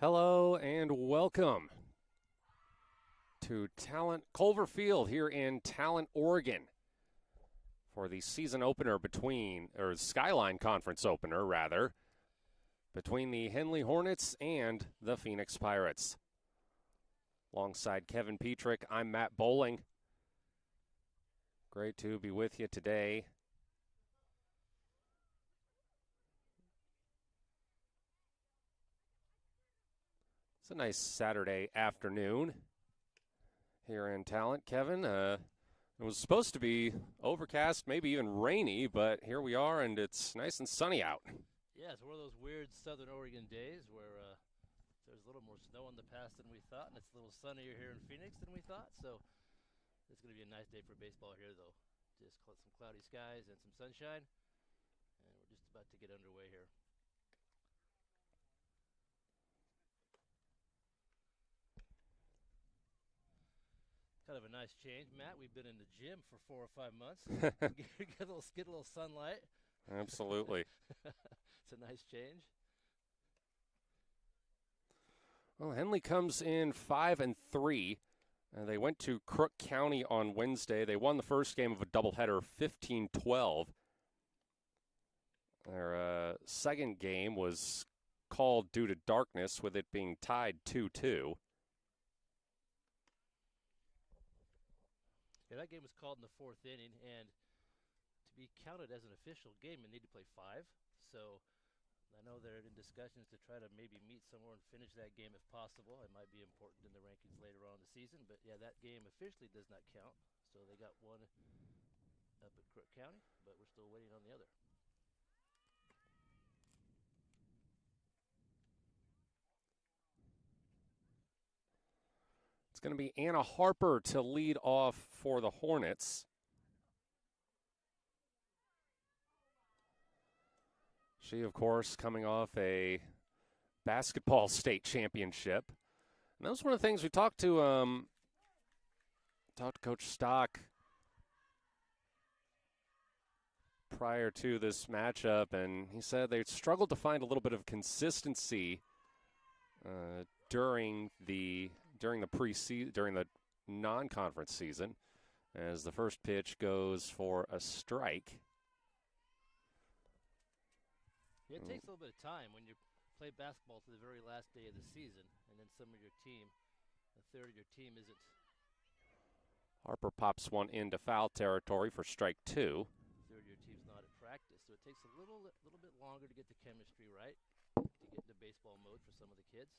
Hello and welcome to Culver Field here in Talent, Oregon for the season opener Skyline Conference opener, rather, between the Henley Hornets and the Phoenix Pirates. Alongside Kevin Petrick, I'm Matt Bowling. Great to be with you today. It's a nice Saturday afternoon here in Talent. Kevin, it was supposed to be overcast, maybe even rainy, but here we are, and it's nice and sunny out. Yeah, it's one of those weird Southern Oregon days where there's a little more snow in the past than we thought, and it's a little sunnier here in Phoenix than we thought. So it's going to be a nice day for baseball here, though. Just some cloudy skies and some sunshine, and we're just about to get underway here. Kind of a nice change, Matt. We've been in the gym for 4 or 5 months. get a little sunlight. Absolutely. It's a nice change. Well, Henley comes in 5-3. They went to Crook County on Wednesday. They won the first game of a doubleheader, 15-12. Their second game was called due to darkness, with it being tied 2-2. Yeah, that game was called in the 4th inning, and to be counted as an official game, you need to play 5. So I know they're in discussions to try to maybe meet somewhere and finish that game if possible. It might be important in the rankings later on in the season, but yeah, that game officially does not count. So they got one up at Crook County, but we're still waiting on the other. It's going to be Anna Harper to lead off for the Hornets. She, of course, coming off a basketball state championship. And that was one of the things we talked to Coach Stock prior to this matchup, and he said they struggled to find a little bit of consistency during the non-conference season, as the first pitch goes for a strike. Yeah, it takes a little bit of time when you play basketball to the very last day of the season, and then a third of your team isn't. Harper pops one into foul territory for strike 2. A third of your team's not at practice, so it takes a little bit longer to get the chemistry right, to get into baseball mode for some of the kids.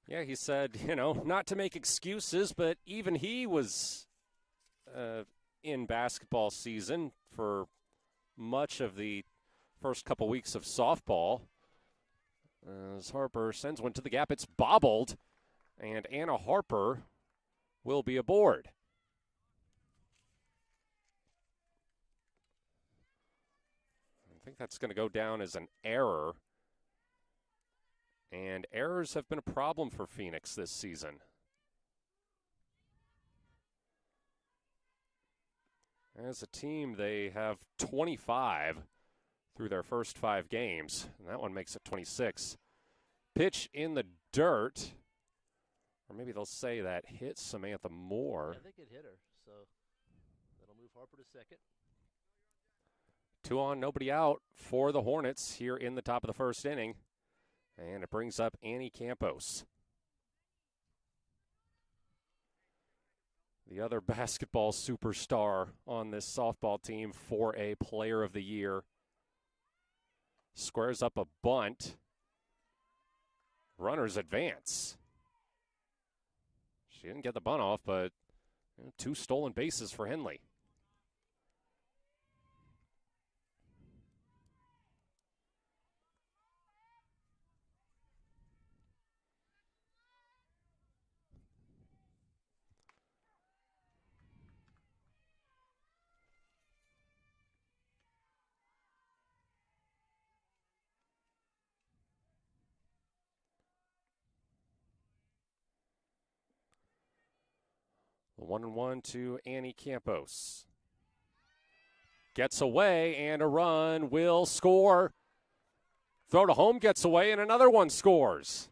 Yeah, he said, not to make excuses, but even he was in basketball season for much of the first couple weeks of softball. As Harper sends one to the gap, it's bobbled, and Anna Harper will be aboard. I think that's going to go down as an error. And errors have been a problem for Phoenix this season. As a team, they have 25 through their first 5 games, and that one makes it 26. Pitch in the dirt, or maybe they'll say that hit Samantha Moore. Yeah, I think it hit her, so that'll move Harper to second. 2 on, nobody out for the Hornets here in the top of the first inning. And it brings up Annie Campos, the other basketball superstar on this softball team, 4A Player of the Year. Squares up a bunt. Runners advance. She didn't get the bunt off, but 2 stolen bases for Henley. The 1-1 to Annie Campos. Gets away, and a run will score. Throw to home, gets away, and another one scores.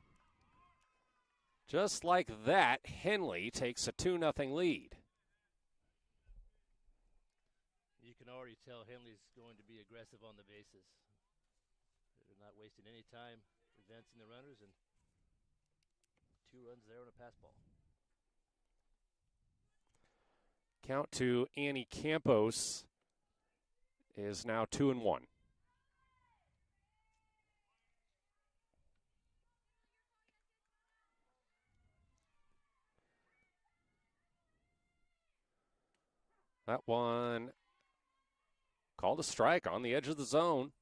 Just like that, Henley takes a 2-0 lead. You can already tell Henley's going to be aggressive on the bases. They're not wasting any time advancing the runners, and 2 runs there on a pass ball. Count to Annie Campos is now 2-1. That one called a strike on the edge of the zone.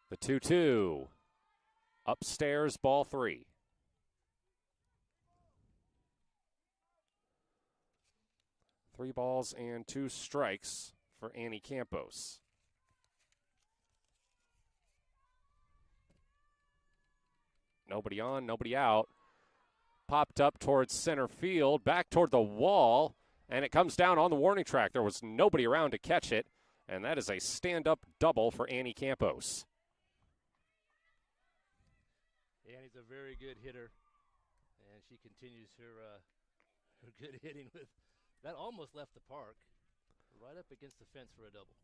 The 2-2. Upstairs, ball 3. Three balls and 2 strikes for Annie Campos. Nobody on, nobody out. Popped up towards center field, back toward the wall, and it comes down on the warning track. There was nobody around to catch it, and that is a stand-up double for Annie Campos. Annie's a very good hitter, and she continues her good hitting with that. Almost left the park, right up against the fence for a double.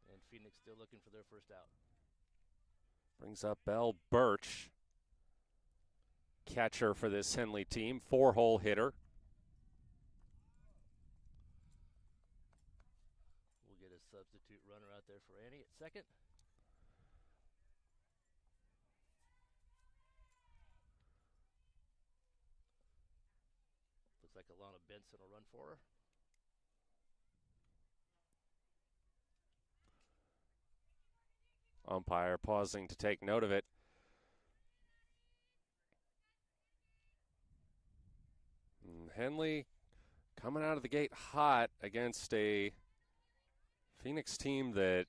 And Phoenix still looking for their first out. Brings up Belle Birch, catcher for this Henley team, 4-hole hitter. We'll get a substitute runner out there for Annie at second. Looks like Alana Benson will run for her. Umpire pausing to take note of it. And Henley coming out of the gate hot against a Phoenix team that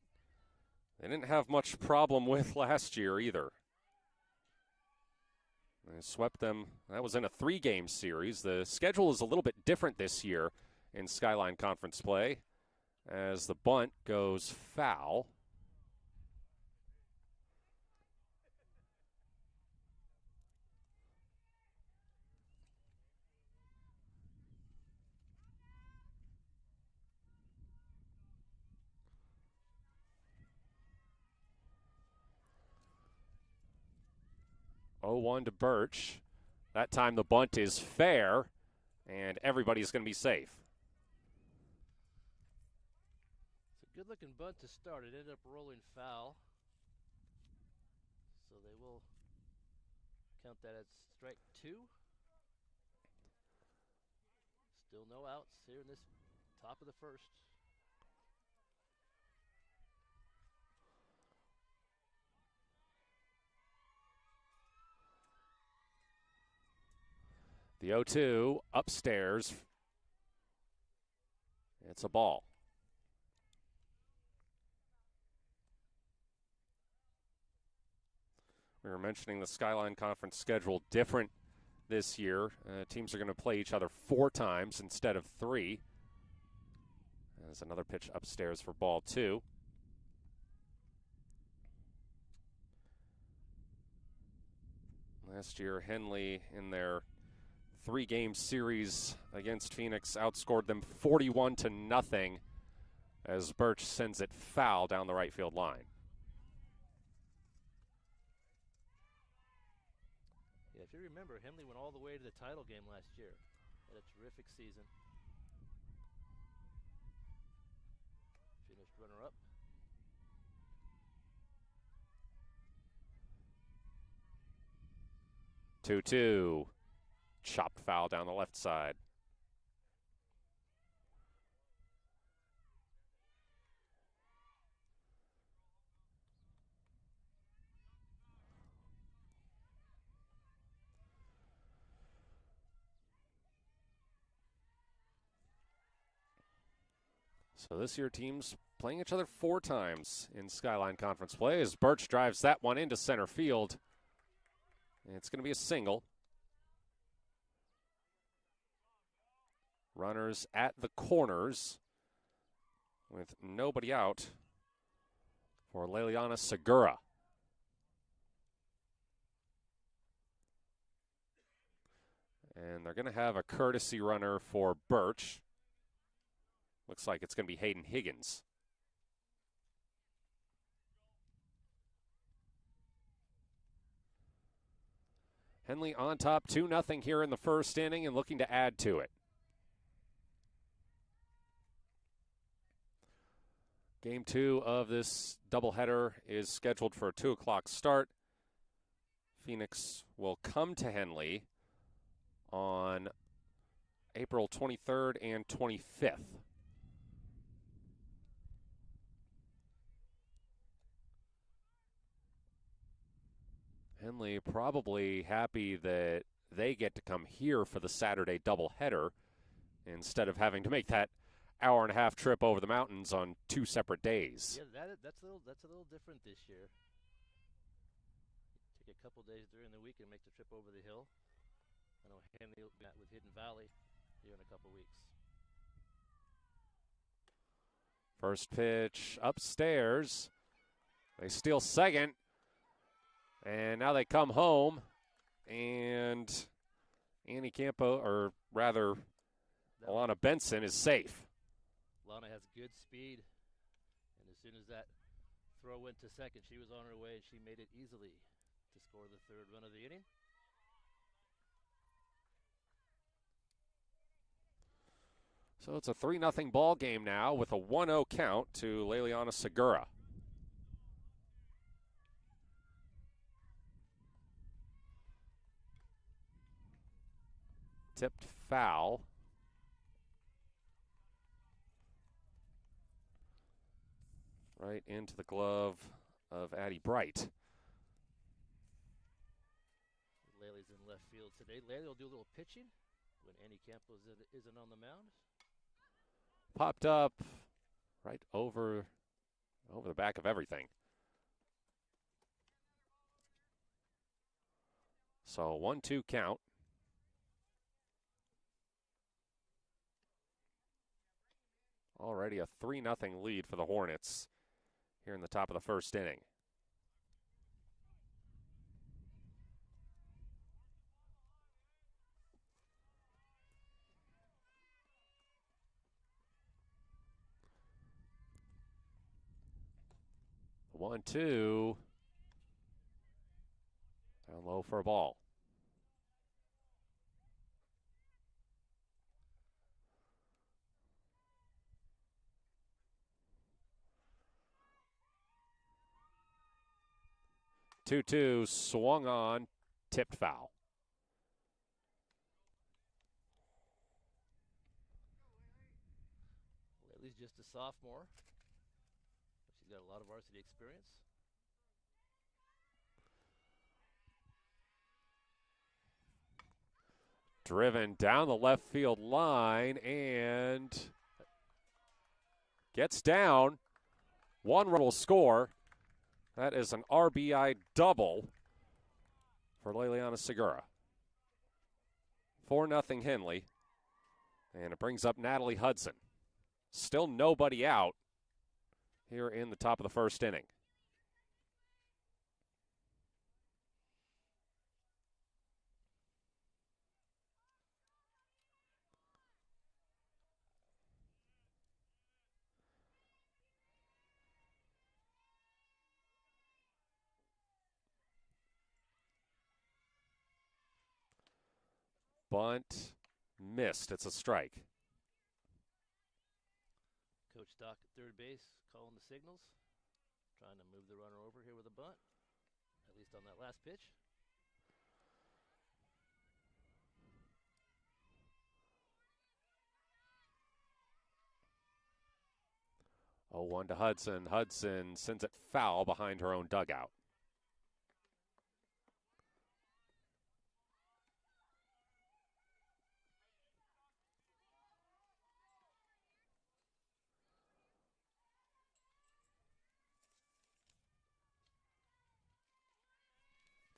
they didn't have much problem with last year either. They swept them. That was in a 3-game series. The schedule is a little bit different this year in Skyline Conference play as the bunt goes foul. Oh, 1 to Birch. That time the bunt is fair, and everybody's going to be safe. It's a good-looking bunt to start. It ended up rolling foul. So they will count that as strike 2. Still no outs here in this top of the first. The 0-2 upstairs. It's a ball. We were mentioning the Skyline Conference schedule different this year. Teams are going to play each other 4 times instead of 3. There's another pitch upstairs for ball 2. Last year, Henley in their 3-game series against Phoenix outscored them 41-0 as Birch sends it foul down the right field line. Yeah, if you remember, Henley went all the way to the title game last year. Had a terrific season. Finished runner-up. Two. Chopped foul down the left side. So this year teams playing each other 4 times in Skyline Conference play as Birch drives that one into center field. It's going to be a single. Runners at the corners with nobody out for Liliana Segura. And they're going to have a courtesy runner for Birch. Looks like it's going to be Hayden Higgins. Henley on top 2-0 here in the first inning and looking to add to it. Game 2 of this doubleheader is scheduled for a 2 o'clock start. Phoenix will come to Henley on April 23rd and 25th. Henley probably happy that they get to come here for the Saturday doubleheader instead of having to make that hour-and-a-half trip over the mountains on 2 separate days. Yeah, that's a little different this year. Take a couple days during the week and make the trip over the hill. I know Henley will be with Hidden Valley here in a couple weeks. First pitch upstairs. They steal second. And now they come home. And Annie Campo, or rather, Alana Benson is safe. Lana has good speed. And as soon as that throw went to second, she was on her way, and she made it easily to score the third run of the inning. So it's a 3-0 ball game now with a 1-0 count to Liliana Segura. Tipped foul. Right into the glove of Addie Bright. Laley's in left field today. Laley will do a little pitching when Annie Campos isn't on the mound. Popped up right over the back of everything. So 1-2 count. Already a 3-0 lead for the Hornets here in the top of the first inning. The 1-2. Down low for a ball. Two swung on, tipped foul. Laley's just a sophomore. She's got a lot of varsity experience. Driven down the left field line and gets down. One run will score. That is an RBI double for Liliana Segura. 4-0 Henley. And it brings up Natalie Hudson. Still nobody out here in the top of the first inning. Bunt missed. It's a strike. Coach Doc at third base calling the signals. Trying to move the runner over here with a bunt, at least on that last pitch. 0-1 to Hudson. Hudson sends it foul behind her own dugout.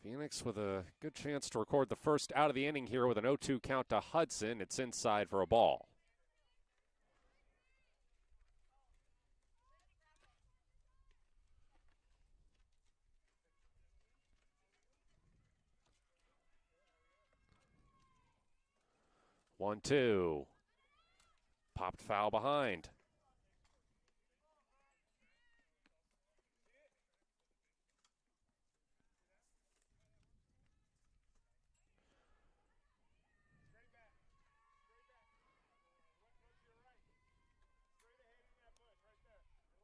Phoenix with a good chance to record the first out of the inning here with an 0-2 count to Hudson. It's inside for a ball. 1-2. Popped foul behind.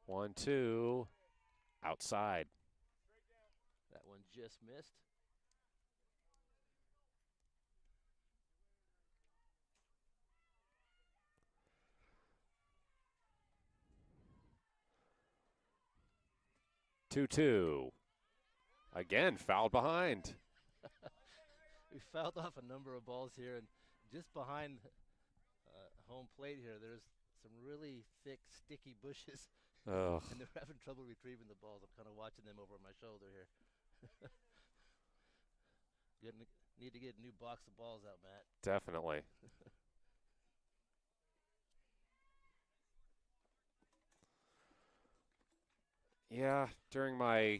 One, two, outside. That one just missed. Two. Again, fouled behind. We fouled off a number of balls here, and just behind home plate here, there's some really thick, sticky bushes. Ugh. And they're having trouble retrieving the balls. I'm kind of watching them over my shoulder here. Need to get a new box of balls out, Matt. Definitely. Yeah, during my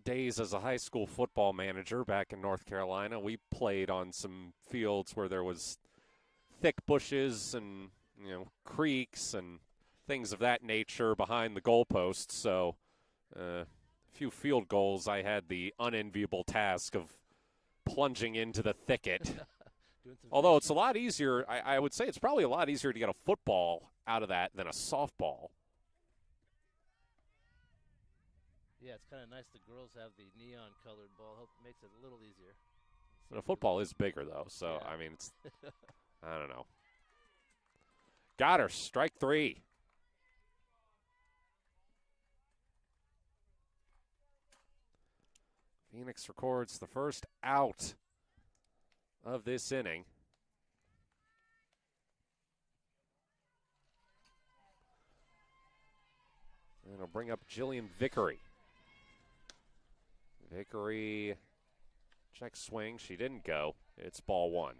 days as a high school football manager back in North Carolina, we played on some fields where there was thick bushes and, creeks and things of that nature behind the goalposts. So a few field goals, I had the unenviable task of plunging into the thicket. Although it's a lot easier, I would say it's probably a lot easier to get a football out of that than a softball. Yeah, it's kind of nice the girls have the neon-colored ball. Hope it makes it a little easier. But a football is bigger, though, so, yeah. I mean, it's, I don't know. Got her, strike 3. Phoenix records the first out of this inning. And it'll bring up Jillian Vickery. Vickery, check swing. She didn't go. It's ball 1.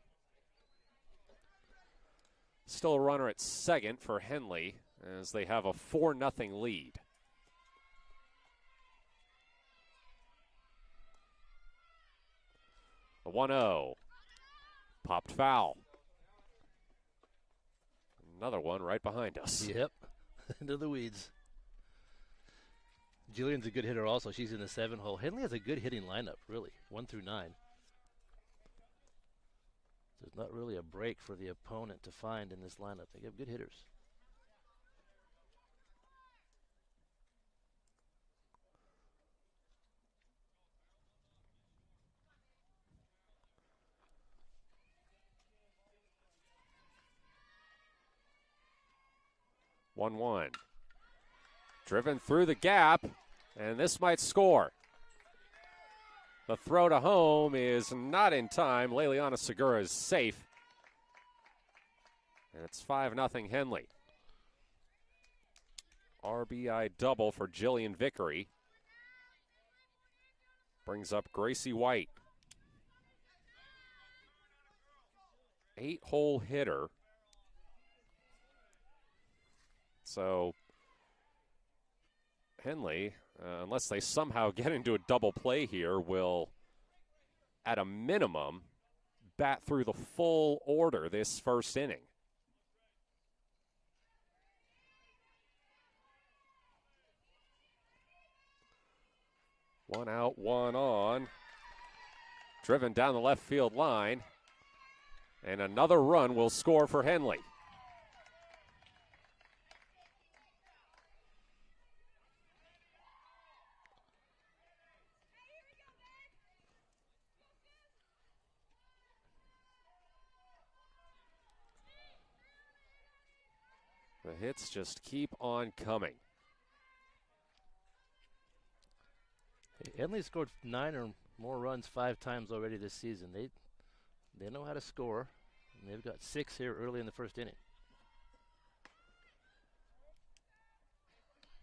Still a runner at second for Henley as they have a 4-0 lead. The 1-0. Popped foul. Another one right behind us. Yep. Into the weeds. Jillian's a good hitter also. She's in the 7-hole. Henley has a good hitting lineup, really, 1 through 9. There's not really a break for the opponent to find in this lineup. They have good hitters. One. Driven through the gap, and this might score. The throw to home is not in time. Leliana Segura is safe. And it's 5-0 Henley. RBI double for Jillian Vickery. Brings up Gracie White. 8-hole hitter. So Henley, unless they somehow get into a double play here, will, at a minimum, bat through the full order this first inning. One out, one on. Driven down the left field line. And another run will score for Henley. The hits just keep on coming. Henley scored 9 or more runs 5 times already this season. They know how to score, and they've got 6 here early in the first inning.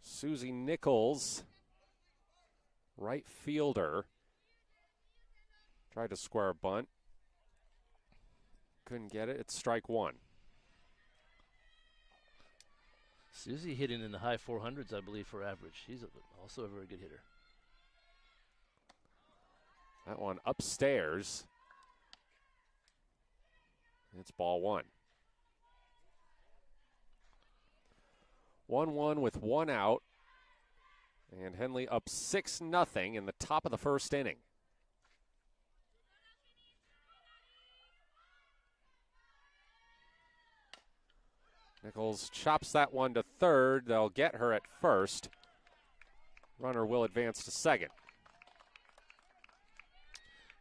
Susie Nichols, right fielder, tried to square a bunt. Couldn't get it. It's strike 1. Susie hitting in the high 400s, I believe, for average. She's also a very good hitter. That one upstairs. It's ball one. 1-1 with one out. And Henley up 6-0 in the top of the first inning. Nichols chops that one to third. They'll get her at first. Runner will advance to second.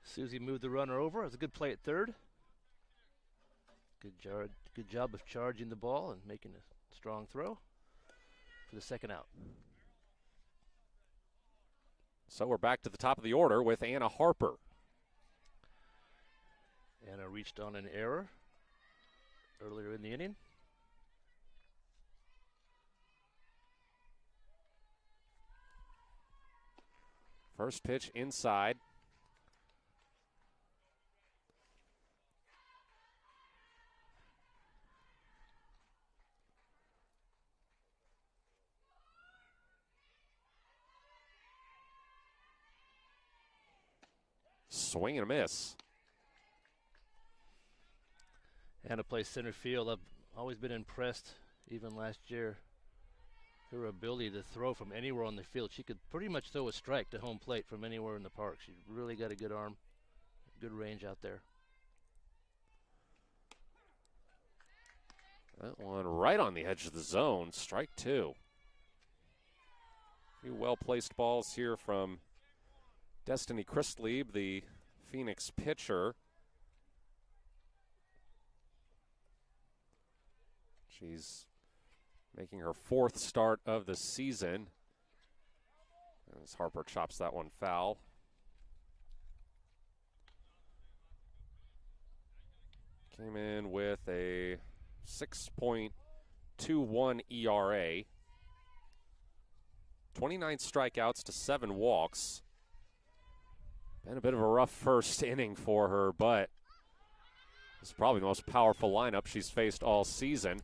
Susie moved the runner over. It was a good play at third. Good job of charging the ball and making a strong throw for the second out. So we're back to the top of the order with Anna Harper. Anna reached on an error earlier in the inning. First pitch inside. Swing and a miss. Anna plays center field. I've always been impressed, even last year, her ability to throw from anywhere on the field. She could pretty much throw a strike to home plate from anywhere in the park. She's really got a good arm, good range out there. That one right on the edge of the zone. Strike two. A few well-placed balls here from Destiny Christlieb, the Phoenix pitcher. She's making her fourth start of the season as Harper chops that one foul. Came in with a 6.21 ERA. 29 strikeouts to 7 walks. Been a bit of a rough first inning for her, but it's probably the most powerful lineup she's faced all season.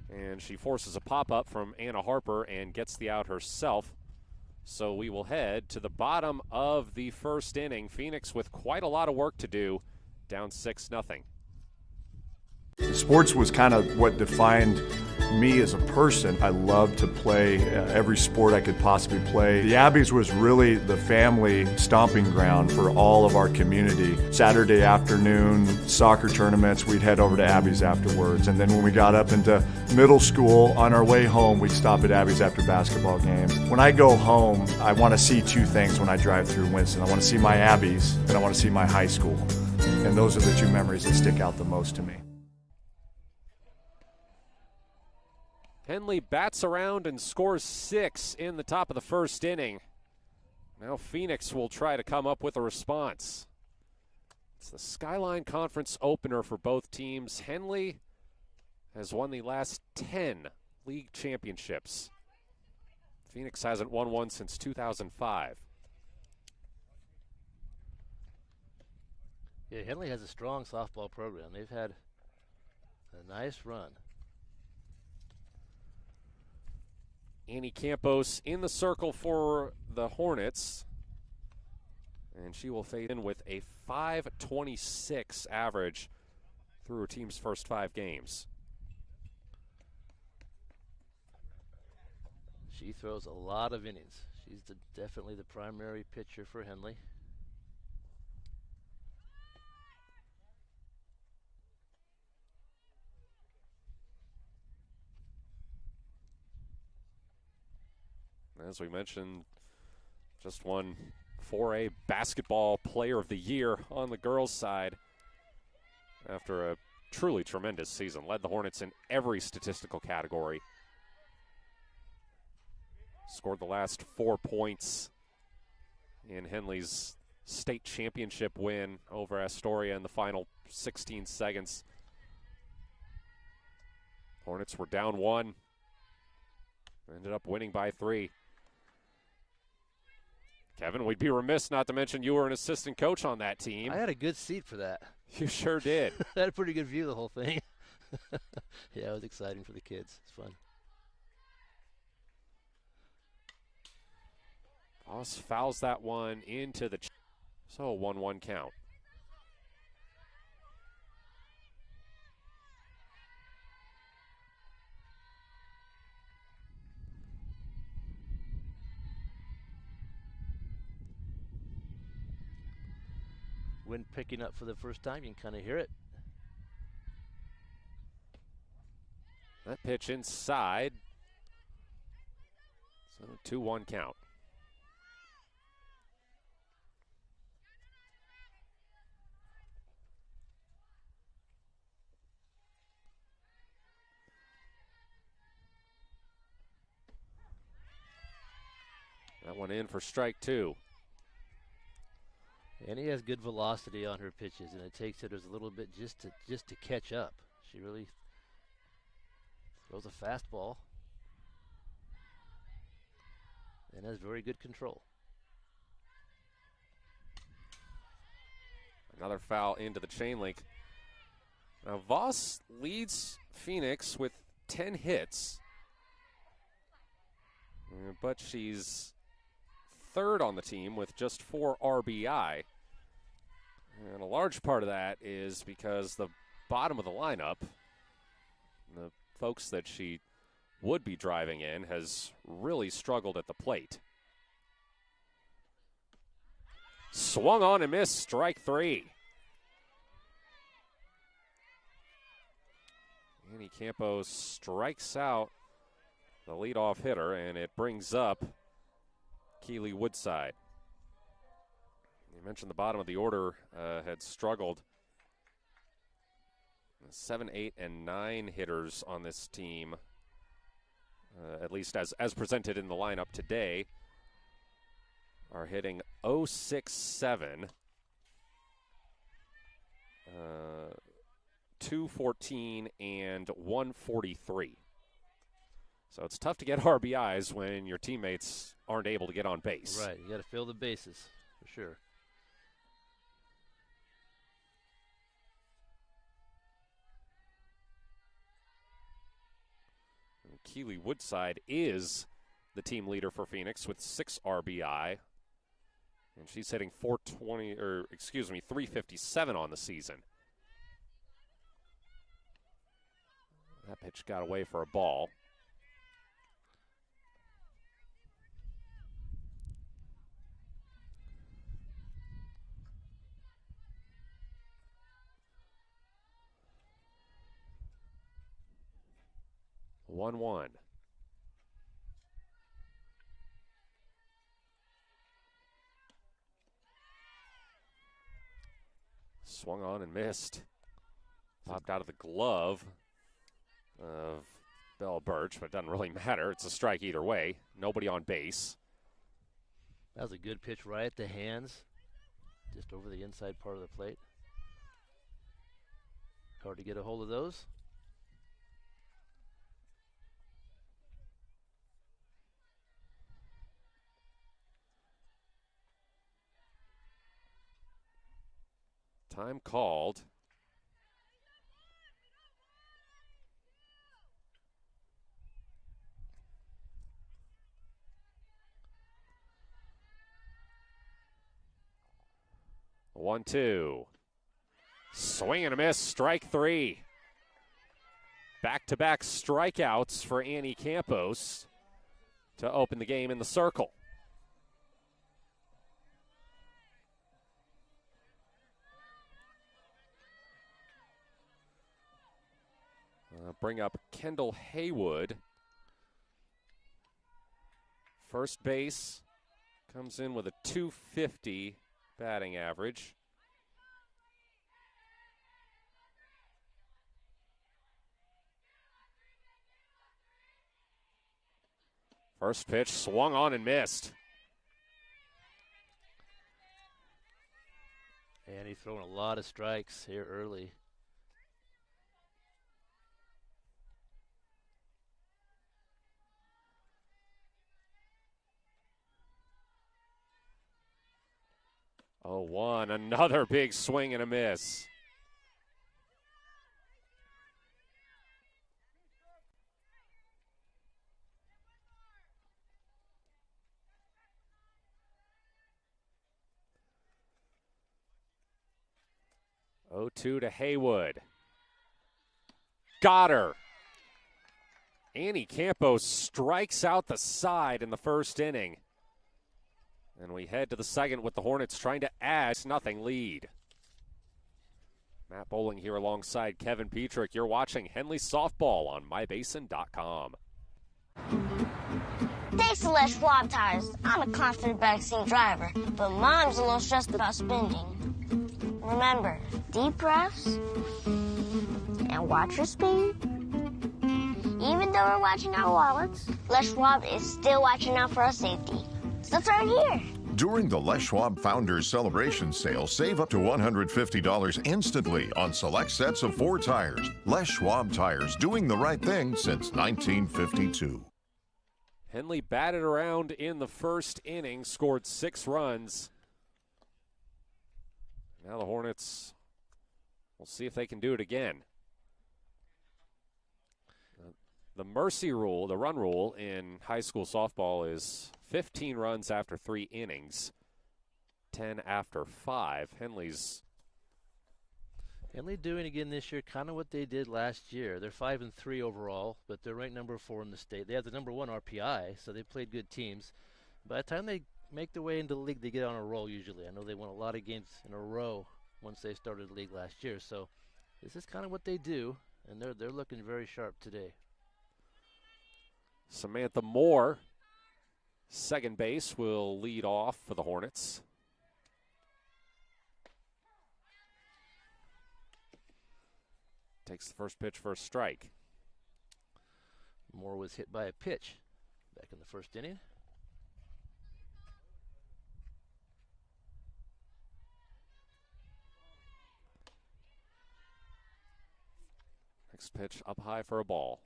And she forces a pop-up from Anna Harper and gets the out herself. So we will head to the bottom of the first inning. Phoenix with quite a lot of work to do, down 6-0. Sports was kind of what defined me as a person. I loved to play every sport I could possibly play. The Abbeys was really the family stomping ground for all of our community. Saturday afternoon soccer tournaments, we'd head over to Abbeys afterwards. And then when we got up into middle school, on our way home, we'd stop at Abbeys after basketball games. When I go home, I want to see two things when I drive through Winston. I want to see my Abbeys and I want to see my high school. And those are the two memories that stick out the most to me. Henley bats around and scores 6 in the top of the first inning. Now Phoenix will try to come up with a response. It's the Skyline Conference opener for both teams. Henley has won the last 10 league championships. Phoenix hasn't won one since 2005. Yeah, Henley has a strong softball program. They've had a nice run. Annie Campos in the circle for the Hornets. And she will fade in with a .526 average through her team's first 5 games. She throws a lot of innings. She's definitely the primary pitcher for Henley. As we mentioned, just won 4A Basketball Player of the Year on the girls' side after a truly tremendous season. Led the Hornets in every statistical category. Scored the last 4 points in Henley's state championship win over Astoria in the final 16 seconds. Hornets were down 1. Ended up winning by 3. Kevin, we'd be remiss not to mention you were an assistant coach on that team. I had a good seat for that. You sure did. I had a pretty good view of the whole thing. Yeah, it was exciting for the kids. It's fun. Voss fouls that one into the... So a 1-1 count. wind picking up for the first time. You can kind of hear it. That pitch inside. So 2-1 count. That one in for strike 2. And he has good velocity on her pitches, and it takes hitters a little bit just to catch up. She really throws a fastball and has very good control. Another foul into the chain link. Now Voss leads Phoenix with 10 hits, but she's third on the team with just 4 RBI. And a large part of that is because the bottom of the lineup, the folks that she would be driving in, has really struggled at the plate. Swung on and missed, strike 3. Annie Campos strikes out the leadoff hitter, and it brings up Keely Woodside. You mentioned the bottom of the order had struggled. 7, 8, and 9 hitters on this team, at least as presented in the lineup today, are hitting 067, 214, and 143. So it's tough to get RBIs when your teammates aren't able to get on base. Right, you got to fill the bases, for sure. And Keely Woodside is the team leader for Phoenix with 6 RBI. And she's hitting 357 on the season. That pitch got away for a ball. One. Swung on and missed. Popped out of the glove of Belle Birch, but it doesn't really matter. It's a strike either way. Nobody on base. That was a good pitch right at the hands, just over the inside part of the plate. Hard to get a hold of those. Time called. One, 2. Swing and a miss, strike 3. Back-to-back strikeouts for Annie Campos to open the game in the circle. Bring up Kendall Haywood. First base comes in with a .250 batting average. First pitch swung on and missed. And he's throwing a lot of strikes here early. Oh, 1, another big swing and a miss. Oh, 2 to Haywood. Got her. Annie Campos strikes out the side in the first inning. And we head to the second with the Hornets trying to add 0 lead. Matt Bowling here alongside Kevin Petrick. You're watching Henley Softball on mybasin.com. Thanks to Les Schwab Tires, I'm a confident backseat driver, but Mom's a little stressed about spending. Remember, deep breaths and watch your speed. Even though we're watching our wallets, Les Schwab is still watching out for our safety. So turn here. During the Les Schwab Founders Celebration Sale, save up to $150 instantly on select sets of 4 tires. Les Schwab Tires, doing the right thing since 1952. Henley batted around in the first inning, scored 6 runs. Now the Hornets, we'll see if they can do it again. The mercy rule, the run rule in high school softball is 15 runs after 3 innings, 10 after 5. Henley doing again this year kind of what they did last year. They're 5-3 overall, but they're ranked number 4 in the state. They have the number 1 RPI, so they played good teams. By the time they make their way into the league, they get on a roll usually. I know they won a lot of games in a row once they started the league last year. So this is kind of what they do, and they're looking very sharp today. Samantha Moore, second base, will lead off for the Hornets. Takes the first pitch for a strike. Moore was hit by a pitch back in the first inning. Next pitch up high for a ball.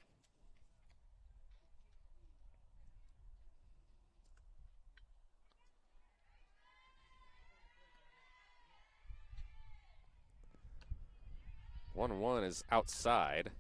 One and one is outside.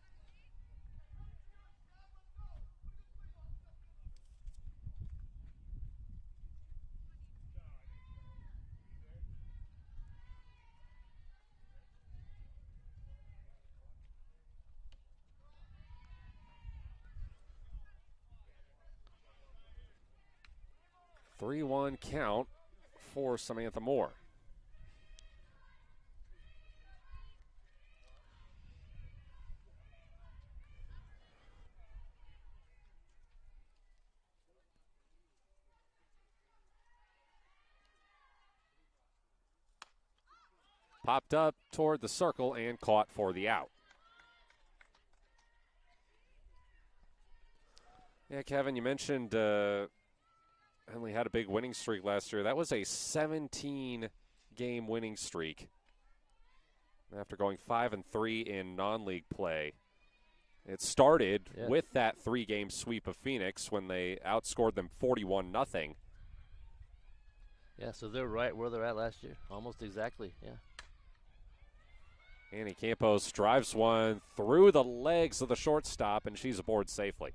Three-one count for Samantha Moore. Popped up toward the circle and caught for the out. Yeah, Kevin, you mentioned Henley had a big winning streak last year. That was a 17-game winning streak after going 5-3 in non-league play. It started with that 3-game sweep of Phoenix when they outscored them 41-0. Yeah, so they're right where they're at last year, almost exactly, yeah. Annie Campos drives one through the legs of the shortstop, and she's aboard safely.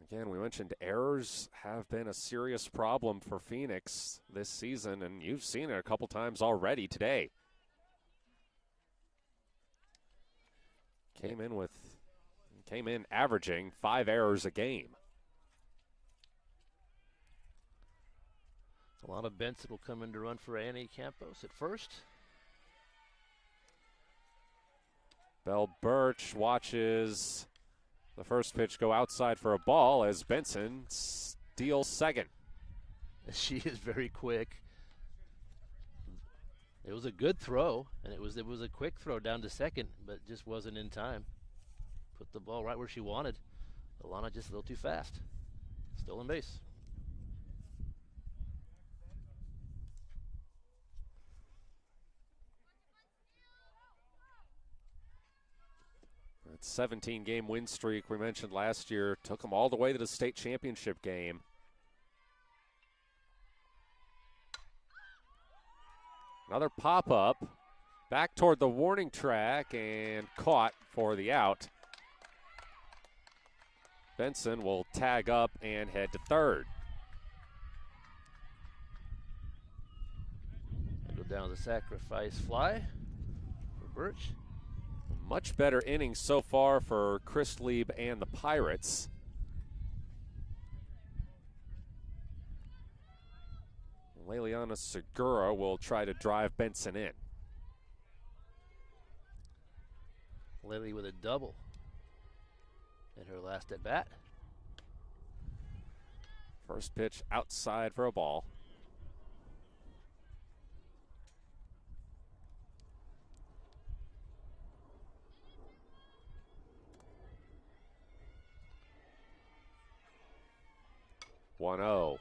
Again, we mentioned errors have been a serious problem for Phoenix this season, and you've seen it a couple times already today. Came in averaging 5 errors a game. Alana Benson will come in to run for Annie Campos at first. Belle Birch watches the first pitch go outside for a ball as Benson steals second. She is very quick. It was a good throw, and it was a quick throw down to second, but just wasn't in time. Put the ball right where she wanted. Alana just a little too fast. Stolen base. That 17-game win streak we mentioned last year took them all the way to the state championship game. Another pop-up back toward the warning track and caught for the out. Benson will tag up and head to third. Go down the sacrifice fly for Birch. Much better innings so far for Chris Lieb and the Pirates. Leliana Segura will try to drive Benson in. Lily with a double in her last at bat. First pitch outside for a ball. One 0.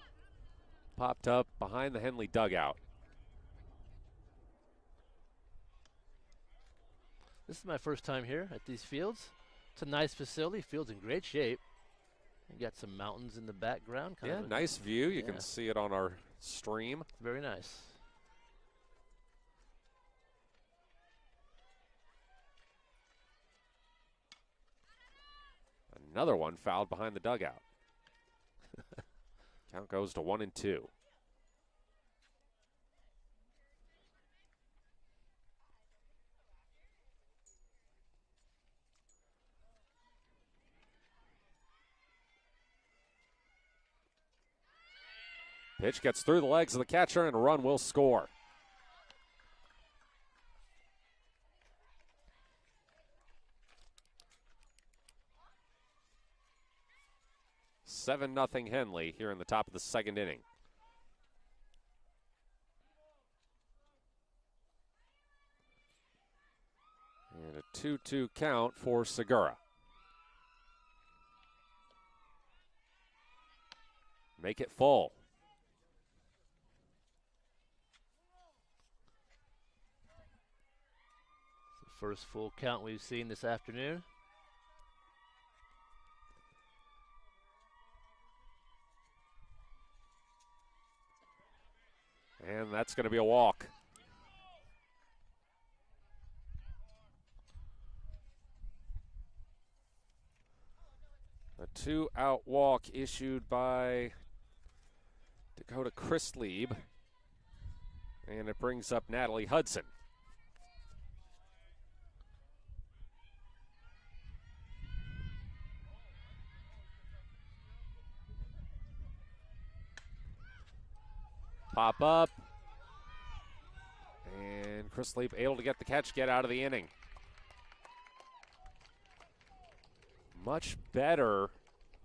Popped up behind the Henley dugout. This is my first time here at these fields. It's a nice facility. Field's in great shape. You got some mountains in the background. Yeah, nice view. You yeah. can see it on our stream. Very nice. Another one fouled behind the dugout. Count goes to 1-2. Pitch gets through the legs of the catcher, and a run will score. (7-0) Henley here in the top of the second inning. And a 2-2 count for Segura. Make it full. First full count we've seen this afternoon. And that's going to be a walk. A 2-out walk issued by Dakota Christlieb. And it brings up Natalie Hudson. Pop up. And Chrisley able to get the catch, get out of the inning. Much better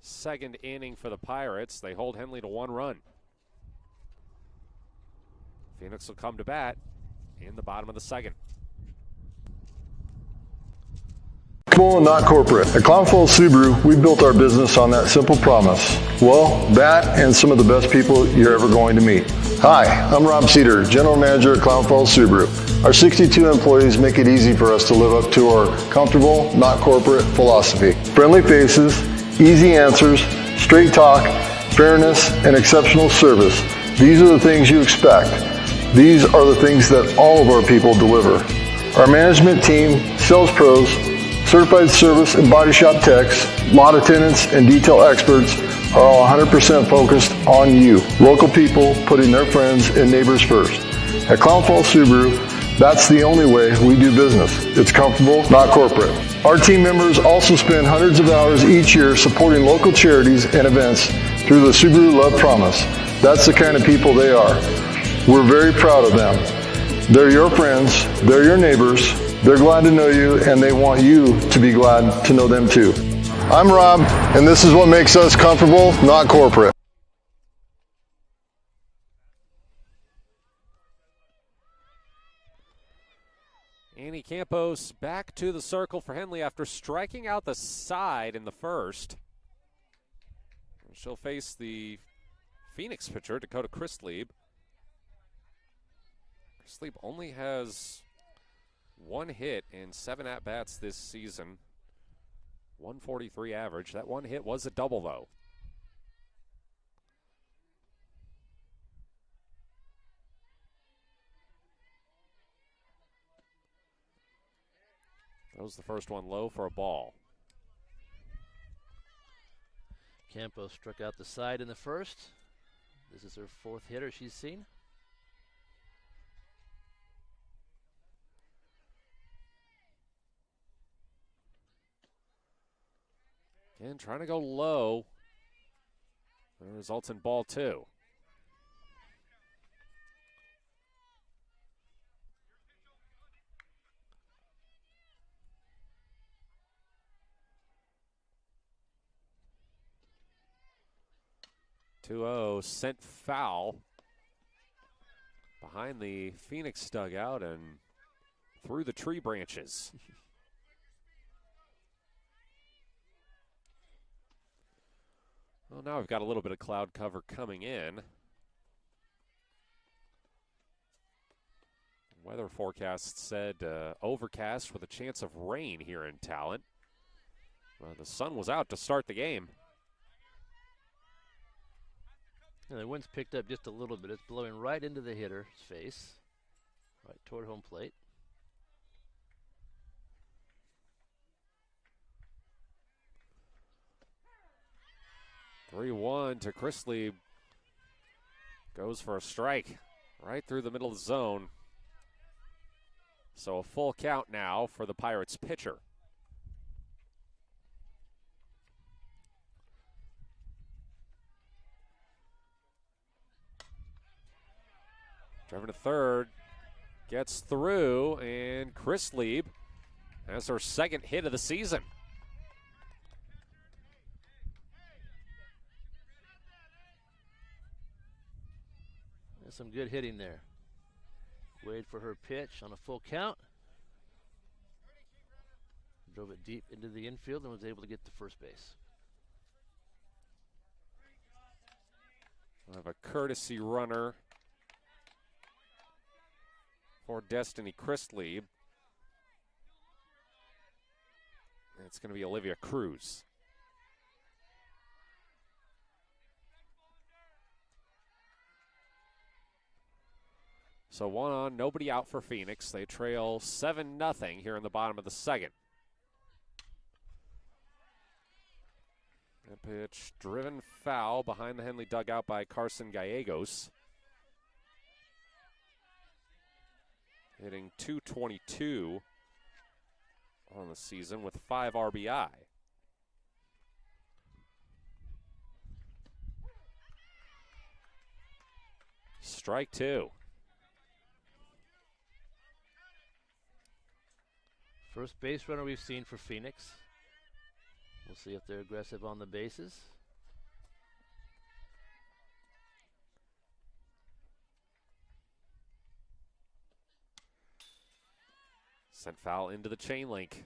second inning for the Pirates. They hold Henley to 1 run. Phoenix will come to bat in the bottom of the second. Not corporate. At Clown Falls Subaru, we built our business on that simple promise. Well, that and some of the best people you're ever going to meet. Hi, I'm Rob Cedar, General Manager at Clown Falls Subaru. Our 62 employees make it easy for us to live up to our comfortable, not corporate philosophy. Friendly faces, easy answers, straight talk, fairness, and exceptional service. These are the things you expect. These are the things that all of our people deliver. Our management team, sales pros, certified service and body shop techs, lot attendants, and detail experts are all 100% focused on you. Local people putting their friends and neighbors first. At Clown Falls Subaru, that's the only way we do business. It's comfortable, not corporate. Our team members also spend hundreds of hours each year supporting local charities and events through the Subaru Love Promise. That's the kind of people they are. We're very proud of them. They're your friends, they're your neighbors, they're glad to know you, and they want you to be glad to know them too. I'm Rob, and this is what makes us comfortable, not corporate. Annie Campos back to the circle for Henley after striking out the side in the first. She'll face the Phoenix pitcher, Dakota Christlieb. Christlieb only has 1 hit in 7 at-bats this season. 143 average. That 1 hit was a double, though. That was the first one low for a ball. Campos struck out the side in the first. This is her 4th hitter she's seen. Again, trying to go low. That results in ball 2. 2-0 sent foul behind the Phoenix dugout and through the tree branches. Well, now we've got a little bit of cloud cover coming in. Weather forecast said overcast with a chance of rain here in Talent. Well, the sun was out to start the game. And the wind's picked up just a little bit. It's blowing right into the hitter's face, right toward home plate. (3-1) to Chrisley. Goes for a strike right through the middle of the zone. So a full count now for the Pirates pitcher. Driven to third, gets through, and Chrisley has her second hit of the season. There's some good hitting there. Waited for her pitch on a full count. Drove it deep into the infield and was able to get to first base. We'll have a courtesy runner for Destiny Chrisley. It's going to be Olivia Cruz. So 1 on, nobody out for Phoenix. They trail 7-0 here in the bottom of the second. A pitch driven foul behind the Henley dugout by Carson Gallegos. Hitting .222 on the season with 5 RBI. Strike 2. First base runner we've seen for Phoenix. We'll see if they're aggressive on the bases. Sent foul into the chain link.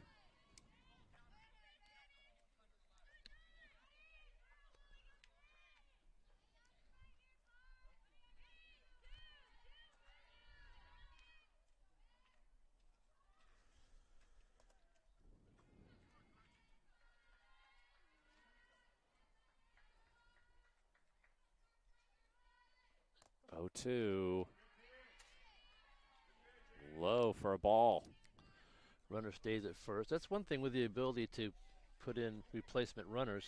Oh, 2. Low for a ball. Runner stays at first. That's one thing with the ability to put in replacement runners.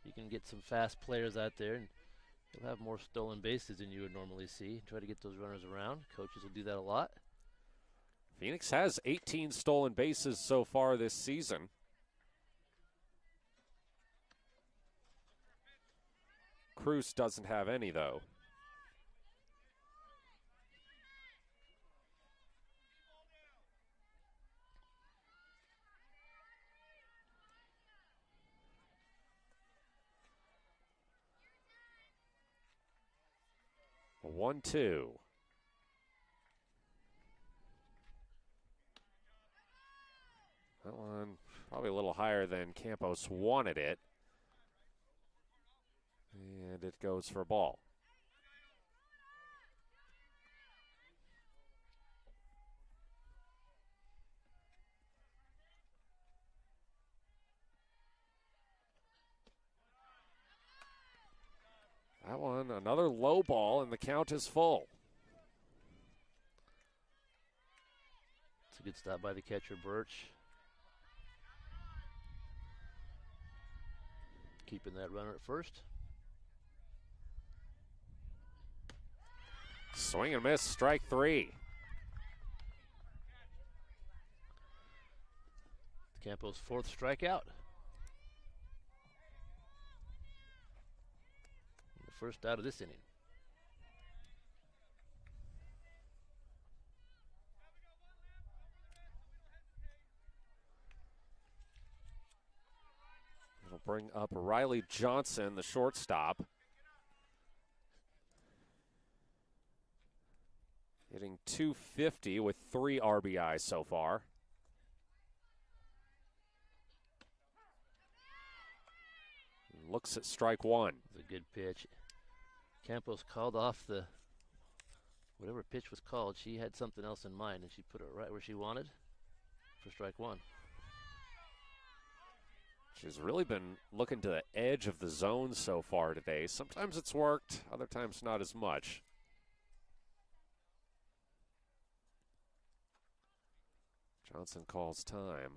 You can get some fast players out there, and you'll have more stolen bases than you would normally see. Try to get those runners around. Coaches will do that a lot. Phoenix has 18 stolen bases so far this season. Cruz doesn't have any, though. A 1-2. That one probably a little higher than Campos wanted it. And it goes for a ball. That one, another low ball, and the count is full. It's a good stop by the catcher, Birch. Keeping that runner at first. Swing and miss, strike 3. Campos' 4th strikeout. The first out of this inning. It'll bring up Riley Johnson, the shortstop. Hitting .250 with 3 RBIs so far. Looks at strike one. It's a good pitch. Campos called off the whatever pitch was called. She had something else in mind, and she put it right where she wanted for strike one. She's really been looking to the edge of the zone so far today. Sometimes it's worked, other times not as much. Johnson calls time.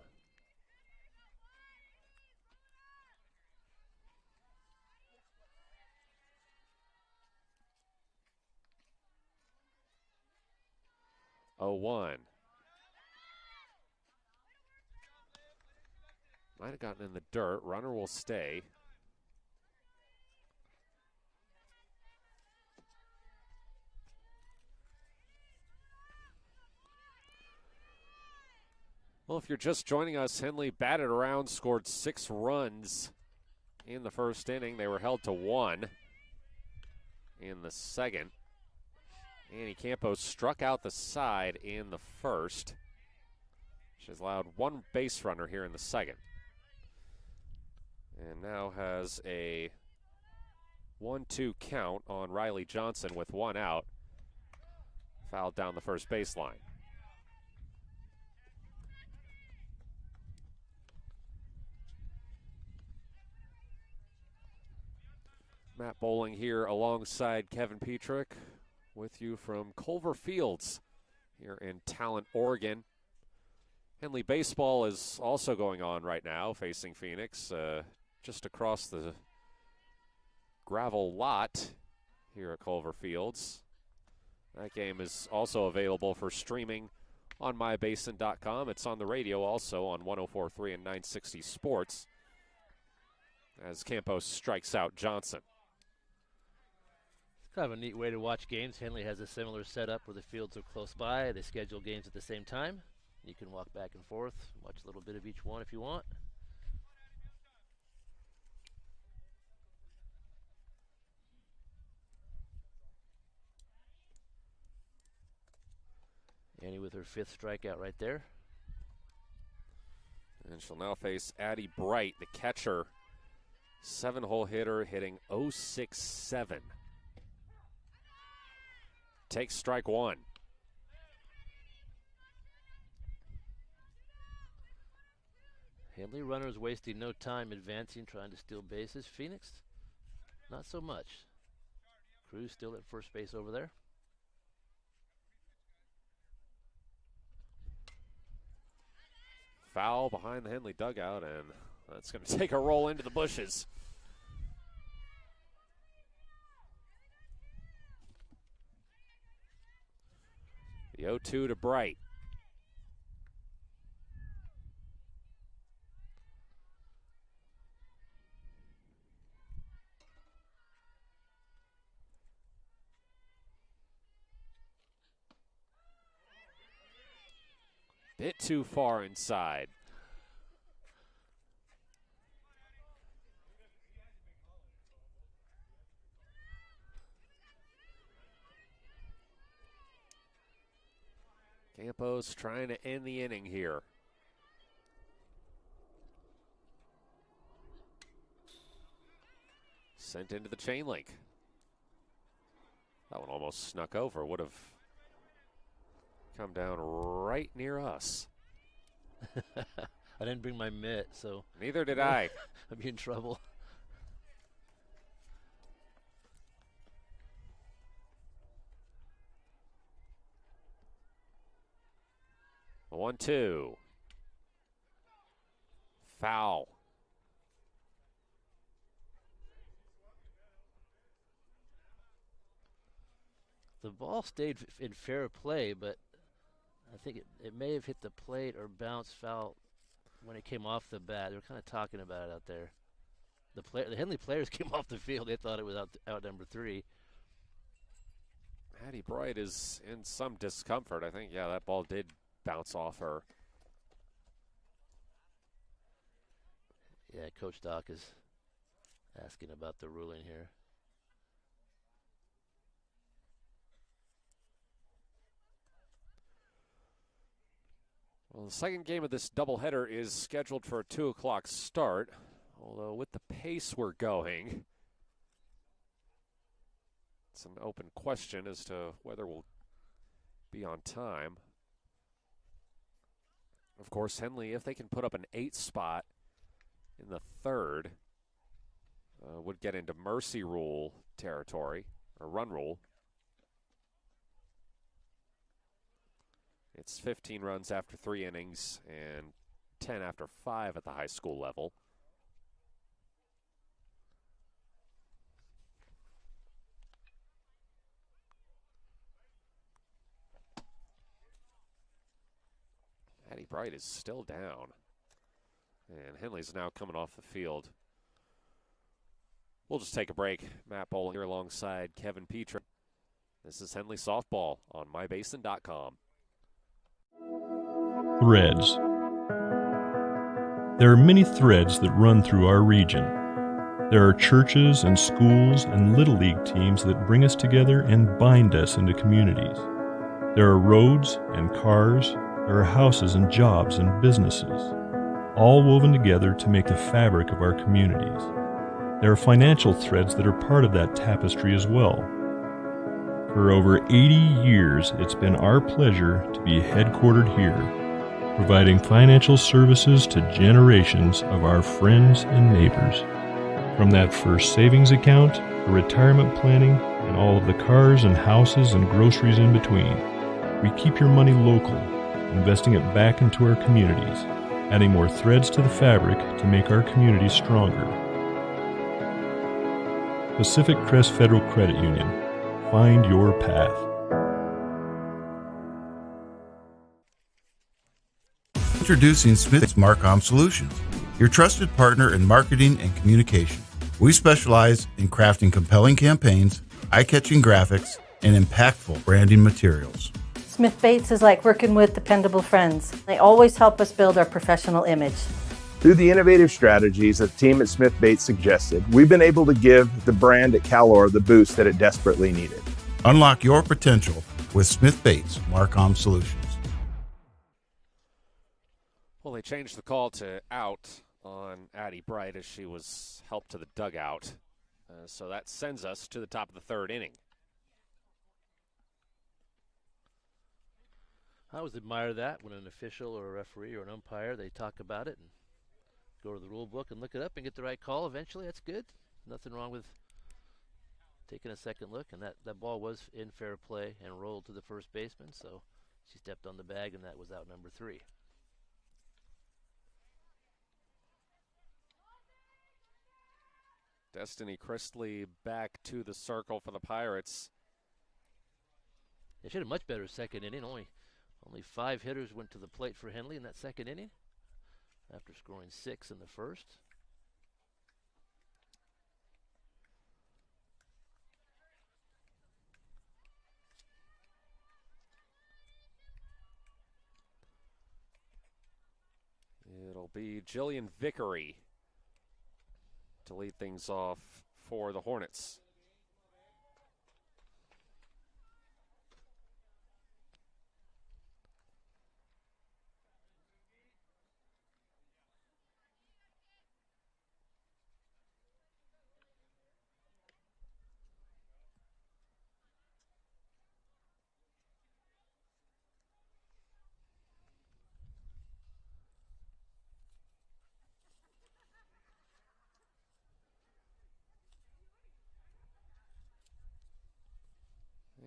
Oh, 1. Might have gotten in the dirt. Runner will stay. Well, if you're just joining us, Henley batted around, scored 6 runs in the first inning. They were held to 1 in the second. Annie Campos struck out the side in the first. She's allowed 1 base runner here in the second. And now has a 1-2 count on Riley Johnson with 1 out. Fouled down the first baseline. Matt Bowling here alongside Kevin Petrick with you from Culver Fields here in Talent, Oregon. Henley baseball is also going on right now, facing Phoenix, just across the gravel lot here at Culver Fields. That game is also available for streaming on mybasin.com. It's on the radio also on 104.3 and 960 Sports as Campos strikes out Johnson. It's kind of a neat way to watch games. Henley has a similar setup where the fields are close by. They schedule games at the same time. You can walk back and forth, watch a little bit of each one if you want. Annie with her 5th strikeout right there. And she'll now face Addie Bright, the catcher. 7-hole hitter hitting .067. Takes strike 1. Henley runners wasting no time advancing, trying to steal bases. Phoenix, not so much. Cruz still at first base over there. Foul behind the Henley dugout, and that's going to take a roll into the bushes. The 0-2 to Bright. Bit too far inside. Campos trying to end the inning here. Sent into the chain link. That one almost snuck over. Would have come down right near us. I didn't bring my mitt, so. Neither did I. I'd be in trouble. The 1-2. Foul. The ball stayed in fair play, but I think it may have hit the plate or bounced foul when it came off the bat. They were kind of talking about it out there. The Henley players came off the field. They thought it was out number 3. Addie Bright is in some discomfort. I think, yeah, that ball did bounce off her. Yeah, Coach Doc is asking about the ruling here. Well, the second game of this doubleheader is scheduled for a 2 o'clock start, although with the pace we're going, it's an open question as to whether we'll be on time. Of course, Henley, if they can put up an 8 spot in the third, would get into mercy rule territory, or run rule. It's 15 runs after 3 innings and 10 after 5 at the high school level. Addie Bright is still down. And Henley's now coming off the field. We'll just take a break. Matt Bowling here alongside Kevin Petra. This is Henley Softball on mybasin.com. Threads. There are many threads that run through our region. There are churches and schools and Little League teams that bring us together and bind us into communities. There are roads and cars. There are houses and jobs and businesses, all woven together to make the fabric of our communities. There are financial threads that are part of that tapestry as well. For over 80 years, it's been our pleasure to be headquartered here, providing financial services to generations of our friends and neighbors. From that first savings account, to retirement planning, and all of the cars and houses and groceries in between, we keep your money local, investing it back into our communities, adding more threads to the fabric to make our communities stronger. Pacific Crest Federal Credit Union. Find your path. Introducing Smith's Marcom Solutions, your trusted partner in marketing and communication. We specialize in crafting compelling campaigns, eye-catching graphics, and impactful branding materials. Smith Bates is like working with dependable friends. They always help us build our professional image. Through the innovative strategies that the team at Smith Bates suggested, we've been able to give the brand at Calor the boost that it desperately needed. Unlock your potential with Smith Bates Marcom Solutions. Well, they changed the call to out on Addie Bright as she was helped to the dugout. So that sends us to the top of the third inning. I always admire that when an official or a referee or an umpire, they talk about it and go to the rule book and look it up and get the right call eventually. That's good. Nothing wrong with taking a second look. And that ball was in fair play and rolled to the first baseman. So she stepped on the bag, and that was out number 3. Destiny Christley back to the circle for the Pirates. They should have much better second inning. Only 5 hitters went to the plate for Henley in that second inning after scoring 6 in the first. It'll be Jillian Vickery to lead things off for the Hornets.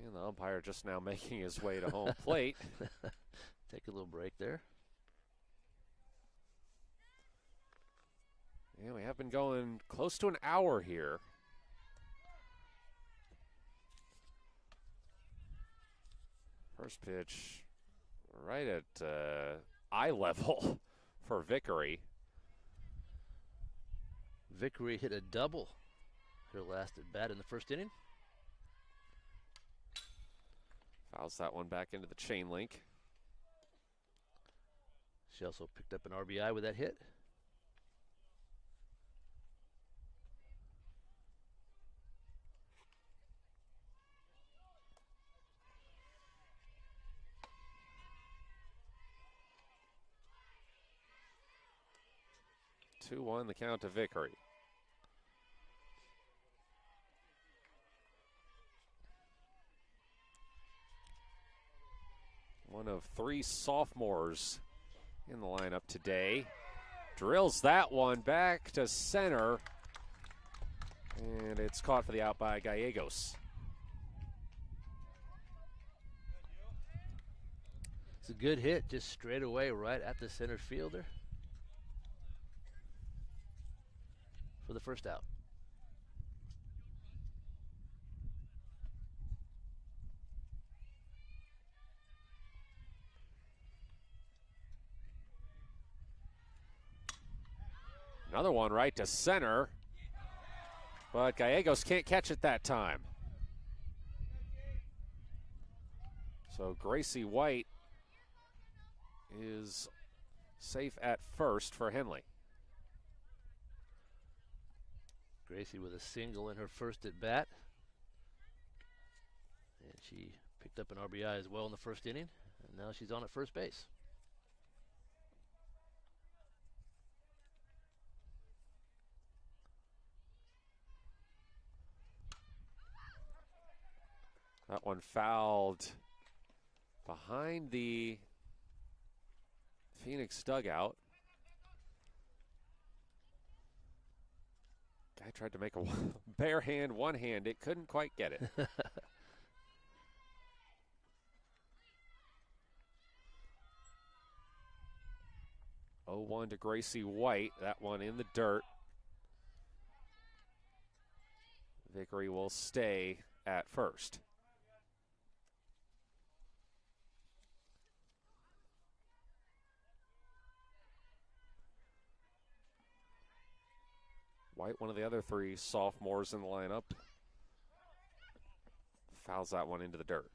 And the umpire just now making his way to home plate. Take a little break there. Yeah, we have been going close to an hour here. First pitch right at eye level for Vickery. Vickery hit a double her last at bat in the first inning. Fouls that one back into the chain link. She also picked up an RBI with that hit. 2-1 the count to Vickery. One of 3 sophomores in the lineup today. Drills that one back to center. And it's caught for the out by Gallegos. It's a good hit, just straight away right at the center fielder for the first out. Another one right to center, but Gallegos can't catch it that time. So Gracie White is safe at first for Henley. Gracie with a single in her first at bat. And she picked up an RBI as well in the first inning. And now she's on at first base. That one fouled behind the Phoenix dugout. Guy tried to make a bare hand, one hand. It couldn't quite get it. 0-1 to Gracie White. That one in the dirt. Vickery will stay at first. White, one of the other 3 sophomores in the lineup, fouls that one into the dirt.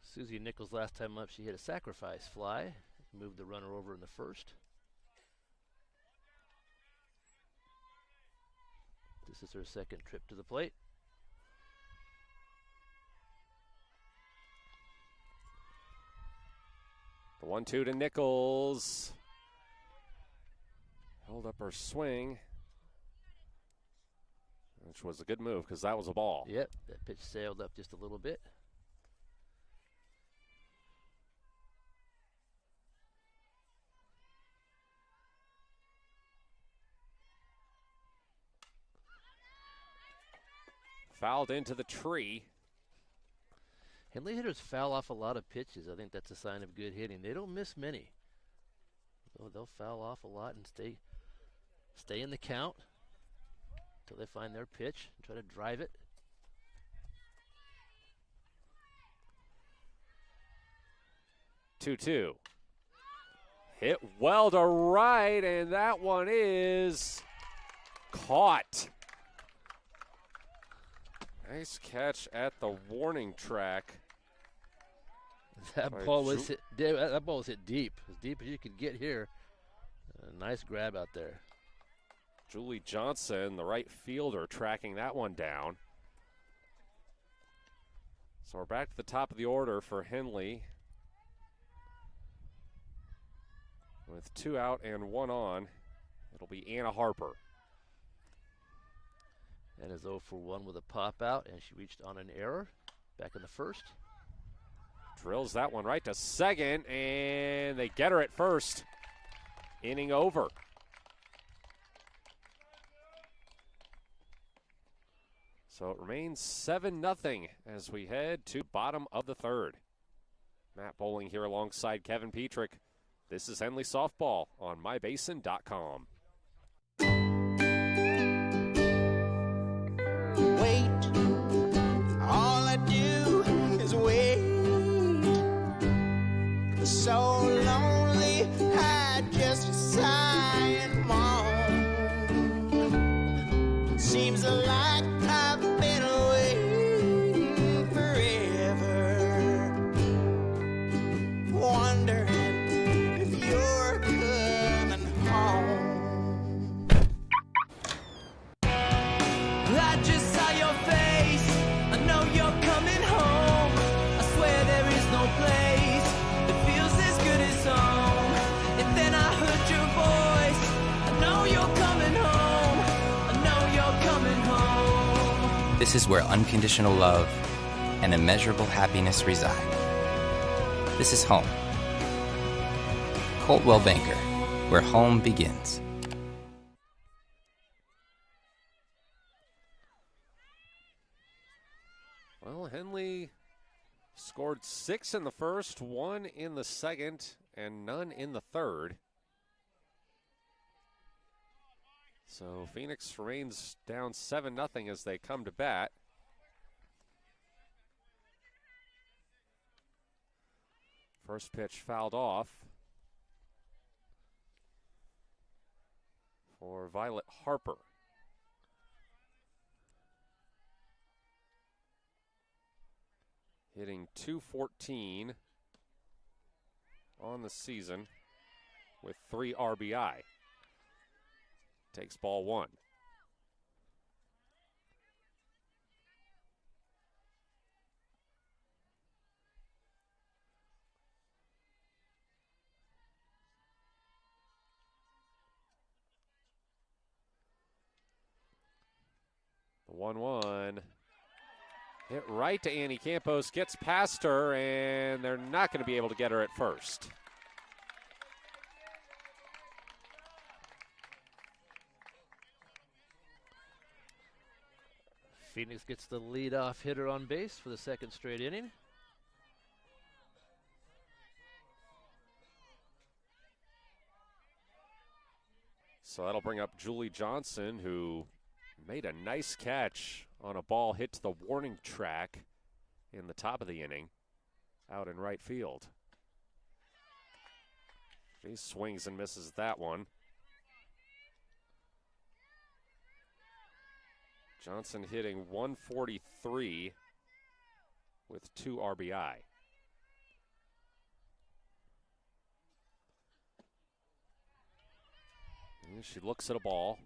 Susie Nichols last time up, she hit a sacrifice fly, moved the runner over in the first. This is her second trip to the plate. The 1-2 to Nichols. Held up her swing, which was a good move because that was a ball. Yep, that pitch sailed up just a little bit. Fouled into the tree. Henley hitters foul off a lot of pitches. I think that's a sign of good hitting. They don't miss many. They'll foul off a lot and stay in the count until they find their pitch and try to drive it. Two. Hit well to right, and that one is caught. Nice catch at the warning track. That ball was hit deep, as deep as you could get here. A nice grab out there. Julie Johnson, the right fielder, tracking that one down. So we're back to the top of the order for Henley. With 2 out and 1 on, it'll be Anna Harper. And is 0 for 1 with a pop out, and she reached on an error back in the first. Drills that one right to second, and they get her at first. Inning over. So it remains 7-0 as we head to bottom of the third. Matt Bowling here alongside Kevin Petrick. This is Henley Softball on mybasin.com. Wait, all I do is wait. So lonely, I just sigh and moan. Seems like I've been waiting forever, wondering if you're coming home. I just saw your face, I know you're coming home. I swear there is no place that feels as good as home. This is where unconditional love and immeasurable happiness reside. This is home. Coldwell Banker, where home begins. Well, Henley scored 6 in the first, 1 in the second, and none in the third. So Phoenix remains down 7-0 as they come to bat. First pitch fouled off for Violet Harper. Hitting .214 on the season with 3 RBI. Takes ball 1. The 1-1. Hit right to Annie Campos, gets past her, and they're not going to be able to get her at first. Phoenix gets the leadoff hitter on base for the second straight inning. So that'll bring up Julie Johnson, who made a nice catch on a ball hit to the warning track in the top of the inning out in right field. She swings and misses that one. Johnson hitting .143 with 2 RBI. And she looks at a ball.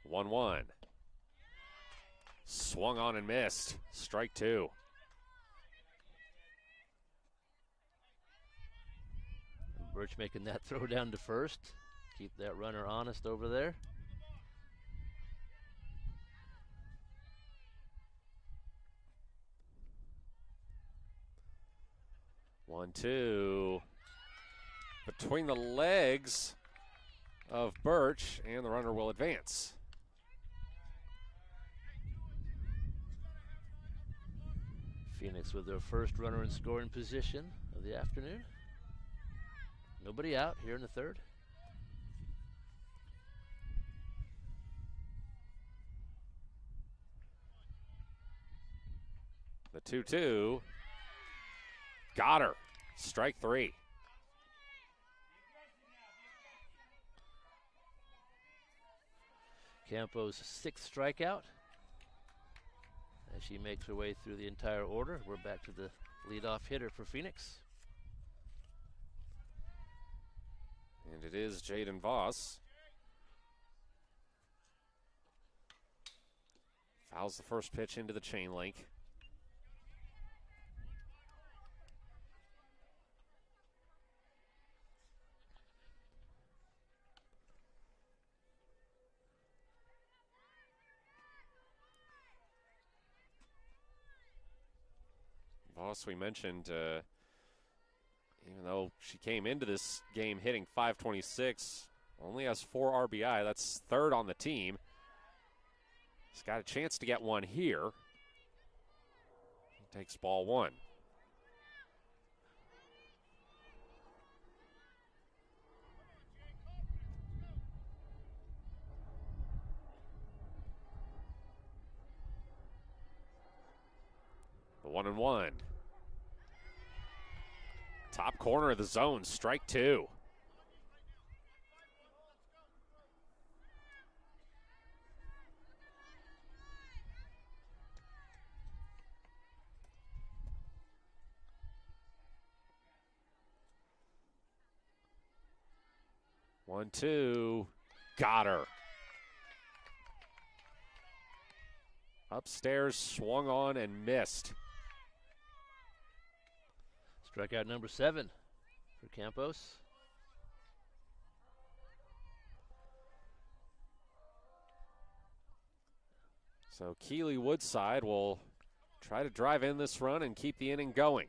One. Swung on and missed. Strike 2. Birch making that throw down to first. Keep that runner honest over there. One, two. Between the legs of Birch, and the runner will advance. Phoenix with their first runner in scoring position of the afternoon. Nobody out here in the third. The 2-2. Got her. Strike 3. Campos' 6th strikeout. As she makes her way through the entire order, we're back to the leadoff hitter for Phoenix. And it is Jaden Voss. Fouls the first pitch into the chain link. Voss, we mentioned, even though she came into this game hitting .526, only has 4 RBI. That's 3rd on the team. She's got a chance to get one here. Takes ball 1. The 1-1. Top corner of the zone, strike 2. One, two, got her. Upstairs, swung on and missed. Strikeout number 7 for Campos. So Keeley Woodside will try to drive in this run and keep the inning going.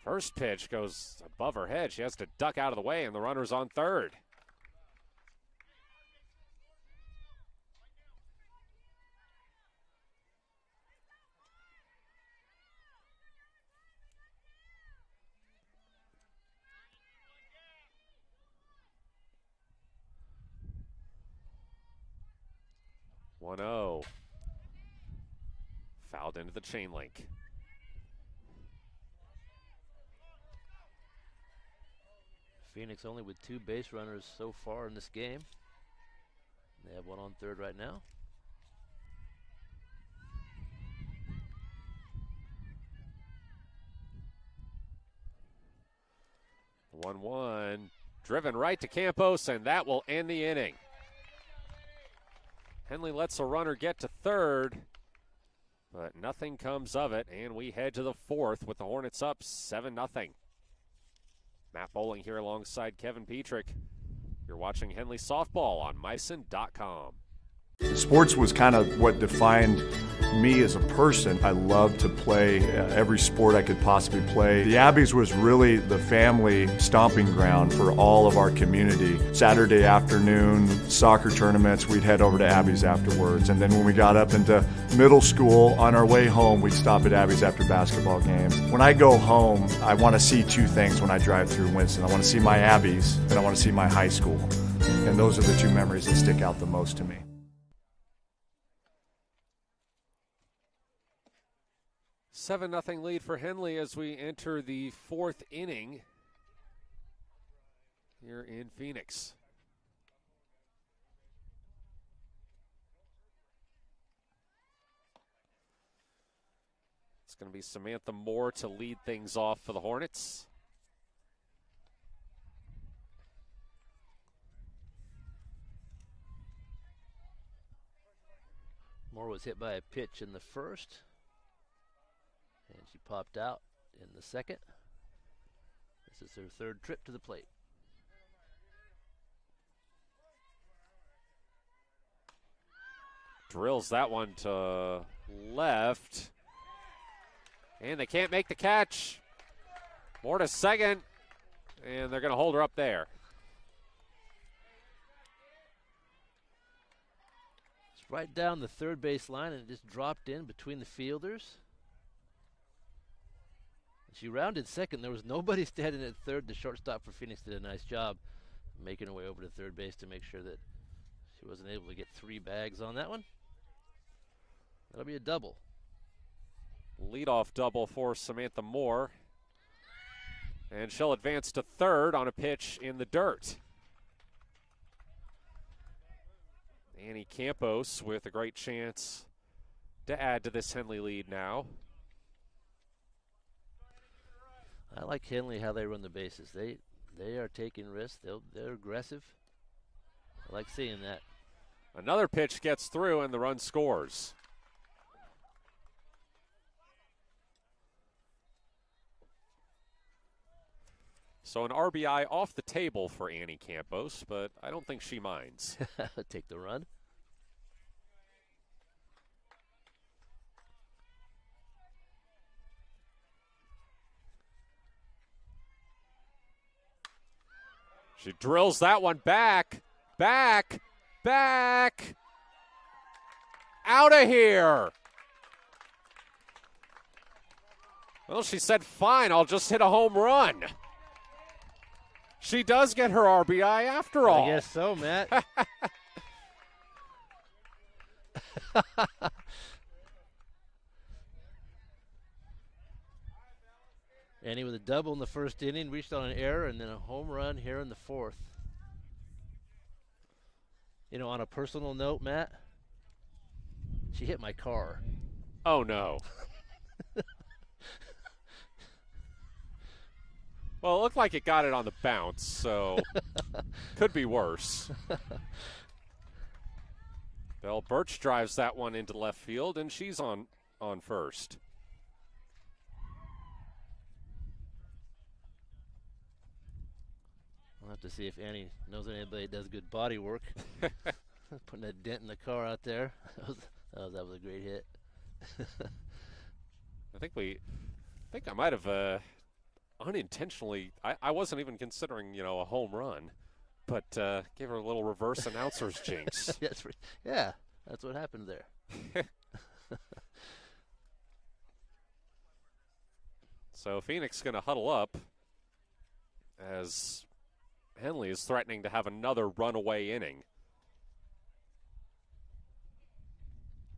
First pitch goes above her head. She has to duck out of the way, and the runner's on third. One-oh. Fouled into the chain link. Phoenix only with 2 base runners so far in this game. They have one on third right now. The 1-1 driven right to Campos, and that will end the inning. Henley lets a runner get to third, but nothing comes of it, and we head to the 4th with the Hornets up 7-0. Matt Bowling here alongside Kevin Petrick. You're watching Henley Softball on MySon.com. Sports was kind of what defined me as a person. I loved to play every sport I could possibly play. The Abbeys was really the family stomping ground for all of our community. Saturday afternoon soccer tournaments, we'd head over to Abbeys afterwards. And then when we got up into middle school, on our way home, we'd stop at Abbeys after basketball games. When I go home, I want to see 2 things when I drive through Winston. I want to see my Abbeys, and I want to see my high school. And those are the 2 memories that stick out the most to me. 7-0 lead for Henley as we enter the 4th inning here in Phoenix. It's going to be Samantha Moore to lead things off for the Hornets. Moore was hit by a pitch in the first, and she popped out in the second. This is her 3rd trip to the plate. Drills that one to left. And they can't make the catch. Moore to second, and they're going to hold her up there. It's right down the third base line, and it just dropped in between the fielders. She rounded second. There was nobody standing at third. The shortstop for Phoenix did a nice job making her way over to third base to make sure that she wasn't able to get 3 bags on that one. That'll be a double. Leadoff double for Samantha Moore. And she'll advance to third on a pitch in the dirt. Annie Campos with a great chance to add to this Henley lead now. I like Henley, how they run the bases. They are taking risks. They're aggressive. I like seeing that. Another pitch gets through, and the run scores. So an RBI off the table for Annie Campos, but I don't think she minds. Take the run. She drills that one back, back, back. Out of here. Well, she said, fine, I'll just hit a home run. She does get her RBI after all. I guess so, Matt. Annie with a double in the first inning, reached on an error, and then a home run here in the 4th. You know, on a personal note, Matt, she hit my car. Oh, no. Well, it looked like it got it on the bounce, so could be worse. Belle Birch drives that one into left field, and she's on first. We'll have to see if Annie knows anybody that does good body work. Putting a dent in the car out there. That was a great hit. I think I might have unintentionally. I wasn't even considering a home run, but gave her a little reverse announcer's jinx. Yeah, that's what happened there. So Phoenix going to huddle up as Henley is threatening to have another runaway inning.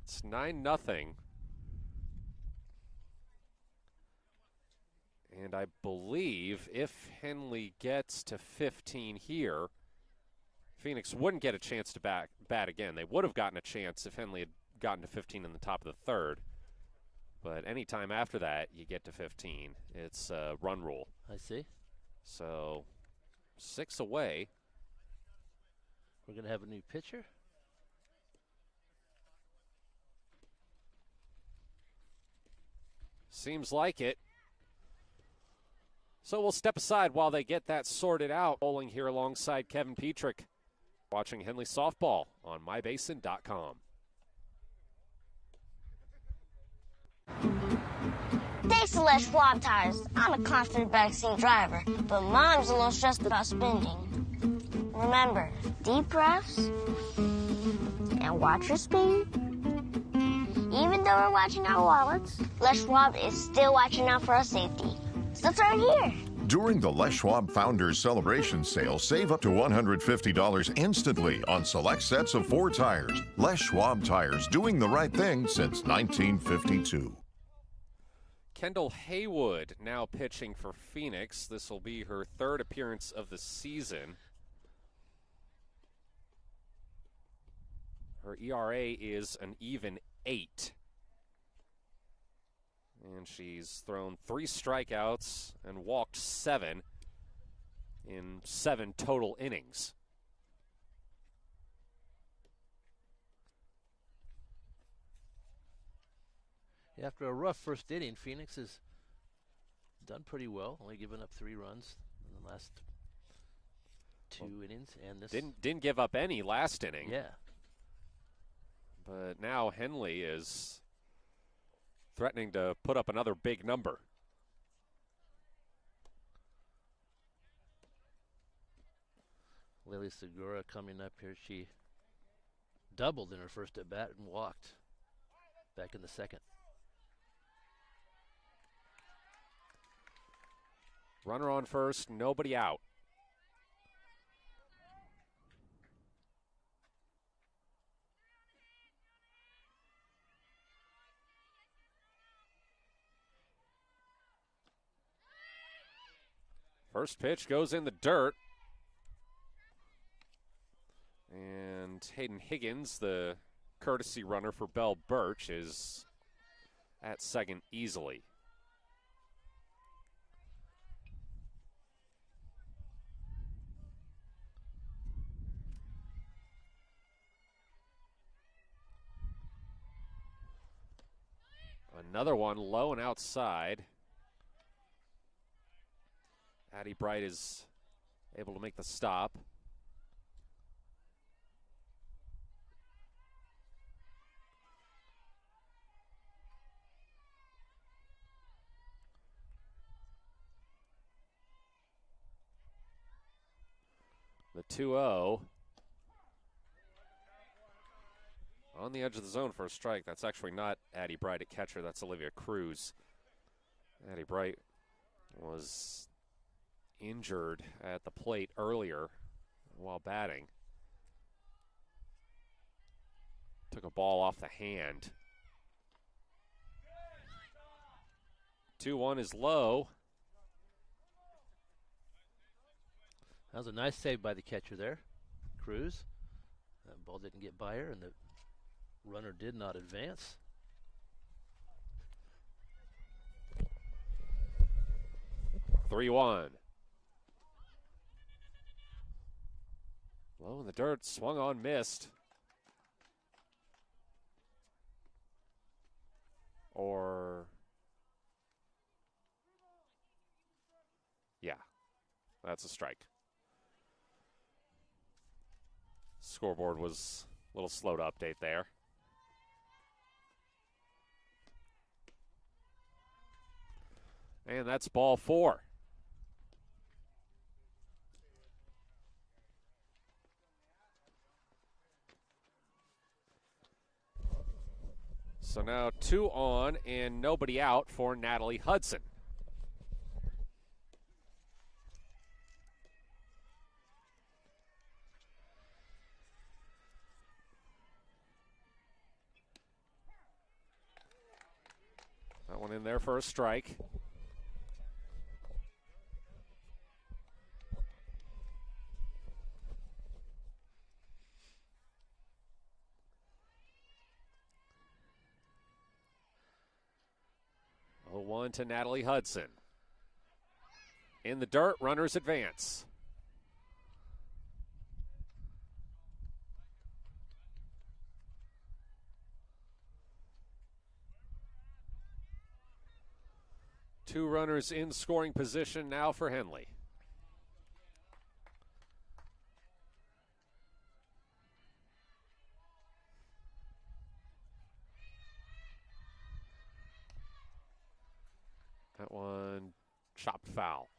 It's 9-0. And I believe if Henley gets to 15 here, Phoenix wouldn't get a chance to bat again. They would have gotten a chance if Henley had gotten to 15 in the top of the third. But any time after that, you get to 15. It's a run rule. I see. So 6 away. We're going to have a new pitcher. Seems like it. So we'll step aside while they get that sorted out. Bowling here alongside Kevin Petrick. Watching Henley softball on mybasin.com. Thanks to Les Schwab tires, I'm a confident backseat driver, but Mom's a little stressed about spending. Remember, deep breaths and watch your speed. Even though we're watching our wallets, Les Schwab is still watching out for our safety. So it's right here. During the Les Schwab Founders Celebration Sale, save up to $150 instantly on select sets of 4 tires. Les Schwab tires, doing the right thing since 1952. Kendall Haywood now pitching for Phoenix. This will be her 3rd appearance of the season. Her ERA is an even 8. And she's thrown 3 strikeouts and walked 7 in 7 total innings. After a rough first inning, Phoenix has done pretty well, only given up 3 runs in the last 2 innings. And this didn't give up any last inning. Yeah. But now Henley is threatening to put up another big number. Lily Segura coming up here. She doubled in her first at bat and walked back in the second. Runner on first, nobody out. First pitch goes in the dirt. And Hayden Higgins, the courtesy runner for Belle Birch, is at second easily. Another one low and outside. Addie Bright is able to make the stop. The 2-0. On the edge of the zone for a strike. That's actually not Addie Bright at catcher. That's Olivia Cruz. Addie Bright was injured at the plate earlier while batting. Took a ball off the hand. 2-1 is low. That was a nice save by the catcher there, Cruz. That ball didn't get by her, and the runner did not advance. Three-1. Low in the dirt, swung on, missed. Or, yeah, that's a strike. Scoreboard was a little slow to update there. And that's ball 4. So now 2 on and nobody out for Natalie Hudson. That one in there for a strike. One to Natalie Hudson. In the dirt, runners advance. Two runners in scoring position now for Henley. That one chopped foul.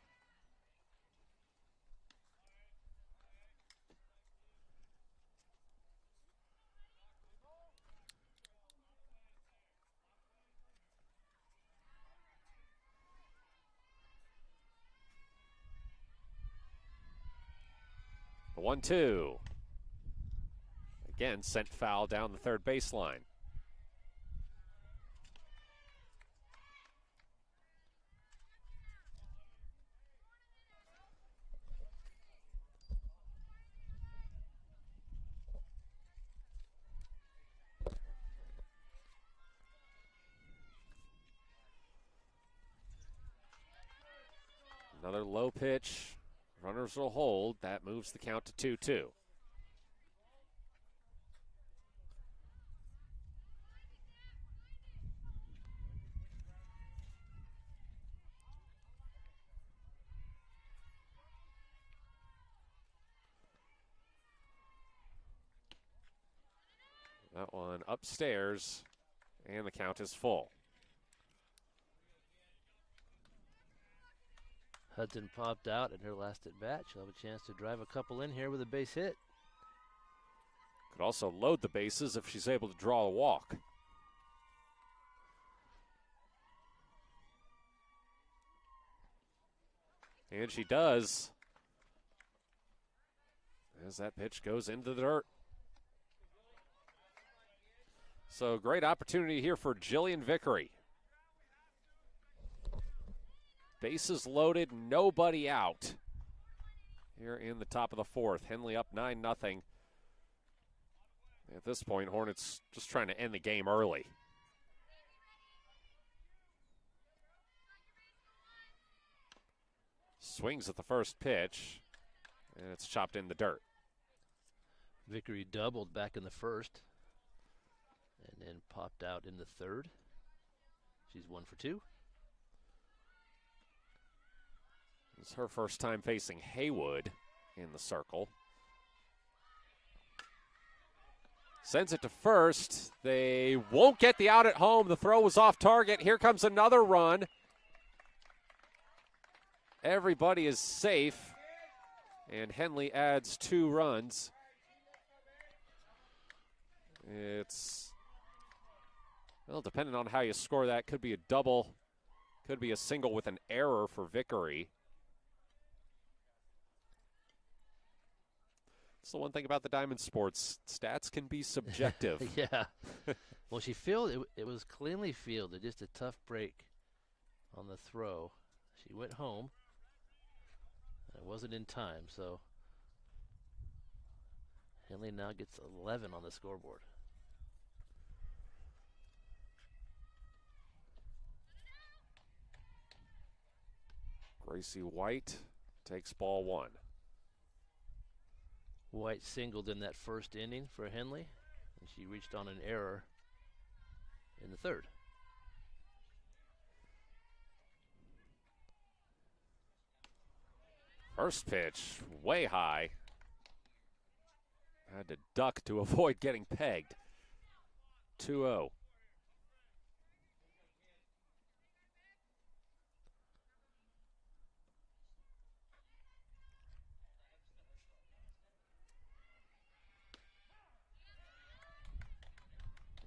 The 1-2. Again, sent foul down the third baseline. Another low pitch. Runners will hold. That moves the count to 2-2. That one upstairs, and the count is full. Hudson popped out in her last at bat. She'll have a chance to drive a couple in here with a base hit. Could also load the bases if she's able to draw a walk. And she does, as that pitch goes into the dirt. So great opportunity here for Jillian Vickery. Bases loaded, nobody out. Here in the top of the fourth, Henley up 9-0. At this point, Hornets just trying to end the game early. Swings at the first pitch, and it's chopped in the dirt. Vickery doubled back in the first, and then popped out in the third. She's 1 for 2. It's her first time facing Haywood in the circle. Sends it to first. They won't get the out at home. The throw was off target. Here comes another run. Everybody is safe. And Henley adds 2 runs. It's, well, depending on how you score that, could be a double, could be a single with an error for Vickery. That's the one thing about the Diamond Sports. Stats can be subjective. Yeah. Well, she fielded. It was cleanly fielded. Just a tough break on the throw. She went home. It wasn't in time, so Henley now gets 11 on the scoreboard. Gracie White takes ball 1. White singled in that first inning for Henley, and she reached on an error in the third. First pitch, way high. Had to duck to avoid getting pegged. 2-0.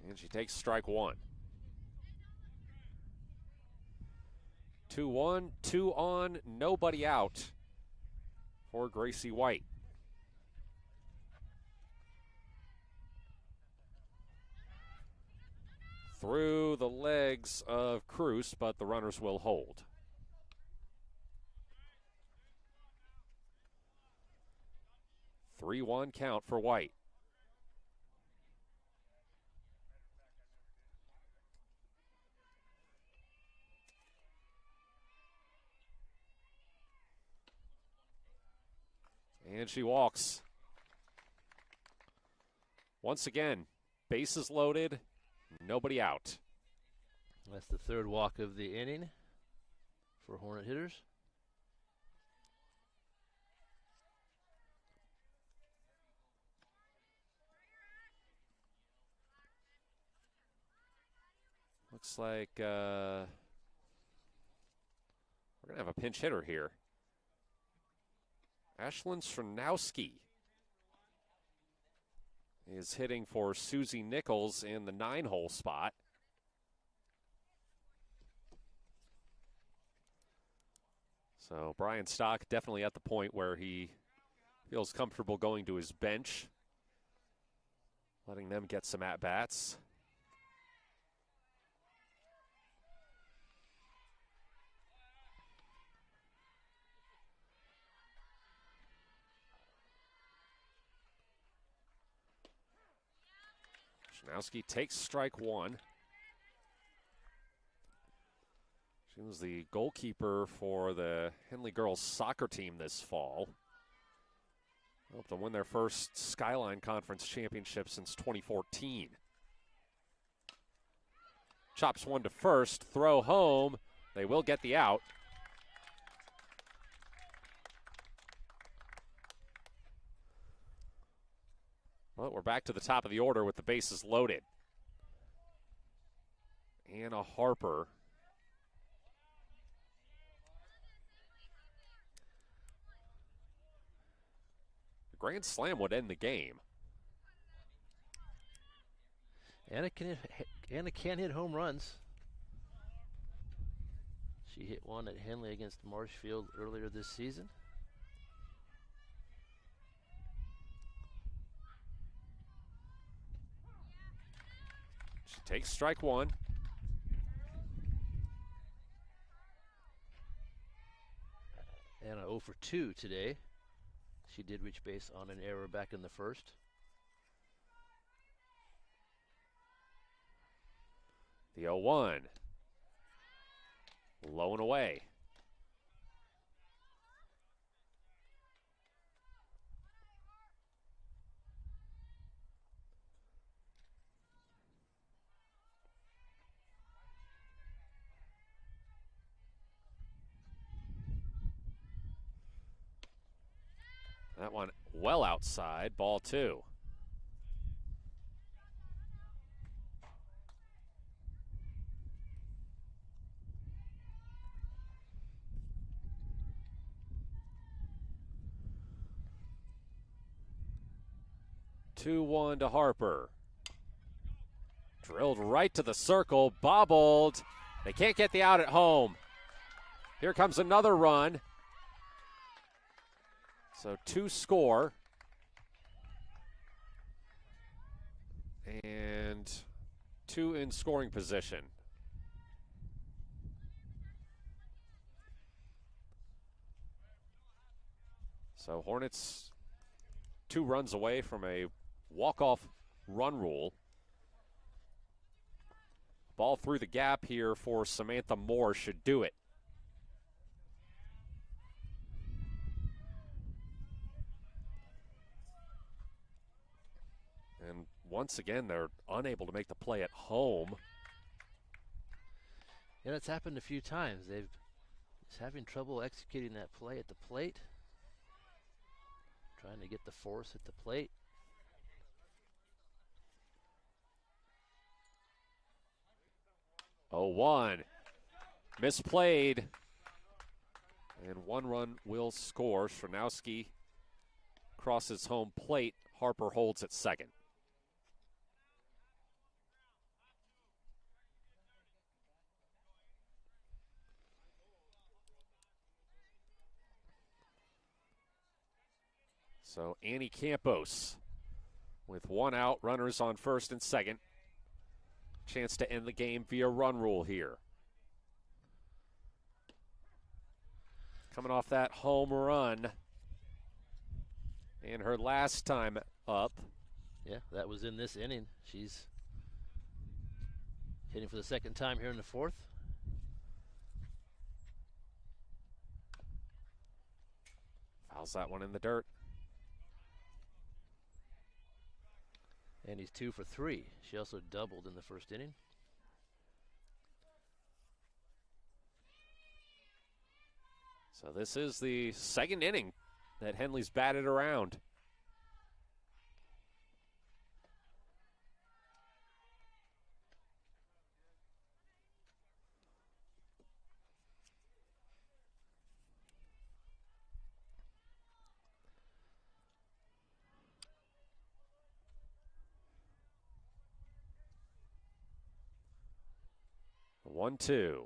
And she takes strike one. 2-1, 2 on, nobody out for Gracie White. Through the legs of Cruz, but the runners will hold. Three-one count for White. And she walks. Once again, bases loaded, nobody out. That's the third walk of the inning for Hornet hitters. Looks like we're going to have a pinch hitter here. Ashlyn Srnowski is hitting for Susie Nichols in the 9-hole spot. So Brian Stock definitely at the point where he feels comfortable going to his bench, letting them get some at-bats. Srnowski takes strike one. She was the goalkeeper for the Henley girls soccer team this fall. Hope to win their first Skyline Conference championship since 2014. Chops one to first, throw home. They will get the out. Well, we're back to the top of the order with the bases loaded. Anna Harper. The grand slam would end the game. Anna can hit home runs. She hit one at Henley against Marshfield earlier this season. She takes strike one. Anna 0 for 2 today. She did reach base on an error back in the first. The 0-1. Low and away. That one well outside, ball two. Two one to Harper. Drilled right to the circle, bobbled. They can't get the out at home. Here comes another run. So two score. And two in scoring position. So Hornets 2 runs away from a walk-off run rule. Ball through the gap here for Samantha Moore should do it. And once again, they're unable to make the play at home. And it's happened a few times. They've just having trouble executing that play at the plate. Trying to get the force at the plate. Oh, 1. Misplayed. And 1 run will score. Stronowski crosses home plate. Harper holds at second. So Annie Campos with 1 out, runners on first and second. Chance to end the game via run rule here. Coming off that home run and her last time up. Yeah, that was in this inning. She's hitting for the second time here in the 4th. Fouls that one in the dirt. And he's 2 for 3. She also doubled in the first inning. So this is the second inning that Henley's batted around. One, 2.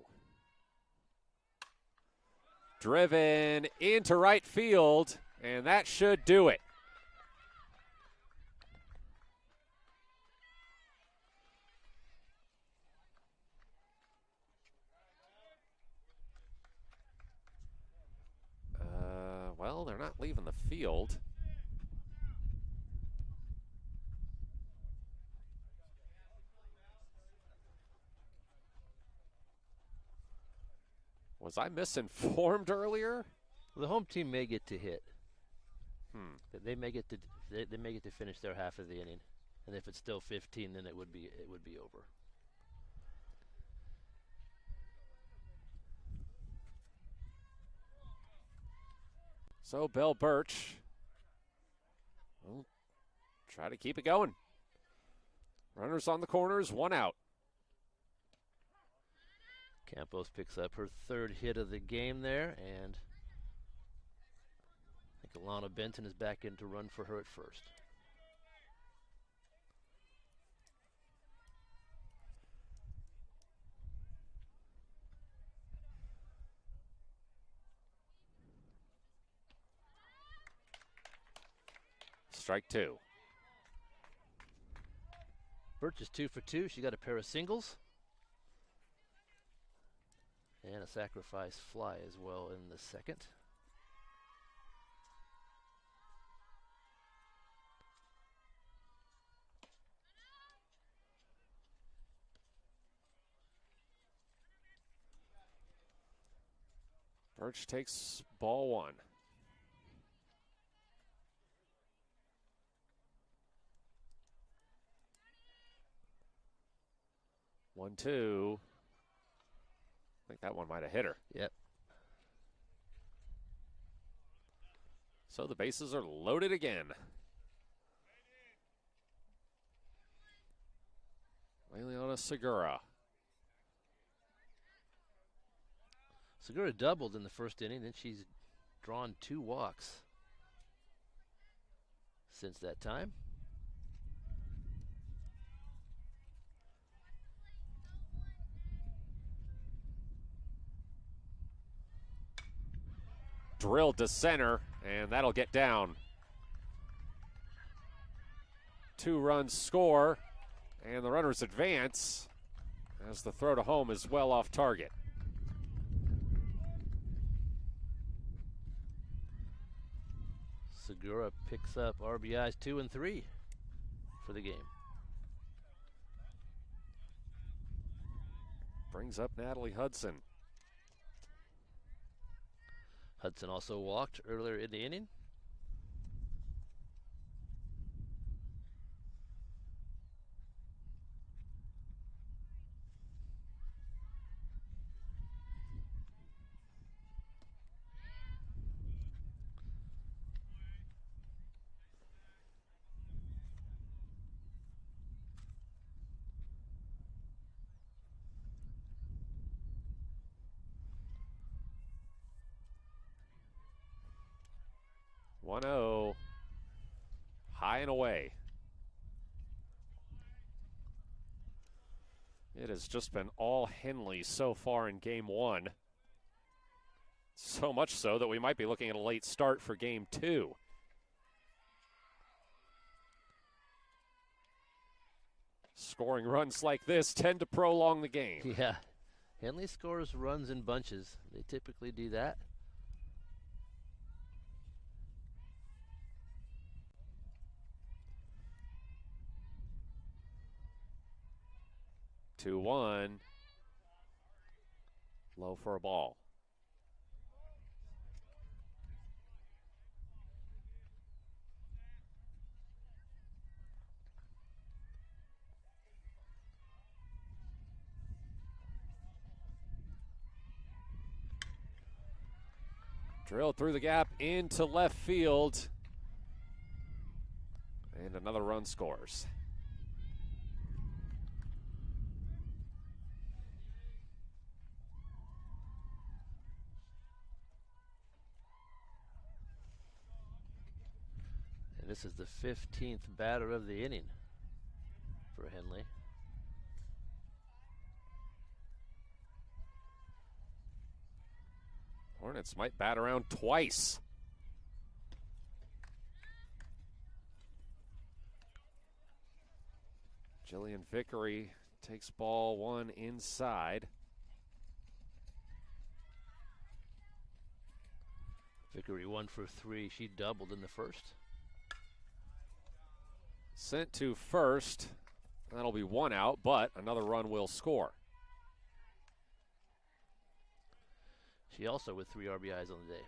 Driven into right field, and that should do it. Well, they're not leaving the field. Was I misinformed earlier? Well, the home team may get to hit. They may get to finish their half of the inning, and if it's still 15, then it would be over. So Belle Birch will try to keep it going. Runners on the corners, 1 out. Campos picks up her 3rd hit of the game there, and I think Alana Benton is back in to run for her at first. Strike 2. Birch is 2 for 2. She got a pair of singles. And a sacrifice fly as well in the second. Birch takes ball 1. One, 2. I think that one might have hit her. Yep. So the bases are loaded again. Liliana Segura. Segura doubled in the first inning, then she's drawn 2 walks since that time. Drilled to center, and that'll get down. 2 runs score, and the runners advance as the throw to home is well off target. Segura picks up RBIs 2 and 3 for the game. Brings up Natalie Hudson. Hudson also walked earlier in the inning. 1-0. High and away. It has just been all Henley so far in game one. So much so that we might be looking at a late start for game two. Scoring runs like this tend to prolong the game. Yeah. Henley scores runs in bunches. They typically do that. Two one. Low for a ball. Drilled through the gap into left field. And another run scores. And this is the 15th batter of the inning for Henley. Hornets might bat around twice. Jillian Vickery takes ball one inside. Vickery 1 for 3. She doubled in the first. Sent to first. That'll be one out, but another run will score. She also with 3 RBIs on the day.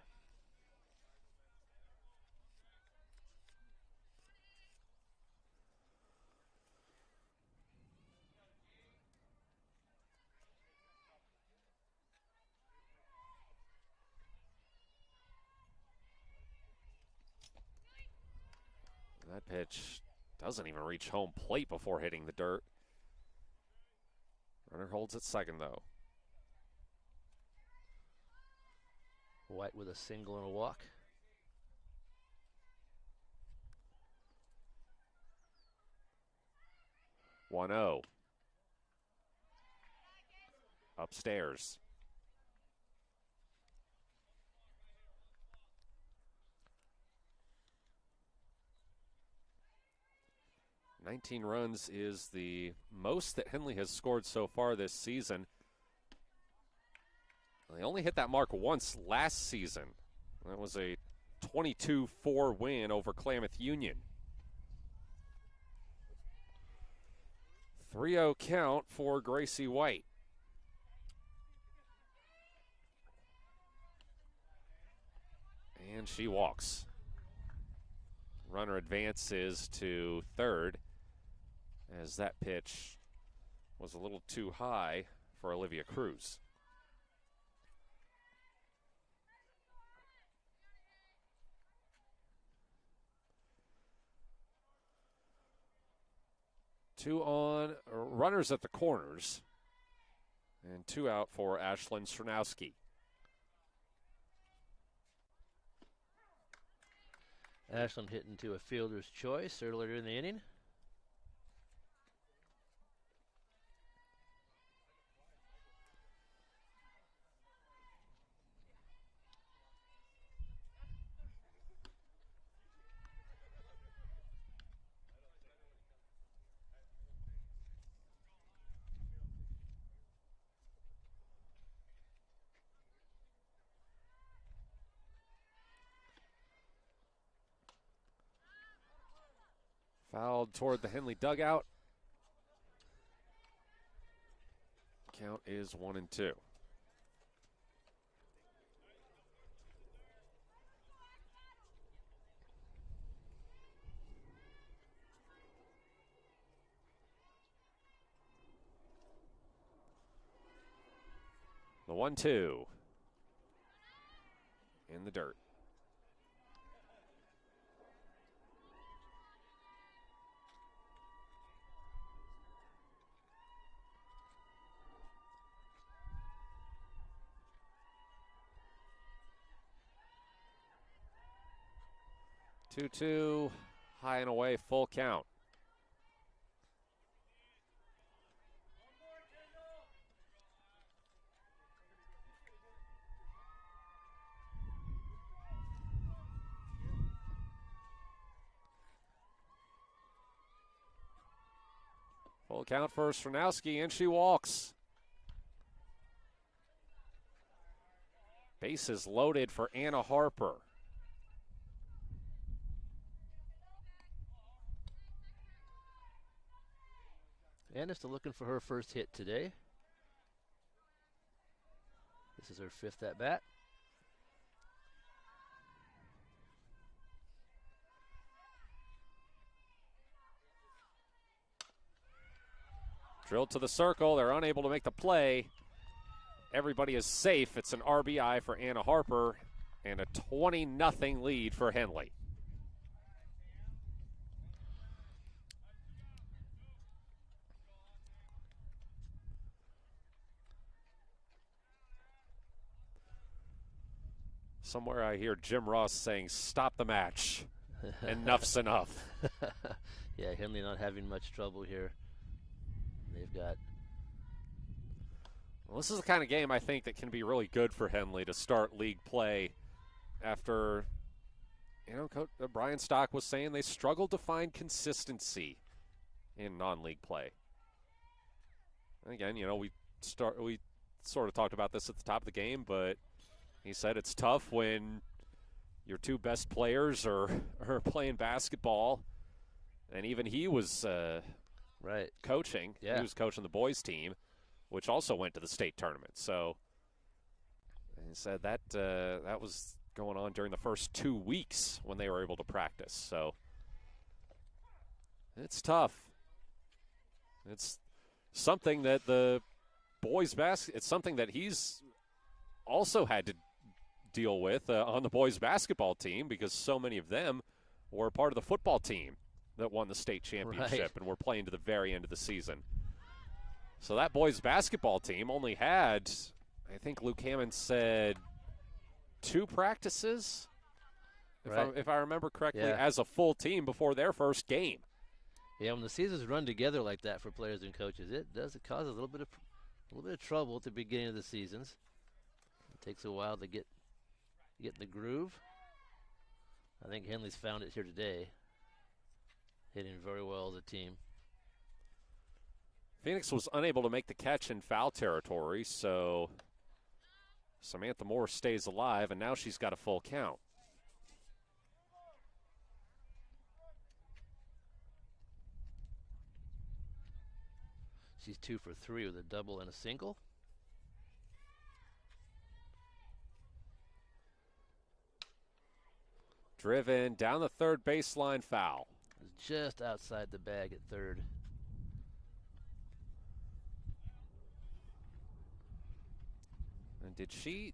That pitch doesn't even reach home plate before hitting the dirt. Runner holds at second, though. White with a single and a walk. One 0. Upstairs. "19 runs is the most that Henley has scored so far this season. They only hit that mark once last season. That was a 22-4 win over Klamath Union. 3-0 count for Gracie White. And she walks. Runner advances to third as that pitch was a little too high for Olivia Cruz. Two on, runners at the corners, and 2 out for Ashlyn Stronowski. Ashland hit into a fielder's choice earlier in the inning. Fouled toward the Henley dugout. Count is 1-2. The 1-2 in the dirt. 2-2, high and away, full count. Full count for Stronowski, and she walks. Bases loaded for Anna Harper. Anna's still looking for her first hit today. This is her 5th at bat. Drilled to the circle. They're unable to make the play. Everybody is safe. It's an RBI for Anna Harper and a 20-0 lead for Henley. Somewhere I hear Jim Ross saying, "Stop the match. Enough's enough." Yeah, Henley not having much trouble here. They've got... Well, this is the kind of game I think that can be really good for Henley to start league play after, Coach Brian Stock was saying they struggled to find consistency in non-league play. And again, we sort of talked about this at the top of the game, but he said it's tough when your two best players are playing basketball, and even he was coaching. Yeah. He was coaching the boys team, which also went to the state tournament. So he said that that was going on during the first 2 weeks when they were able to practice. So it's tough. It's something that the boys it's something that he's also had to deal with on the boys basketball team, because so many of them were part of the football team that won the state championship and were playing to the very end of the season. So that boys basketball team only had, I think Luke Hammond said, 2 practices, if I remember correctly, as a full team before their first game. Yeah, when the seasons run together like that for players and coaches, it causes a little bit of trouble at the beginning of the seasons. It takes a while to get in the groove. I think Henley's found it here today, hitting very well as a team. Phoenix was unable to make the catch in foul territory, so Samantha Moore stays alive, and now she's got a full count. She's 2 for 3 with a double and a single. Driven down the third baseline, foul. Just outside the bag at third. And did she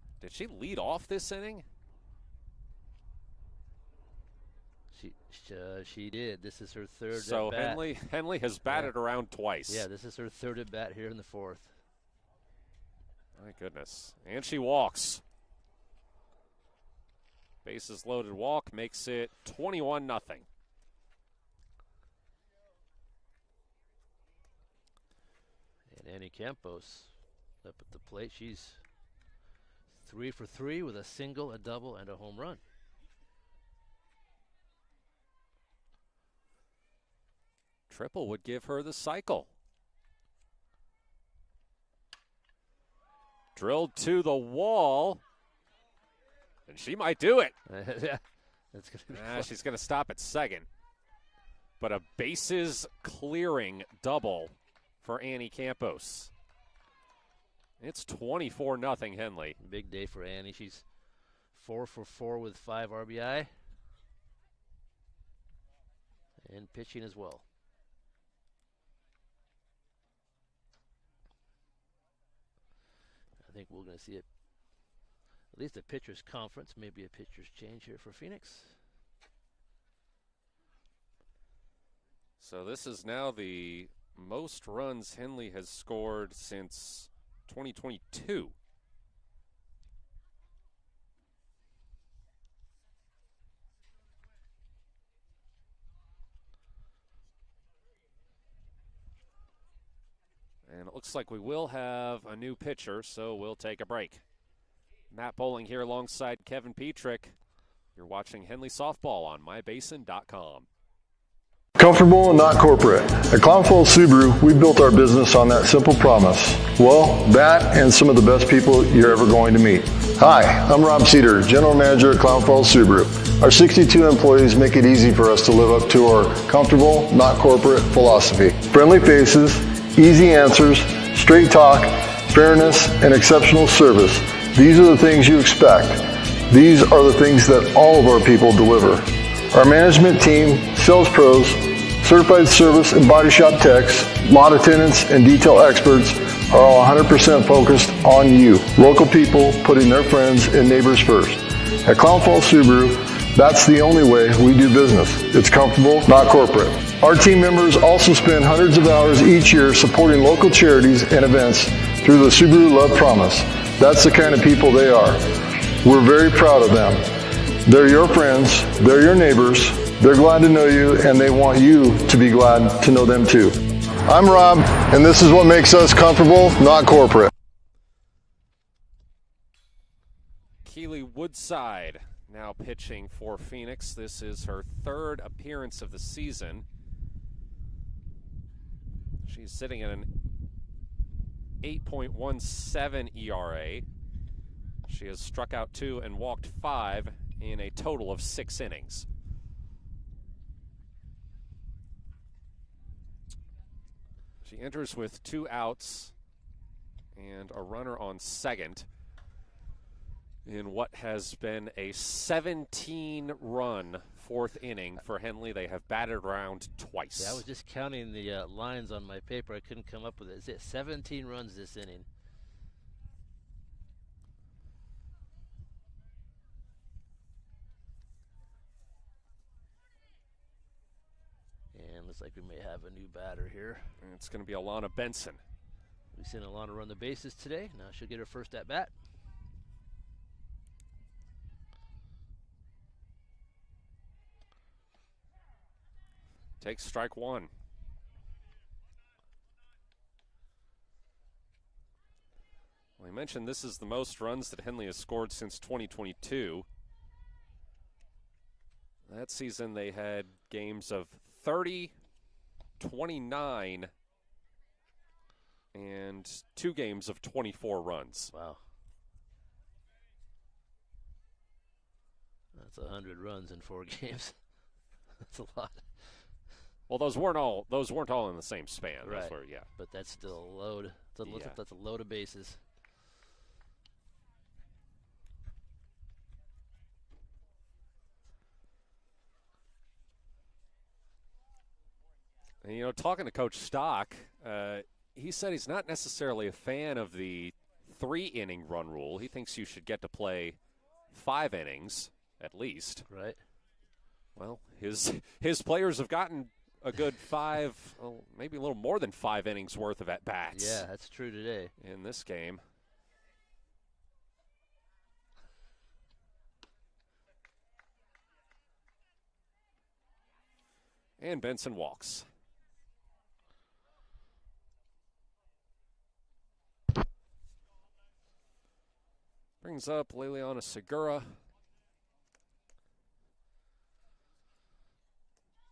lead off this inning? She did. This is her third so at bat. Henley has batted around twice. Yeah, this is her third at bat here in the 4th. My goodness. And she walks. Bases loaded walk makes it 21-0. And Annie Campos up at the plate. She's 3 for 3 with a single, a double, and a home run. Triple would give her the cycle. Drilled to the wall. And she might do it. Yeah, that's gonna be she's going to stop at second. But a bases clearing double for Annie Campos. It's 24-0 Henley. Big day for Annie. She's 4 for 4 with 5 RBI. And pitching as well. I think we're going to see it. At least a pitcher's conference, maybe a pitcher's change here for Phoenix. So this is now the most runs Henley has scored since 2022. looks like we will have a new pitcher, so we'll take a break. Matt Bowling here alongside Kevin Petrick. You're watching Henley Softball on mybasin.com. Comfortable and not corporate. At Clown Falls Subaru, we built our business on that simple promise. Well, that and some of the best people you're ever going to meet. Hi, I'm Rob Cedar, General Manager at Clown Falls Subaru. Our 62 employees make it easy for us to live up to our comfortable, not corporate philosophy. Friendly faces, easy answers, straight talk, fairness, and exceptional service. These are the things you expect. These are the things that all of our people deliver. Our management team, sales pros, certified service and body shop techs, lot attendants, and detail experts are all 100% focused on you. Local people putting their friends and neighbors first. At Clown Falls Subaru, that's the only way we do business. It's comfortable, not corporate. Our team members also spend hundreds of hours each year supporting local charities and events through the Subaru Love Promise. That's the kind of people they are. We're very proud of them. They're your friends, they're your neighbors, they're glad to know you, and they want you to be glad to know them too. I'm Rob, and this is what makes us comfortable, not corporate. Keely Woodside now pitching for Phoenix. This is her third appearance of the season. She's sitting at an 8.17 ERA. She has struck out 2 and walked 5 in a total of 6 innings. She enters with 2 outs and a runner on second in what has been a 17-run 4th inning for Henley. They have batted around twice. Yeah, I was just counting the lines on my paper. I couldn't come up with it. Is it 17 runs this inning? And looks like we may have a new batter here. And it's going to be Alana Benson. We've seen Alana run the bases today. Now she'll get her first at bat. Takes strike 1. We mentioned this is the most runs that Henley has scored since 2022. That season they had games of 30, 29, and 2 games of 24 runs. Wow. That's 100 runs in 4 games. That's a lot. Well, those weren't all in the same span. Right. That's where, yeah. But that's still a load. That's a load of bases. And, you know, talking to Coach Stock, he said he's not necessarily a fan of the 3-inning run rule. He thinks you should get to play 5 innings at least. Right. Well, his players have gotten a good 5, well, maybe a little more than 5 innings worth of at-bats. Yeah, that's true today. In this game. And Benson walks. Brings up Liliana Segura.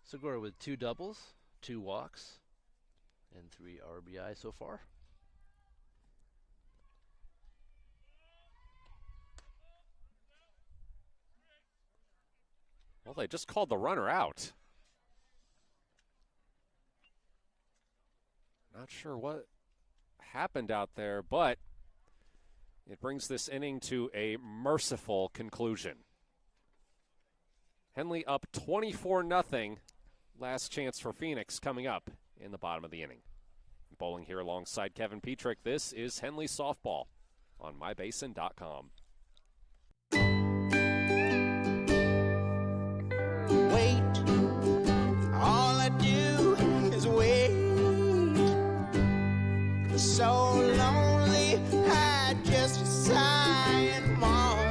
Segura with 2 doubles, 2 walks, and 3 RBI so far. Well, they just called the runner out. Not sure what happened out there, but it brings this inning to a merciful conclusion. Henley up 24-0. Last chance for Phoenix coming up in the bottom of the inning. Bowling here alongside Kevin Petrick. This is Henley Softball on mybasin.com. Wait, all I do is wait. So lonely, I just sigh and moan.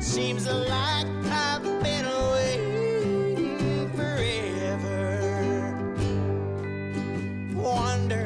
Seems like I've been waiting forever. Wonder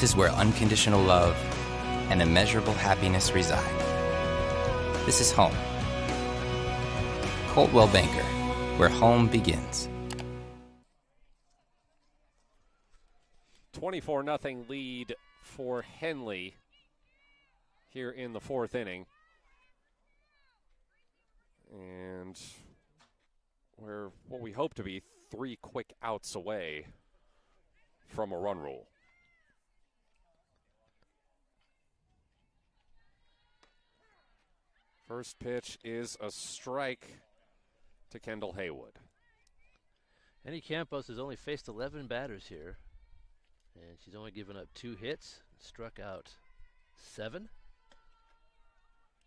This is where unconditional love and immeasurable happiness reside. This is home. Coldwell Banker, where home begins. 24-0 lead for Henley here in the fourth inning. And we're what we hope to be 3 quick outs away from a run rule. First pitch is a strike to Kendall Haywood. Henny Campos has only faced 11 batters here, and she's only given up 2 hits, struck out 7.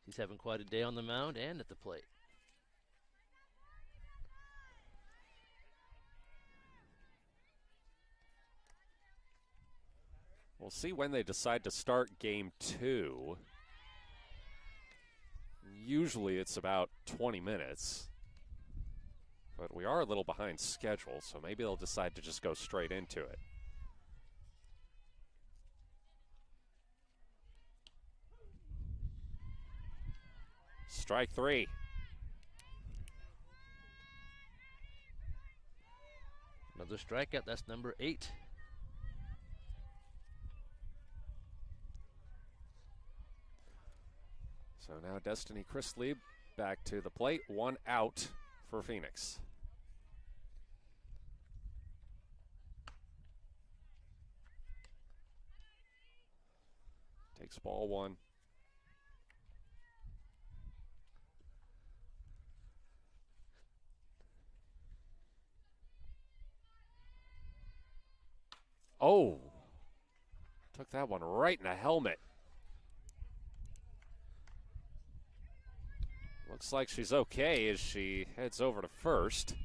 She's having quite a day on the mound and at the plate. We'll see when they decide to start game 2. Usually it's about 20 minutes. But we are a little behind schedule, so maybe they'll decide to just go straight into it. Strike 3. Another strikeout, that's number 8. So now Destiny Chrisley back to the plate. 1 out for Phoenix. Takes ball 1. Oh, took that one right in the helmet. Looks like she's okay as she heads over to first.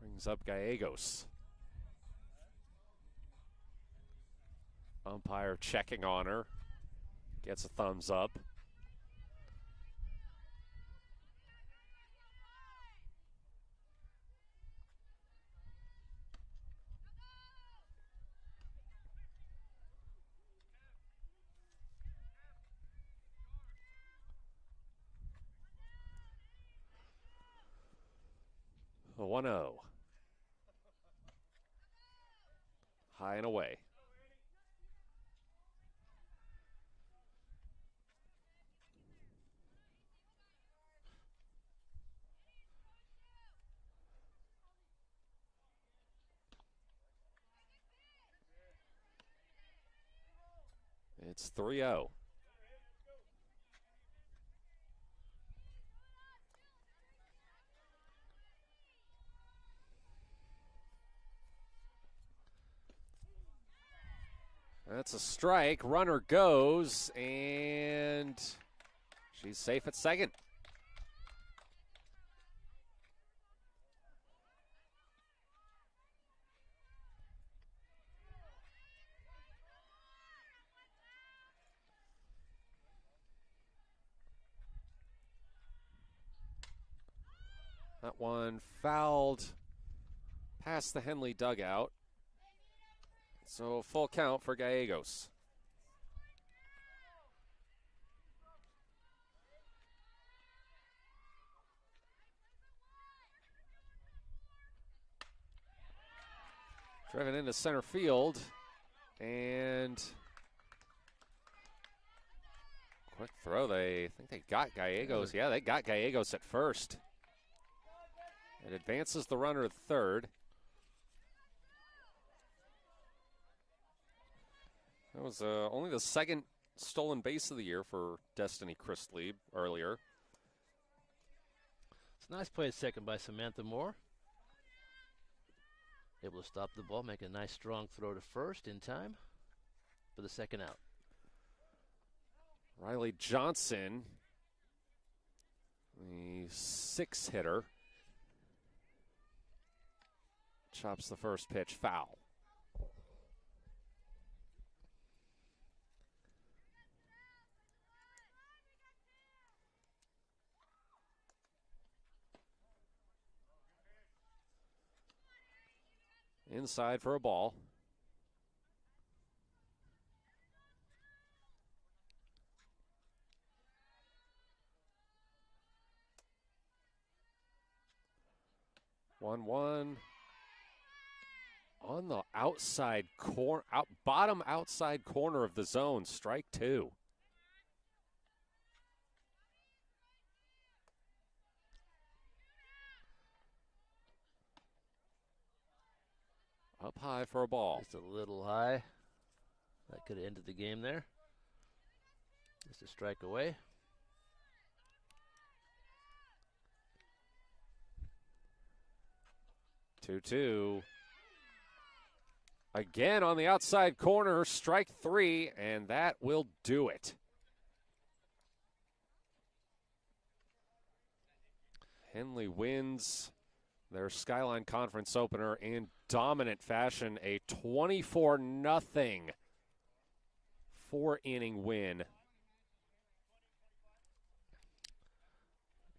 Brings up Gallegos. Umpire checking on her. Gets a thumbs up. A 1-0. High and away. It's 3-0. That's a strike. Runner goes, and she's safe at second. That one fouled past the Henley dugout. So full count for Gallegos. Driven into center field, and quick throw. I think they got Gallegos. Yeah, they got Gallegos at first. It advances the runner to third. That was only the second stolen base of the year for Destiny Chrisley earlier. It's a nice play at second by Samantha Moore. Able to stop the ball, make a nice strong throw to first in time for the second out. Riley Johnson, the 6 hitter, chops the first pitch foul. inside for a ball. One on the outside corner, bottom outside corner of the zone. Strike two. Up high for a ball. Just a little high. That could have ended the game there. Just a strike away. 2-2. Again on the outside corner, strike three, and that will do it. Henley wins their Skyline Conference opener in dominant fashion, a 24-0 4-inning win.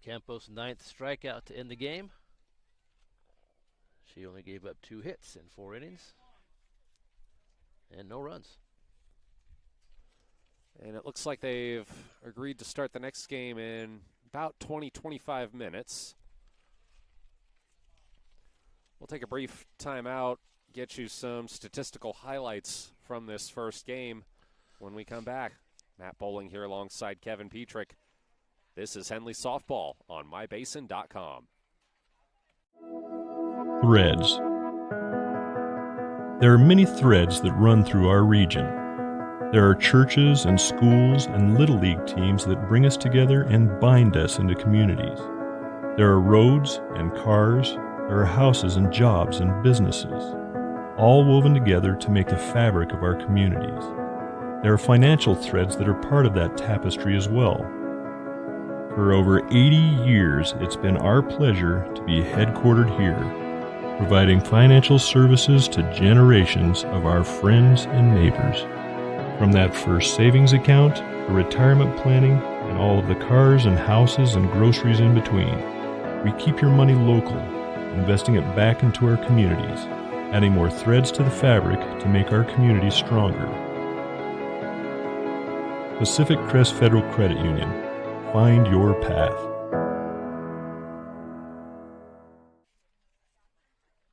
Campos' 9th strikeout to end the game. She only gave up 2 hits in 4 innings and no runs. And it looks like they've agreed to start the next game in about 20-25 minutes. We'll take a brief timeout, get you some statistical highlights from this first game when we come back. Matt Bowling here alongside Kevin Petrick. This is Henley Softball on mybasin.com. Threads. There are many threads that run through our region. There are churches and schools and little league teams that bring us together and bind us into communities. There are roads and cars. There are houses and jobs and businesses, all woven together to make the fabric of our communities. There are financial threads that are part of that tapestry as well. For over 80 years, it's been our pleasure to be headquartered here, providing financial services to generations of our friends and neighbors. From that first savings account, to retirement planning, and all of the cars and houses and groceries in between, we keep your money local, investing it back into our communities, adding more threads to the fabric to make our communities stronger. Pacific Crest Federal Credit Union. Find your path.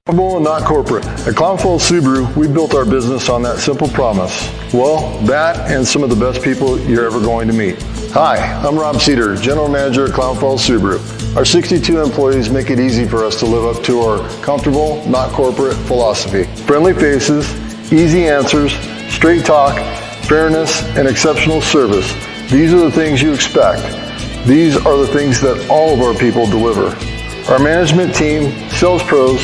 Comfortable and not corporate. At Clown Falls Subaru, we built our business on that simple promise. Well, that and some of the best people you're ever going to meet. Hi, I'm Rob Cedar, General Manager at Clown Falls Subaru. Our 62 employees make it easy for us to live up to our comfortable, not corporate philosophy. Friendly faces, easy answers, straight talk, fairness, and exceptional service. These are the things you expect. These are the things that all of our people deliver. Our management team, sales pros,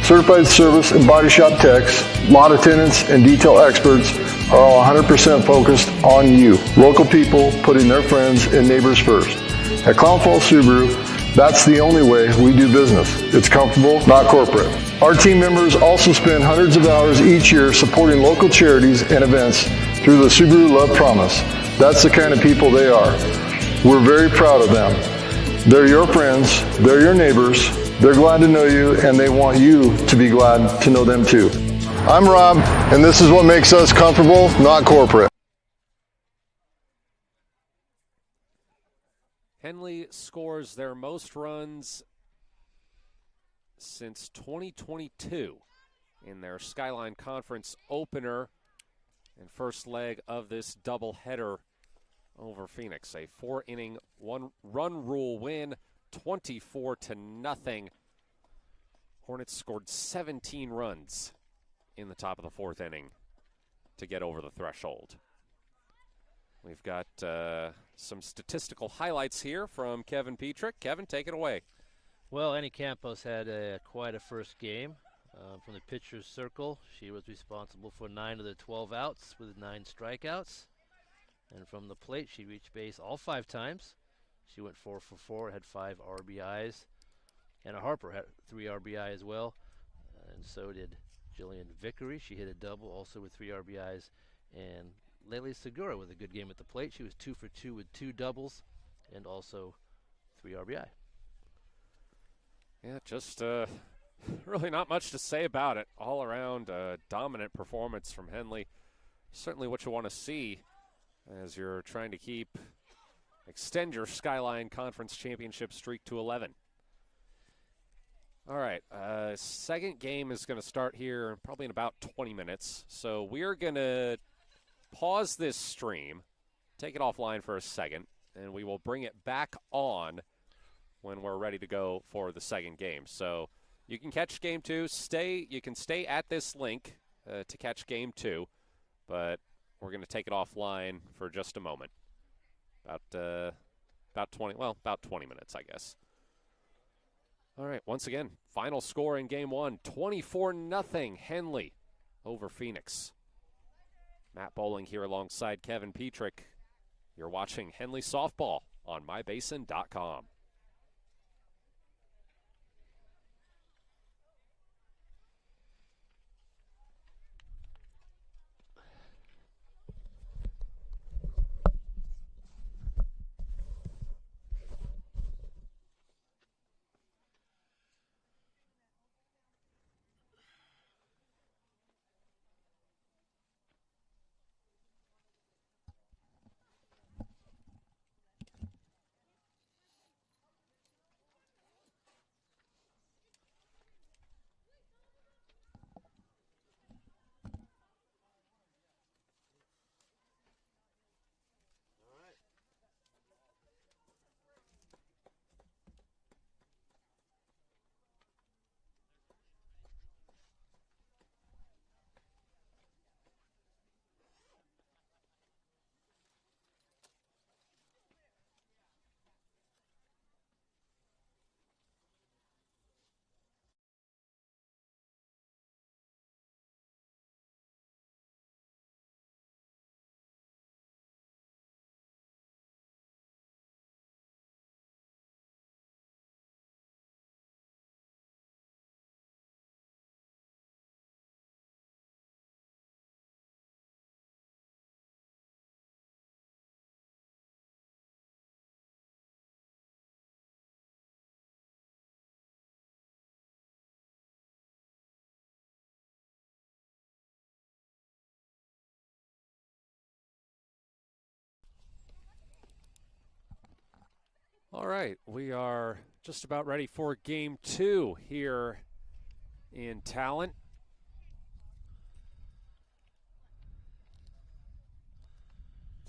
certified service and body shop techs, lot attendants, and detail experts are all 100% focused on you. Local people putting their friends and neighbors first. At Clown Falls Subaru, that's the only way we do business. It's comfortable, not corporate. Our team members also spend hundreds of hours each year supporting local charities and events through the Subaru Love Promise. That's the kind of people they are. We're very proud of them. They're your friends, they're your neighbors, they're glad to know you, and they want you to be glad to know them too. I'm Rob, and this is what makes us comfortable, not corporate. Henley scores their most runs since 2022 in their Skyline Conference opener and first leg of this doubleheader over Phoenix. A 4-inning, 1-run rule win, 24-0. Hornets scored 17 runs in the top of the 4th inning to get over the threshold. We've got some statistical highlights here from Kevin Petrick. Kevin, take it away. Well, Annie Campos had quite a first game. From the pitcher's circle, she was responsible for 9 of the 12 outs with 9 strikeouts. And from the plate, she reached base all 5 times. She went 4 for 4, had 5 RBIs. Anna Harper had 3 RBI as well. And so did Jillian Vickery. She hit a double also with 3 RBIs. And Lely Segura with a good game at the plate. She was 2 for 2 with 2 doubles and also 3 RBI. Yeah, just really not much to say about it. All around dominant performance from Henley. Certainly what you want to see as you're trying to extend your Skyline Conference championship streak to 11. All right, second game is going to start here probably in about 20 minutes. So we're going to pause this stream, take it offline for a second, and we will bring it back on when we're ready to go for the second game. So you can catch game 2. You can stay at this link to catch game 2, but we're going to take it offline for just a moment. About 20 minutes, I guess. All right, once again, final score in game 1, 24-0 Henley over Phoenix. Matt Bowling here alongside Kevin Petrick. You're watching Henley Softball on mybasin.com. All right, we are just about ready for game 2 here in Talent.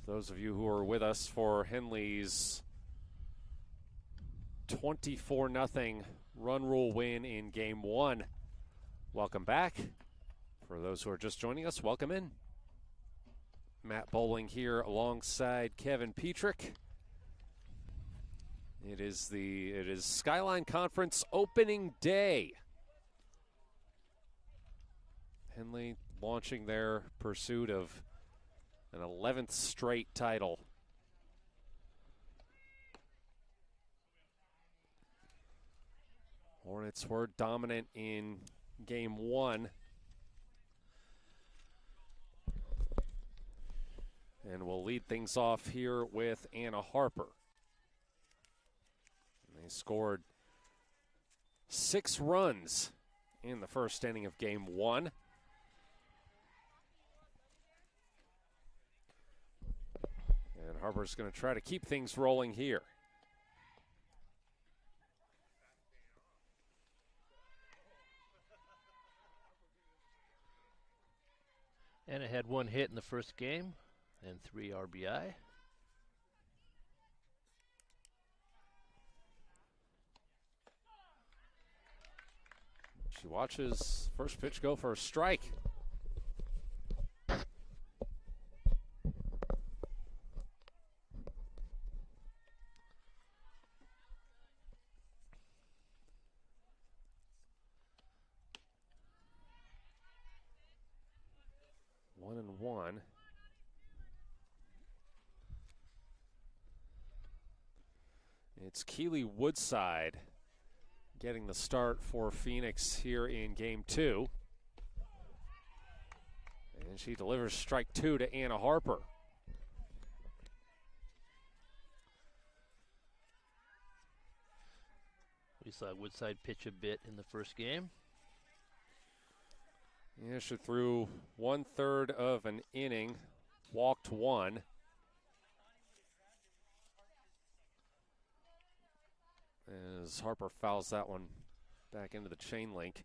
To those of you who are with us for Henley's 24-0 run rule win in game 1, welcome back. For those who are just joining us, welcome in. Matt Bowling here alongside Kevin Petrick. It is Skyline Conference opening day. Henley launching their pursuit of an 11th straight title. Hornets were dominant in game 1. And we'll lead things off here with Anna Harper. They scored 6 runs in the first inning of game 1. And Harper's going to try to keep things rolling here. Anna had 1 hit in the first game and 3 RBI. She watches first pitch go for a strike. One and one. It's Keely Woodside getting the start for Phoenix here in game 2. And she delivers strike 2 to Anna Harper. We saw Woodside pitch a bit in the first game. Yeah, she threw 1/3 of an inning, walked one. As Harper fouls that one back into the chain link.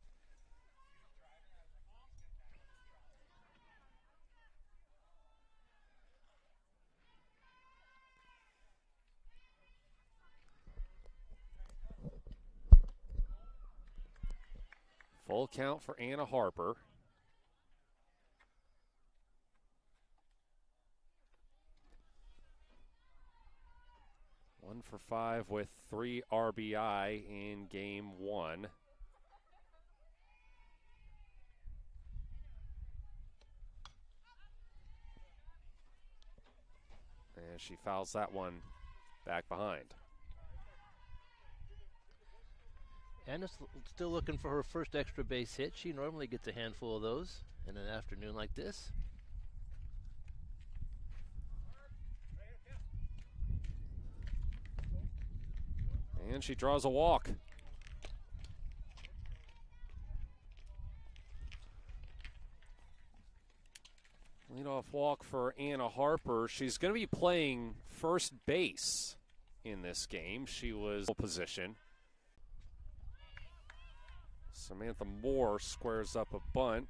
Full count for Anna Harper. One for 5 with 3 RBI in game 1. And she fouls that one back behind. Anna's still looking for her first extra base hit. She normally gets a handful of those in an afternoon like this. And she draws a walk. Leadoff walk for Anna Harper. She's going to be playing first base in this game. She was in position. Samantha Moore squares up a bunt,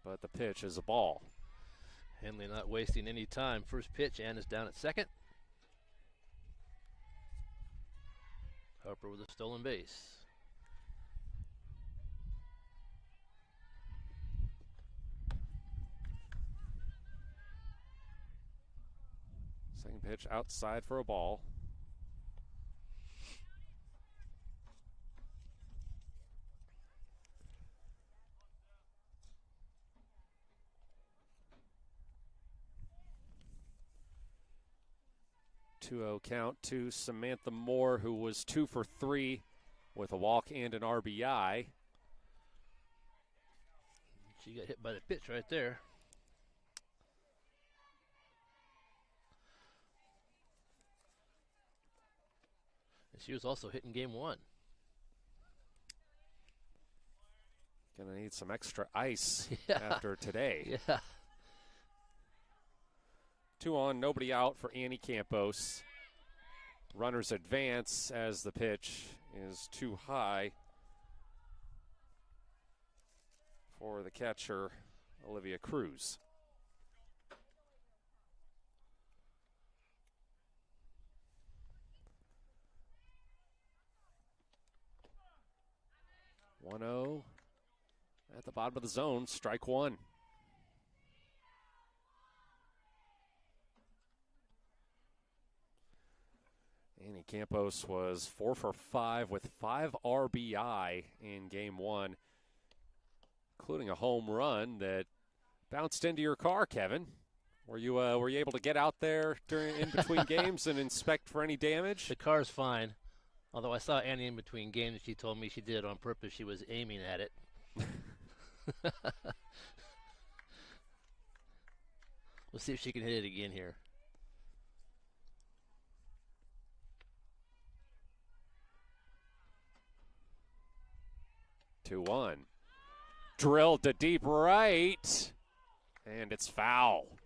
but the pitch is a ball. Henley not wasting any time. First pitch, Anna's down at second. Harper with a stolen base. Second pitch outside for a ball. Two-0 count to Samantha Moore, who was 2 for 3 with a walk and an RBI. She got hit by the pitch right there. And she was also hit in game 1. Gonna need some extra ice after today. Yeah. 2 on, nobody out for Annie Campos. Runners advance as the pitch is too high for the catcher, Olivia Cruz. One-0 at the bottom of the zone, strike one. Annie Campos was 4 for 5 with 5 RBI in game 1, including a home run that bounced into your car, Kevin. Were you able to get out there in between games and inspect for any damage? The car's fine. Although I saw Annie in between games, she told me she did it on purpose. She was aiming at it. We'll see if she can hit it again here. 2-1. Drilled to deep right, and it's foul.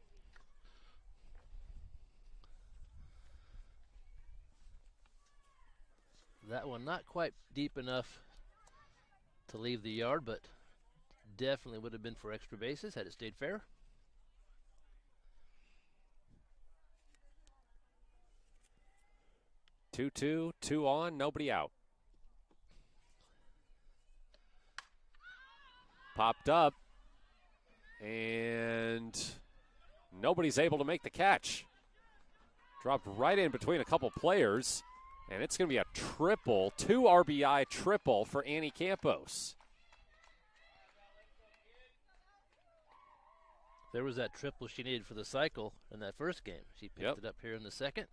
That one not quite deep enough to leave the yard, but definitely would have been for extra bases had it stayed fair. Two on, nobody out. Popped up, and nobody's able to make the catch. Dropped right in between a couple players, and it's going to be a triple, 2 RBI triple for Annie Campos. There was that triple she needed for the cycle in that first game. She picked it up here in the second.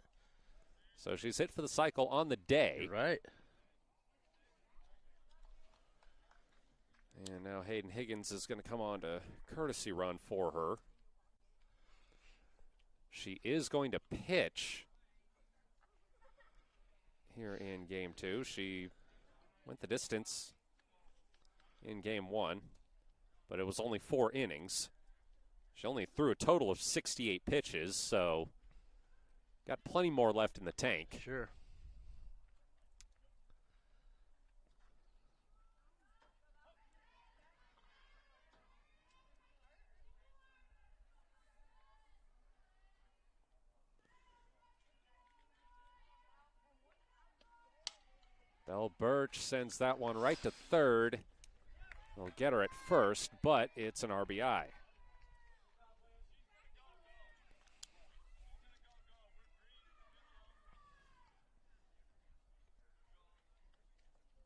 So she's hit for the cycle on the day. You're right. And now Hayden Higgins is going to come on to courtesy run for her. She is going to pitch. here in game 2. She went the distance in game 1, but it was only 4 innings. She only threw a total of 68 pitches, so got plenty more left in the tank. Sure. Belle Birch sends that one right to third. They'll get her at first, but it's an RBI.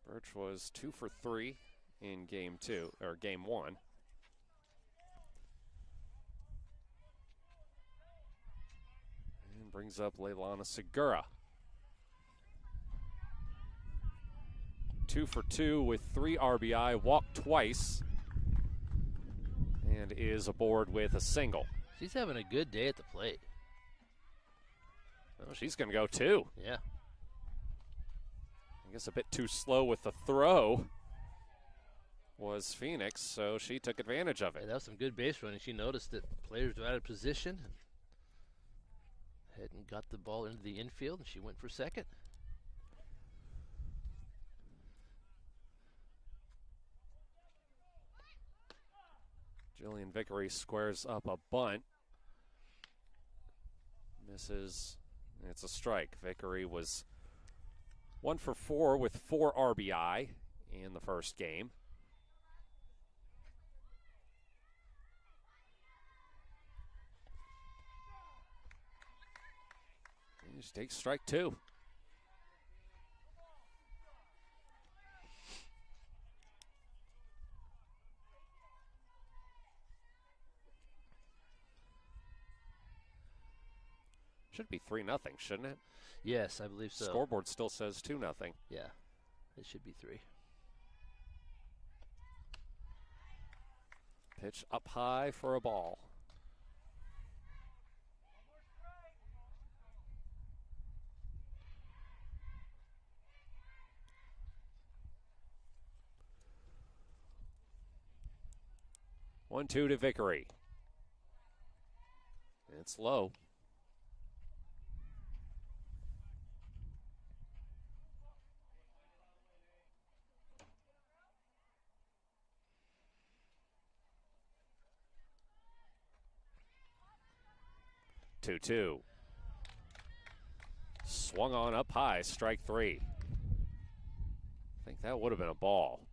Birch was 2 for 3 in game 1. And brings up Leilani Segura. 2 for 2 with 3 RBI, walked twice, and is aboard with a single. She's having a good day at the plate. Well, she's going to go 2. Yeah. I guess a bit too slow with the throw was Phoenix, so she took advantage of it. Yeah, that was some good base running. She noticed that players were out of position. And got the ball into the infield, and she went for second. Jillian Vickery squares up a bunt. Misses. It's a strike. Vickery was 1 for 4 with 4 RBI in the first game. And she takes strike 2. Should be 3-0, shouldn't it? Yes, I believe so. Scoreboard still says 2-0. Yeah, it should be 3. Pitch up high for a ball. One, 2 to Vickery. It's low. Two. Swung on up high, strike 3. I think that would have been a ball.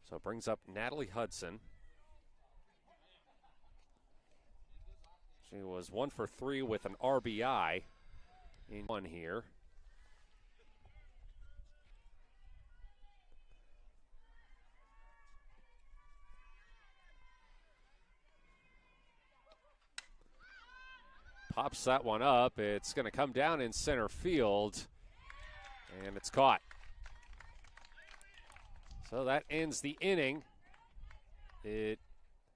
So it brings up Natalie Hudson. She was 1 for 3 with an RBI in one here. Pops that one up. It's going to come down in center field, and it's caught. So that ends the inning. It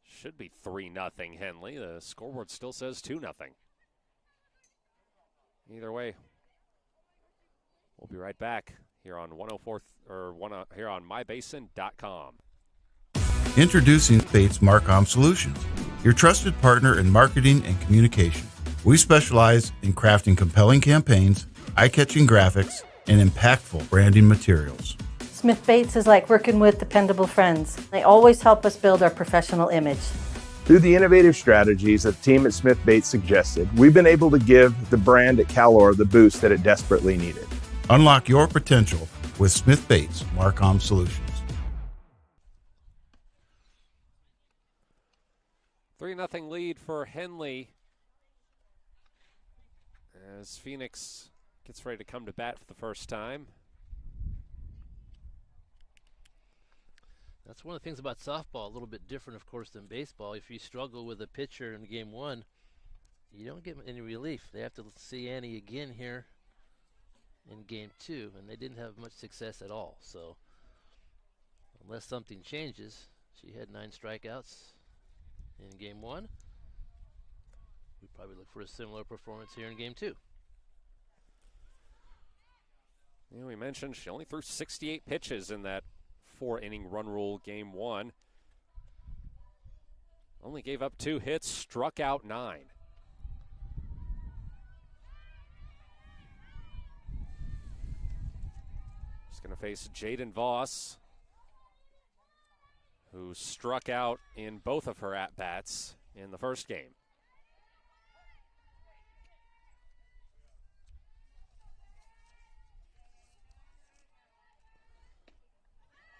should be 3-0 Henley. The scoreboard still says 2-0. Either way, we'll be right back here on 104 here on mybasin.com. Introducing Bates Marcom Solutions, your trusted partner in marketing and communication. We specialize in crafting compelling campaigns, eye-catching graphics, and impactful branding materials. Smith Bates is like working with dependable friends. They always help us build our professional image. Through the innovative strategies that the team at Smith Bates suggested, we've been able to give the brand at Calor the boost that it desperately needed. Unlock your potential with Smith Bates Marcom Solutions. 3-0 lead for Henley as Phoenix gets ready to come to bat for the first time. That's one of the things about softball, a little bit different, of course, than baseball. If you struggle with a pitcher in game 1, you don't get any relief. They have to see Annie again here in game 2, and they didn't have much success at all. So unless something changes, she had 9 strikeouts in Game 1. We probably look for a similar performance here in Game 2. Yeah, we mentioned she only threw 68 pitches in that 4-inning run rule Game 1. Only gave up 2 hits, struck out 9. She's going to face Jaden Voss, who struck out in both of her at-bats in the first game.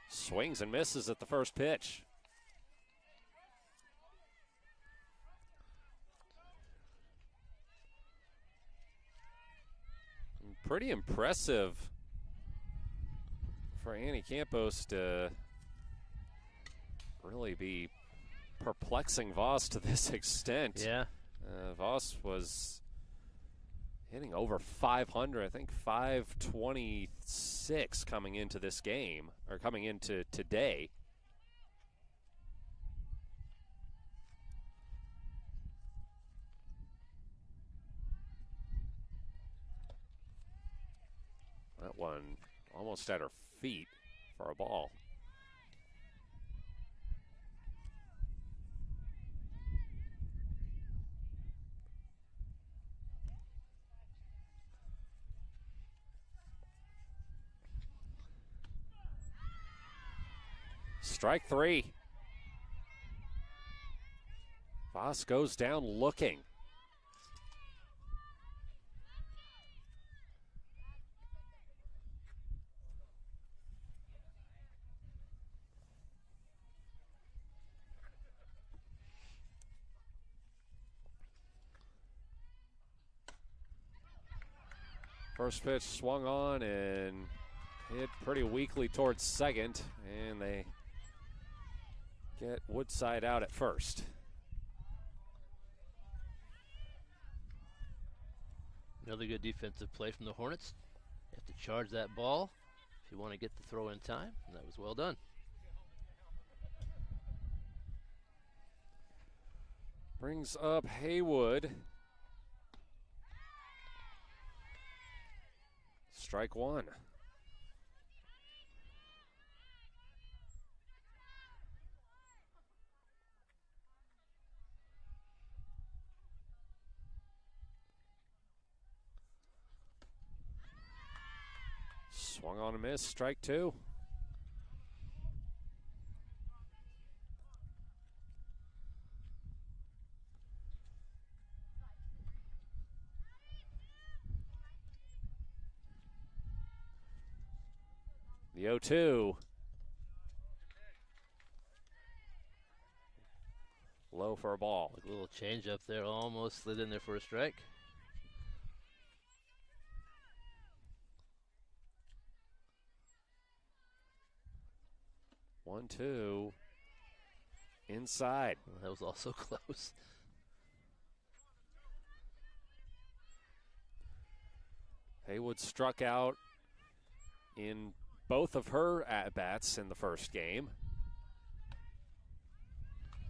Swings and misses at the first pitch. Pretty impressive for Annie Campos to really be perplexing Voss to this extent. Yeah. Voss was hitting over 500, I think 526 coming into this game, or coming into today. That one almost at her feet for a ball. Strike 3. Voss goes down looking. First pitch swung on and hit pretty weakly towards second, and they get Woodside out at first. Another good defensive play from the Hornets. You have to charge that ball if you want to get the throw in time, and that was well done. Brings up Haywood. Strike 1. Swung on a miss, strike 2. The 0-2. Low for a ball. A little change up there, almost slid in there for a strike. One, two. Inside. Well, that was also close. Haywood struck out in both of her at-bats in the first game.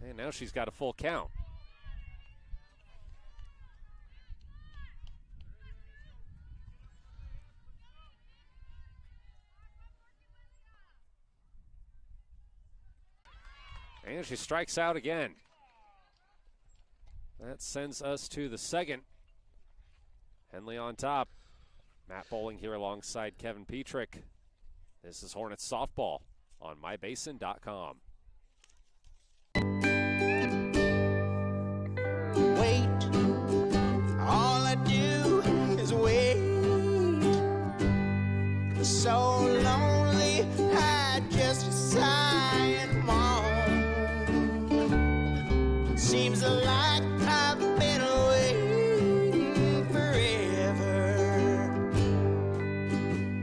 And now she's got a full count. And she strikes out again. That sends us to the second. Henley on top. Matt Bowling here alongside Kevin Petrick. This is Hornets softball on mybasin.com. Wait, all I do is wait. So lonely, I just sigh and moan. Seems like I've been waiting forever.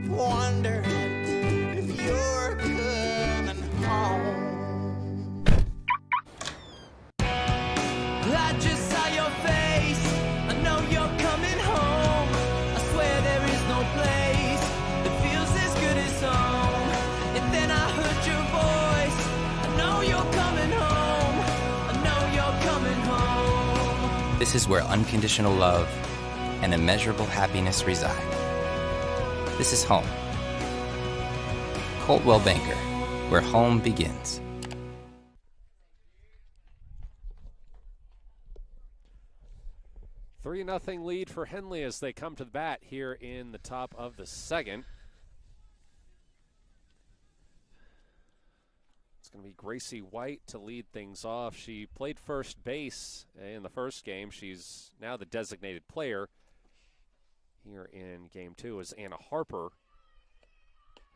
Wondering if you're coming home. I just saw your face. I know you're coming home. I swear there is no place that feels as good as This is where unconditional love and immeasurable happiness reside. This is home. Coldwell Banker, where home begins. Three 0 lead for Henley as they come to the bat here in the top of the second. It's going to be Gracie White to lead things off. She played first base in the first game. She's now the designated player here in game two as Anna Harper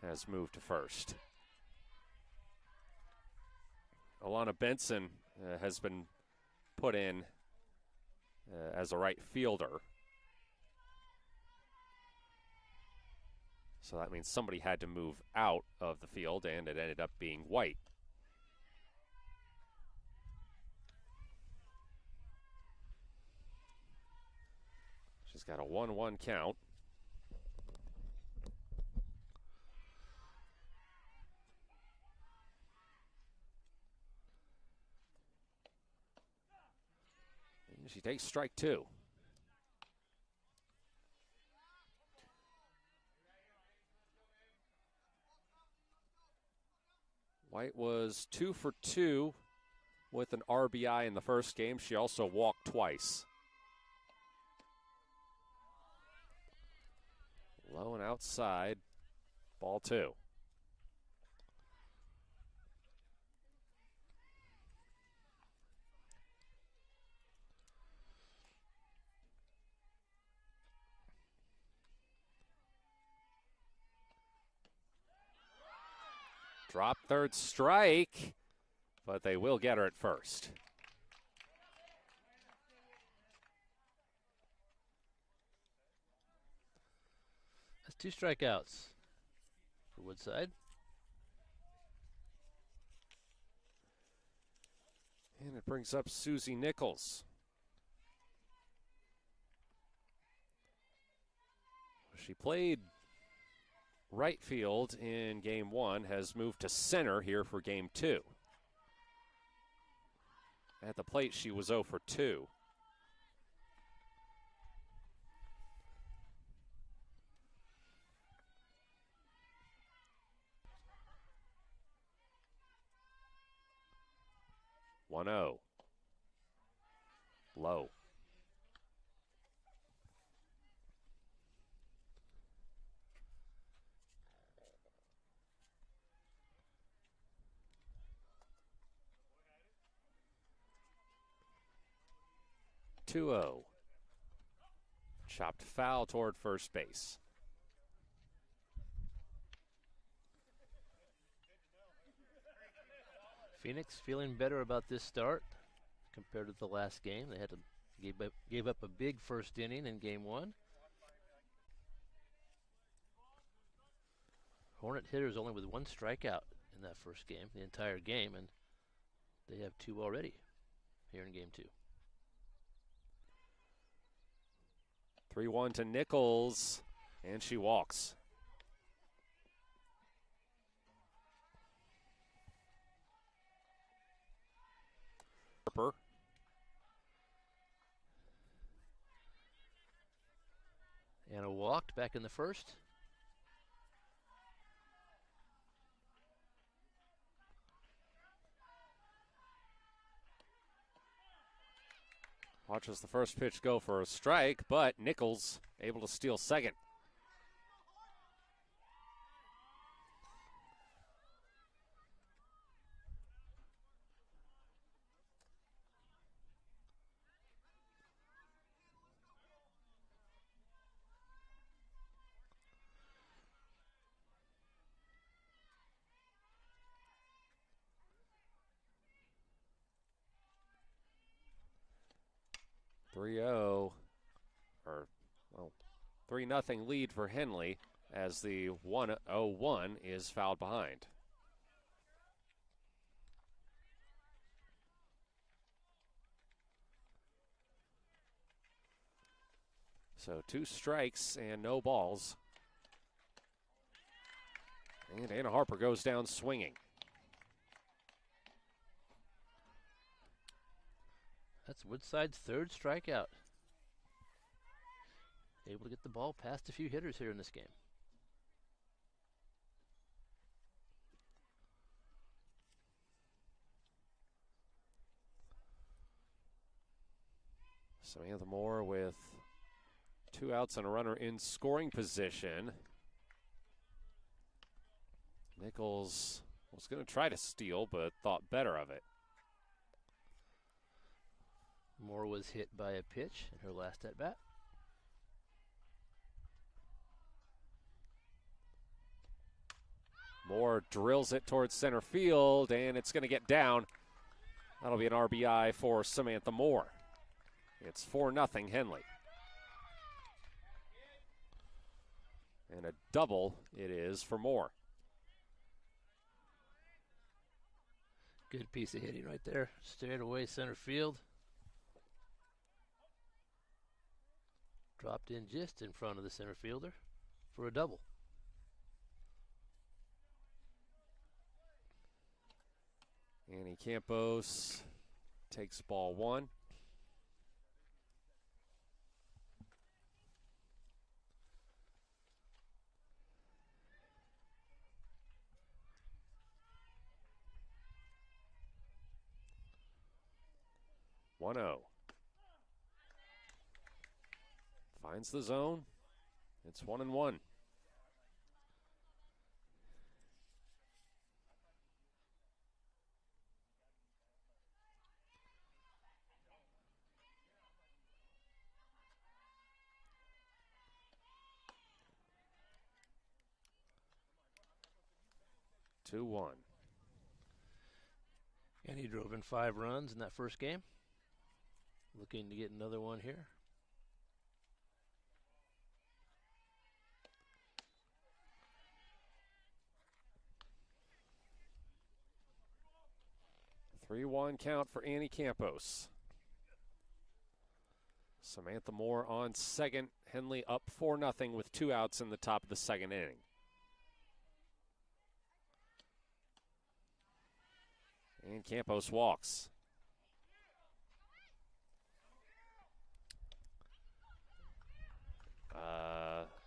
has moved to first. Alana Benson has been put in as a right fielder. So that means somebody had to move out of the field, and it ended up being White. She's got a 1-1 count. And she takes strike two. White was 2 for 2 with an RBI in the first game. She also walked twice. Low and outside, ball two. Drop third strike, but they will get her at first. That's 2 strikeouts for Woodside. And it brings up Susie Nichols. She played right field in game one, has moved to center here for game two. At the plate, she was 0 for 2. Low. 2-0. Chopped foul toward first base. Phoenix feeling better about this start compared to the last game. They had to gave up a big first inning in game one. Hornet hitters only with 1 strikeout in that first game, the entire game, and they have 2 already here in game 2. 3-1 to Nichols, and she walks. Harper. Anna walked back in the first. Watches the first pitch go for a strike, but Nichols able to steal second. Or 3-0 lead for Henley as the 1-0-1 is fouled behind. So 2 strikes and no balls. And Anna Harper goes down swinging. That's Woodside's third strikeout. Able to get the ball past a few hitters here in this game. Samantha Moore with 2 outs and a runner in scoring position. Nichols was going to try to steal, but thought better of it. Moore was hit by a pitch in her last at-bat. Moore drills it towards center field, and it's going to get down. That'll be an RBI for Samantha Moore. It's 4-0 Henley. And a double it is for Moore. Good piece of hitting right there. Straight away center field. Dropped in just in front of the center fielder for a double. Annie Campos takes ball 1. One 0. Finds the zone. It's 1-1. Two 1. And he drove in 5 runs in that first game. Looking to get another one here. Three 1 count for Annie Campos. Samantha Moore on second. Henley up 4-0 with 2 outs in the top of the second inning. And Campos walks.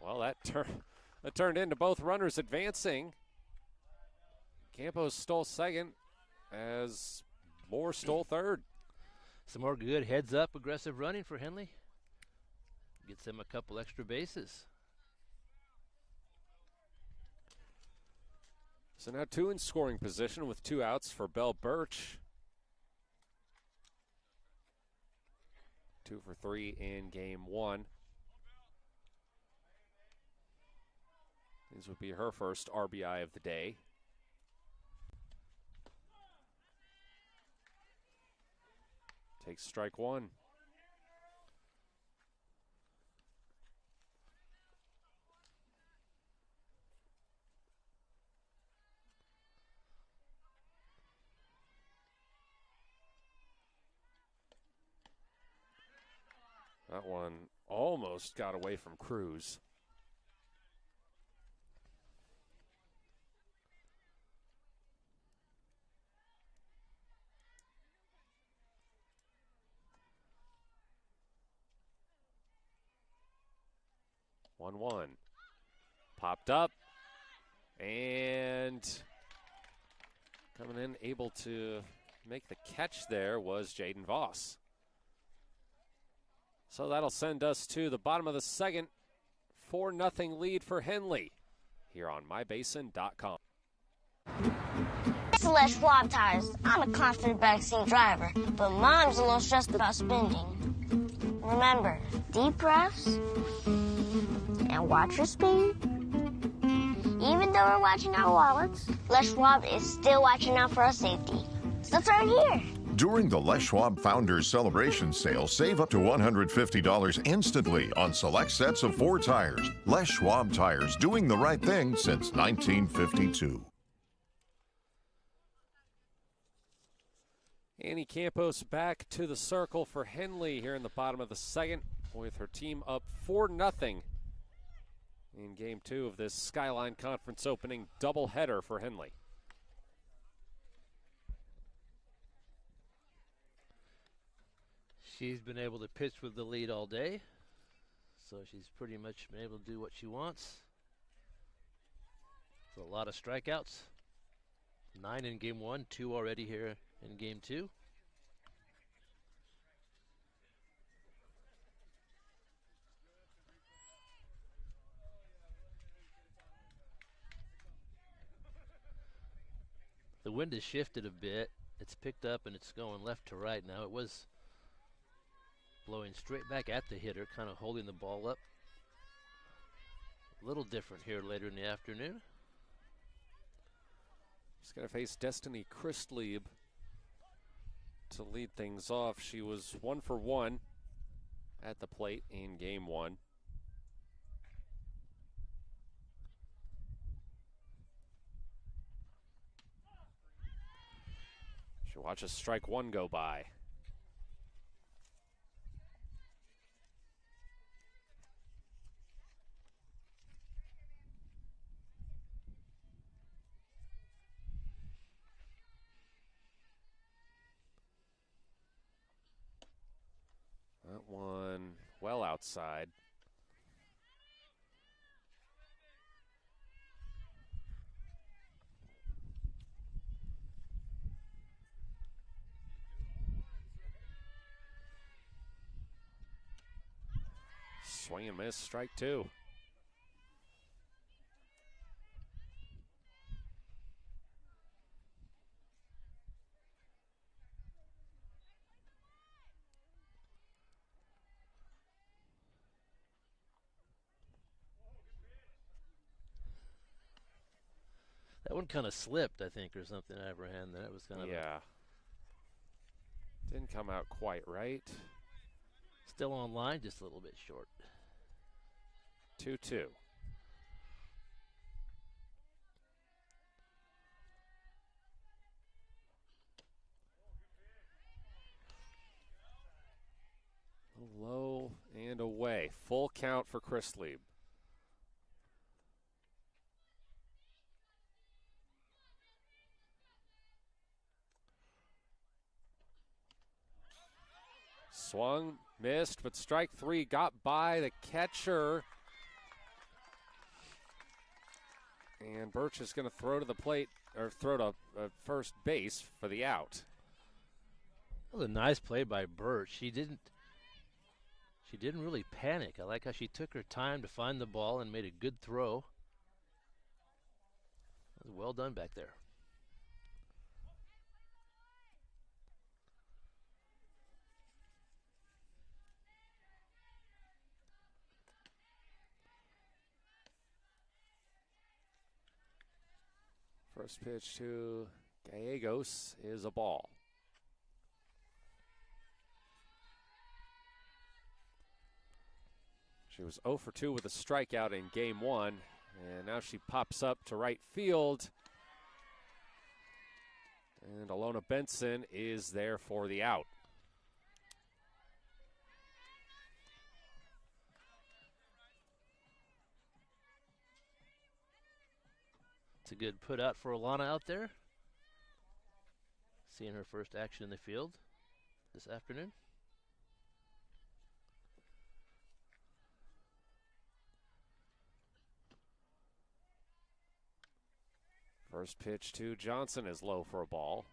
Well, that turned into both runners advancing. Campos stole second as Moore stole third. Some more good heads-up aggressive running for Henley. Gets them a couple extra bases. So now 2 in scoring position with 2 outs for Belle Birch. 2 for 3 in game 1. These would be her first RBI of the day. Takes strike 1. That one almost got away from Cruz. One 1. Popped up. And coming in, able to make the catch there was Jaden Voss. So that'll send us to the bottom of the second. 4-0 lead for Henley here on mybasin.com. Celeste Schwab tires. I'm a confident backseat driver, but Mom's a little stressed about spending. Remember, deep breaths and watch your speed. Even though we're watching our wallets, Les Schwab is still watching out for our safety. So let's earn here. During the Les Schwab Founders Celebration Sale, save up to $150 instantly on select sets of 4 tires. Les Schwab tires, doing the right thing since 1952. Annie Campos back to the circle for Henley here in the bottom of the second with her team up 4-0 in game 2 of this Skyline Conference opening doubleheader for Henley. She's been able to pitch with the lead all day, so she's pretty much been able to do what she wants. It's a lot of strikeouts. 9 in game 1, 2 already here in game 2. The wind has shifted a bit. It's picked up and it's going left to right now. It was blowing straight back at the hitter, kind of holding the ball up. A little different here later in the afternoon. She's going to face Destiny Christlieb to lead things off. She was 1 for 1 at the plate in game 1. She watches strike 1 go by. That one well outside. Swing and miss, strike 2. That one kind of slipped, I think, or something out of her hand. That was kind of didn't come out quite right. Still on line, just a little bit short. 2-2. Low and away. Full count for Christlieb. Swung, missed, but strike 3 got by the catcher. And Birch is going to throw to the plate, or throw to first base for the out. That was a nice play by Birch. She didn't really panic. I like how she took her time to find the ball and made a good throw. That was well done back there. First pitch to Gallegos is a ball. She was 0 for 2 with a strikeout in game 1, and now she pops up to right field. And Alona Benson is there for the out. It's a good put out for Alana out there. Seeing her first action in the field this afternoon. First pitch to Johnson is low for a ball.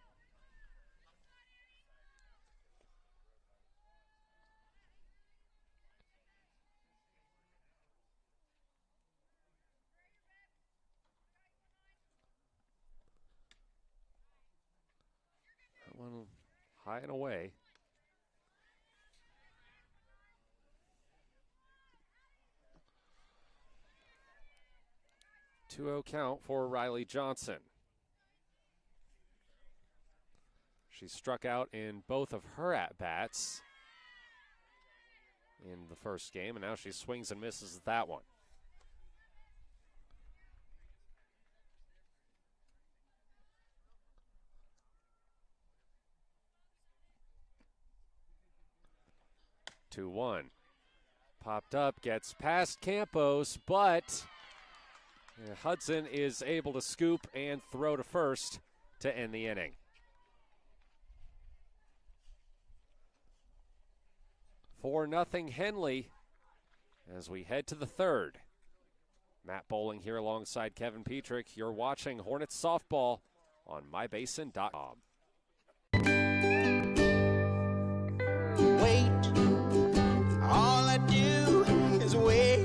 That one high and away. 2-0 count for Riley Johnson. She struck out in both of her at-bats in the first game, and now she swings and misses that one. Two one. Popped up, gets past Campos, but Hudson is able to scoop and throw to first to end the inning. 4-0 Henley as we head to the third. Matt Bowling here alongside Kevin Petrick. You're watching Hornets softball on mybasin.com. Wait, all I do is wait.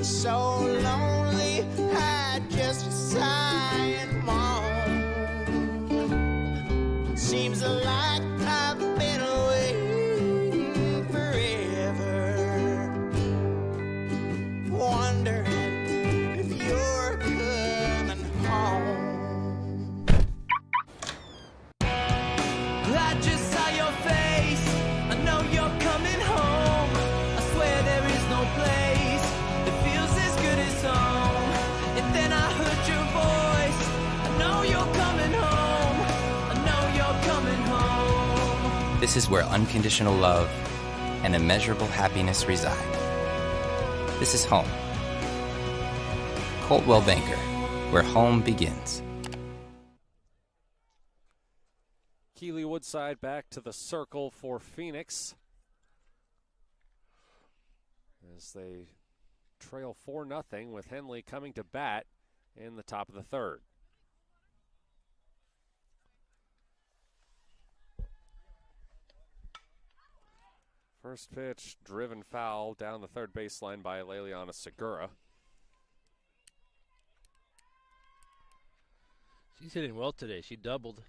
So lonely, I just sigh and moan. Seems like I've been waiting forever, wondering if you're coming home. I just saw your face, I know you're coming home. I swear there is no place that feels as good as home. And then I heard your voice, I know you're coming home. I know you're coming home. This is where unconditional love and immeasurable happiness reside. This is home. Coltwell Banker, where home begins. Keeley Woodside back to the circle for Phoenix as they trail 4-0 with Henley coming to bat in the top of the third. First pitch, driven foul down the third baseline by Leliana Segura. She's hitting well today. She doubled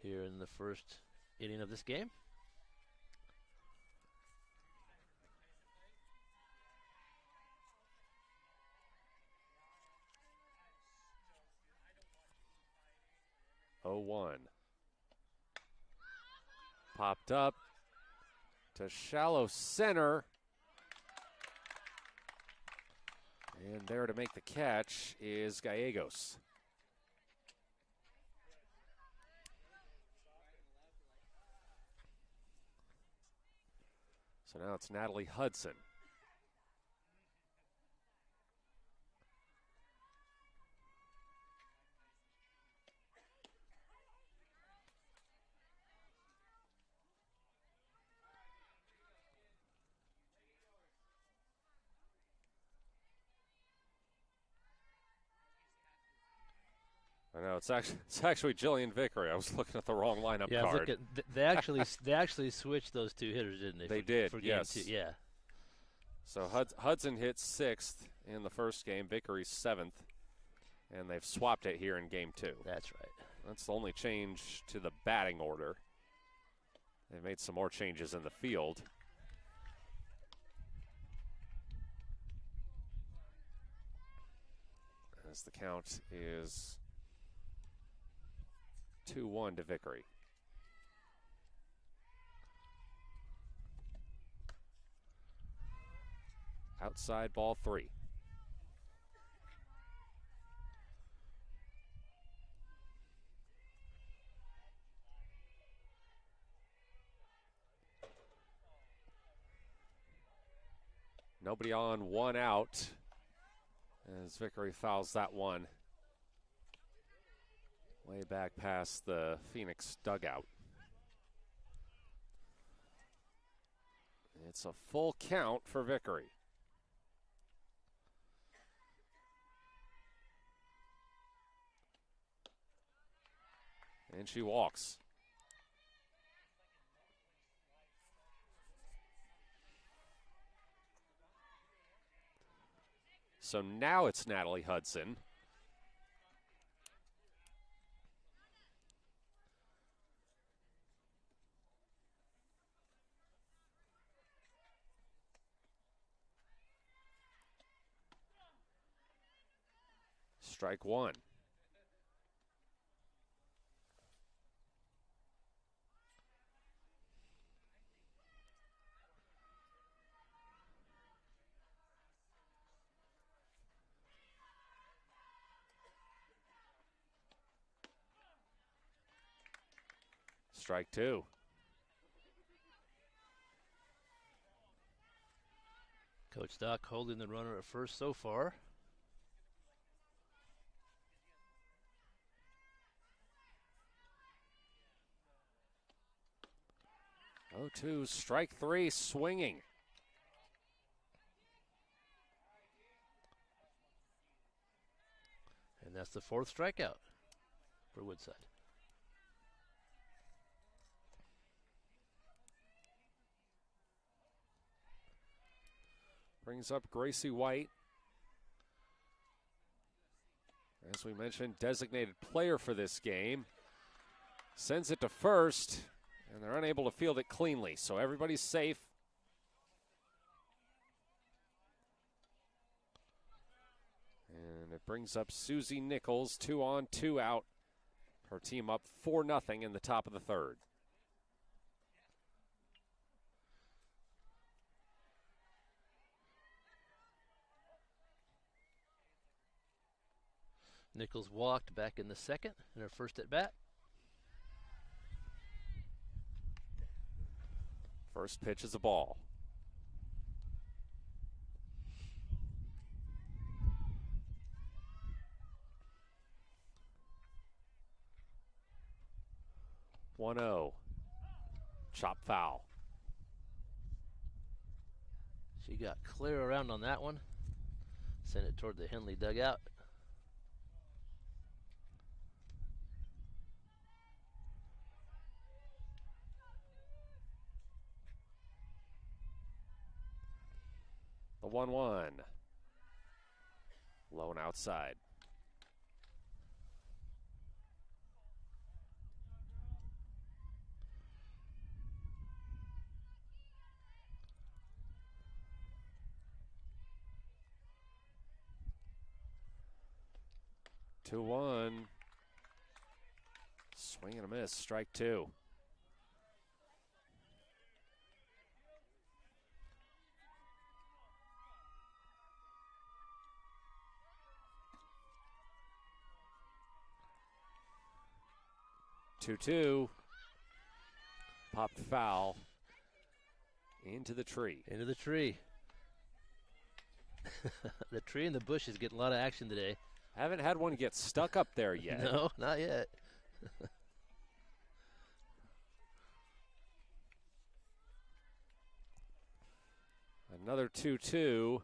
here in the first inning of this game. Oh, 1. Popped up to shallow center. And there to make the catch is Gallegos. So now it's Natalie Hudson. I know it's actually Jillian Vickery. I was looking at the wrong lineup card. They actually switched those two hitters, didn't they? They did. For yes. Game 2. Yeah. So Hudson hit 6th in the first game. Vickery 7th, and they've swapped it here in Game 2. That's right. That's the only change to the batting order. They made some more changes in the field. As the count is 2-1 to Vickery. Outside ball 3. Nobody on, 1 out as Vickery fouls that one way back past the Phoenix dugout. It's a full count for Vickery. And she walks. So now it's Natalie Hudson. Strike 1. Strike 2. Coach Doc holding the runner at first so far. 0-2, strike three, swinging. And that's the fourth strikeout for Woodside. Brings up Gracie White. As we mentioned, designated player for this game. Sends it to first, and they're unable to field it cleanly, so everybody's safe. And it brings up Susie Nichols, 2 on, 2 out. Her team up 4-0 in the top of the third. Nichols walked back in the second in her first at bat. First pitch is a ball. One-0. Chop foul. She got clear around on that one. Sent it toward the Henley dugout. The 1-1. Low and outside. Two one. Swing and a miss. Strike two. Two. Popped foul. Into the tree. Into the tree. The tree and the bushes get a lot of action today. Haven't had one get stuck up there yet. No, not yet. Another 2-2.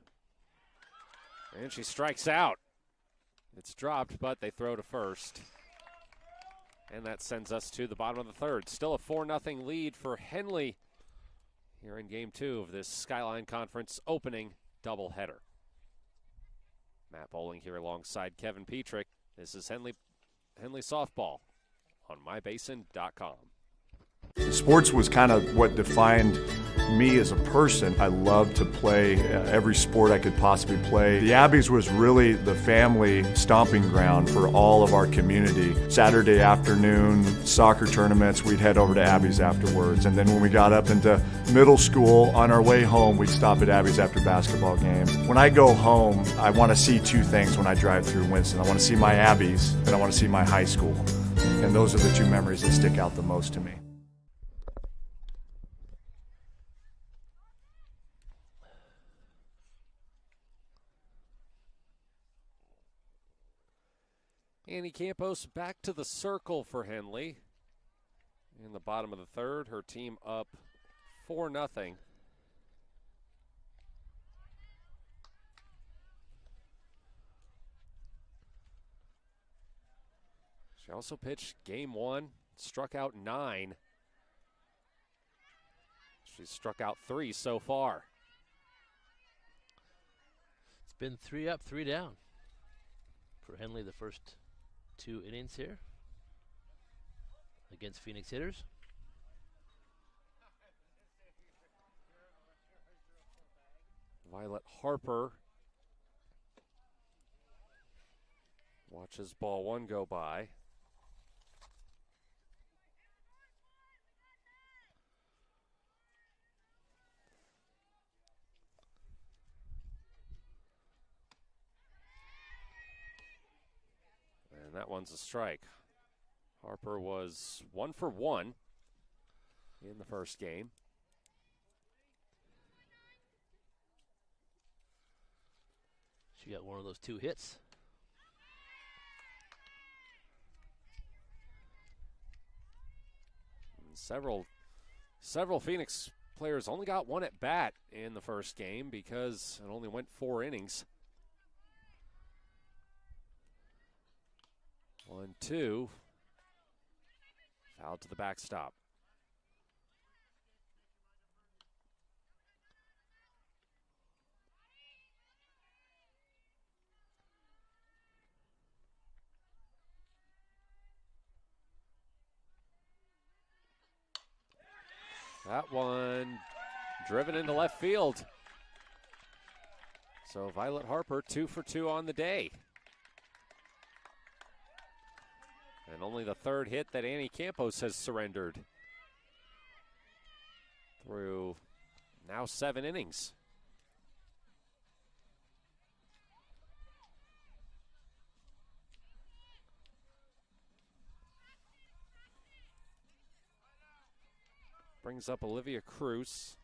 And she strikes out. It's dropped, but they throw to first. And that sends us to the bottom of the third. Still a 4-0 lead for Henley here in Game 2 of this Skyline Conference opening doubleheader. Matt Bowling here alongside Kevin Petrick. This is Henley Softball on mybasin.com. Sports was kind of what defined me as a person. I loved to play every sport I could possibly play. The Abbeys was really the family stomping ground for all of our community. Saturday afternoon soccer tournaments, we'd head over to Abbeys afterwards. And then when we got up into middle school, on our way home, we'd stop at Abbeys after basketball games. When I go home, I want to see two things when I drive through Winston. I want to see my Abbeys, and I want to see my high school. And those are the two memories that stick out the most to me. Annie Campos back to the circle for Henley. In the bottom of the third, her team up 4-0. She also pitched Game 1, struck out 9. She's struck out 3 so far. It's been 3 up, 3 down for Henley the first 2 innings here against Phoenix hitters. Violet Harper watches ball 1 go by. And that one's a strike. Harper was 1 for 1 in the first game. She got one of those 2 hits. And several Several Phoenix players only got one at bat in the first game because it only went 4 innings. 1-2. Foul to the backstop. That one driven into left field. So Violet Harper 2 for 2 on the day. And only the third hit that Annie Campos has surrendered through now 7 innings. Brings up Olivia Cruz.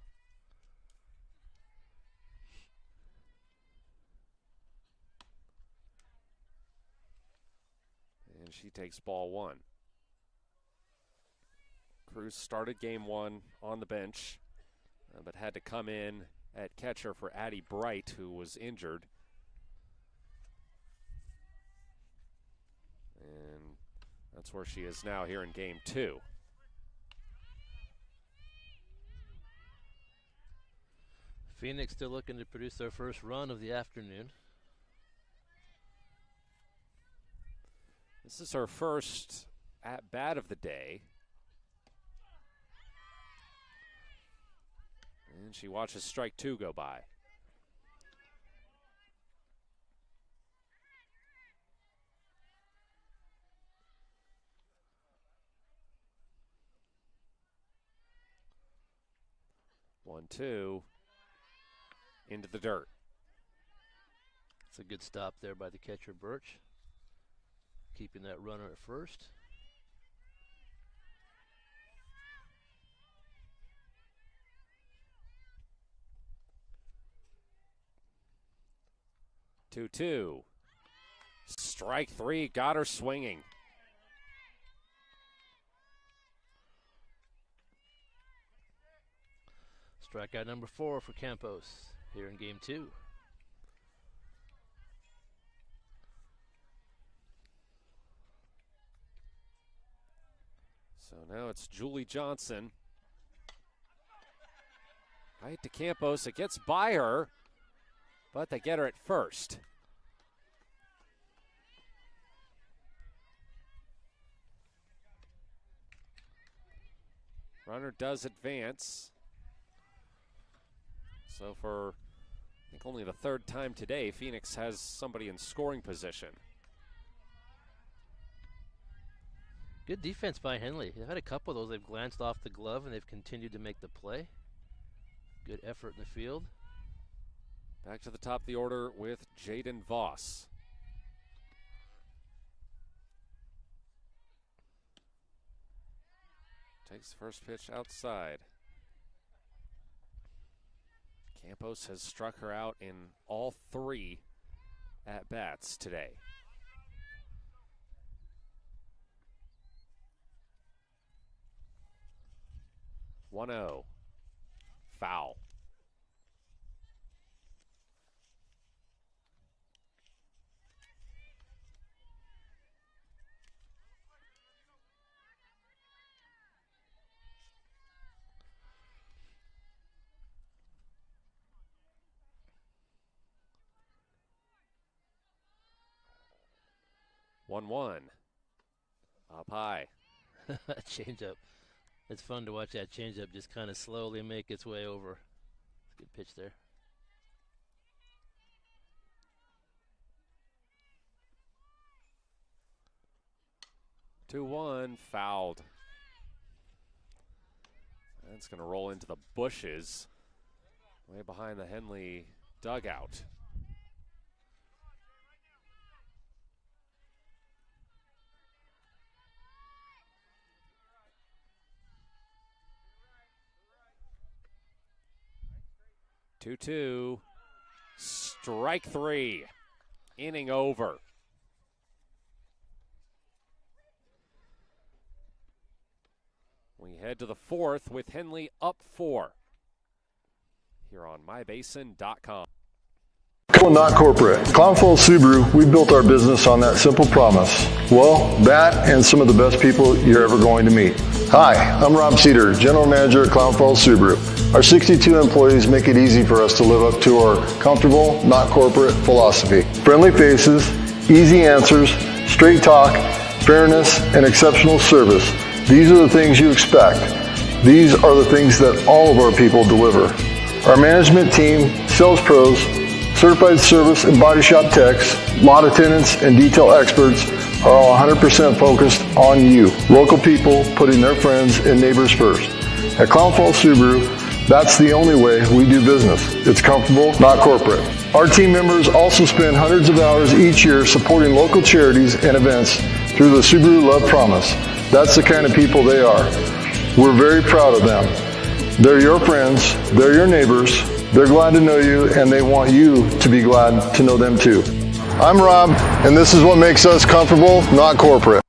And she takes ball 1. Cruz started game 1 on the bench, but had to come in at catcher for Addie Bright, who was injured. And that's where she is now here in game 2. Phoenix still looking to produce their first run of the afternoon. This is her first at-bat of the day. And she watches strike 2 go by. One, two. Into the dirt. It's a good stop there by the catcher, Birch. Keeping that runner at first. Two. Strike 3, got her swinging. Strikeout number 4 for Campos here in game 2. So now it's Julie Johnson. Right to Campos. It gets by her, but they get her at first. Runner does advance. So for, I think, only the third time today, Phoenix has somebody in scoring position. Good defense by Henley. They've had a couple of those. They've glanced off the glove and they've continued to make the play. Good effort in the field. Back to the top of the order with Jaden Voss. Takes the first pitch outside. Campos has struck her out in all 3 at-bats today. One-oh. Foul. One. Up high. Changeup. It's fun to watch that changeup just kind of slowly make its way over. Good pitch there. Two, one, fouled. That's going to roll into the bushes way behind the Henley dugout. Two. Strike 3. Inning over. We head to the fourth with Henley up 4 here on mybasin.com. Not corporate. Clownfall Subaru, we built our business on that simple promise. Well, that and some of the best people you're ever going to meet. Hi, I'm Rob Cedar, General Manager at Clownfall Subaru. Our 62 employees make it easy for us to live up to our comfortable, not corporate philosophy. Friendly faces, easy answers, straight talk, fairness, and exceptional service. These are the things you expect. These are the things that all of our people deliver. Our management team, sales pros, certified service and body shop techs, lot attendants, and detail experts are all 100% focused on you. Local people putting their friends and neighbors first. At Clownfall Subaru, that's the only way we do business. It's comfortable, not corporate. Our team members also spend hundreds of hours each year supporting local charities and events through the Subaru Love Promise. That's the kind of people they are. We're very proud of them. They're your friends, they're your neighbors, they're glad to know you, and they want you to be glad to know them too. I'm Rob, and this is what makes us comfortable, not corporate.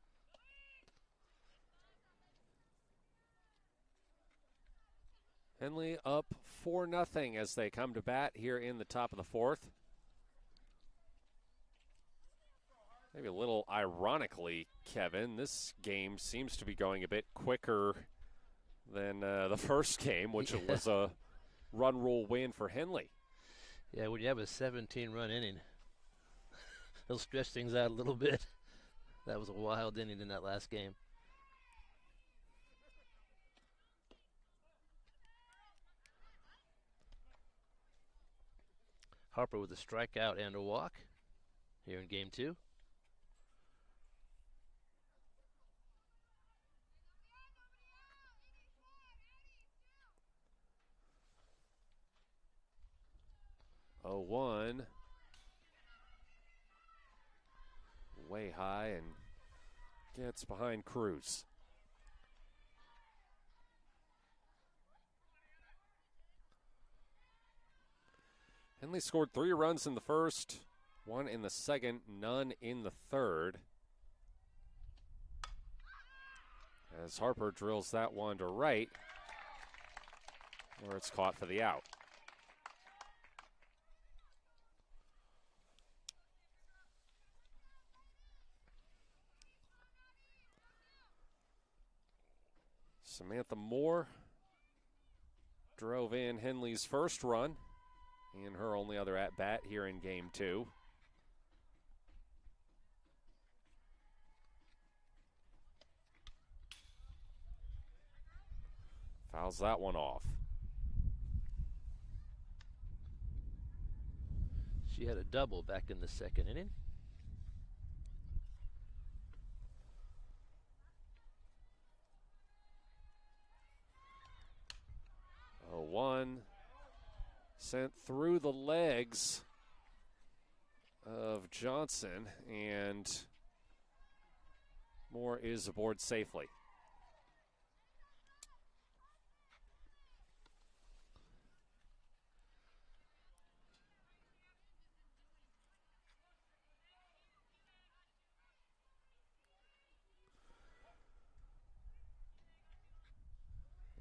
Henley up 4-0 as they come to bat here in the top of the fourth. Maybe a little ironically, Kevin, this game seems to be going a bit quicker than the first game, which was a run rule win for Henley. Yeah, when you have a 17-run inning, they'll stretch things out a little bit. That was a wild inning in that last game. Harper with a strikeout and a walk here in game 2. One way high and gets behind Cruz. Henley scored 3 runs in the first, 1 in the second, none in the third. As Harper drills that one to right, where it's caught for the out. Samantha Moore drove in Henley's first run in her only other at-bat here in game 2. Fouls that one off. She had a double back in the second inning. One sent through the legs of Johnson, and Moore is aboard safely.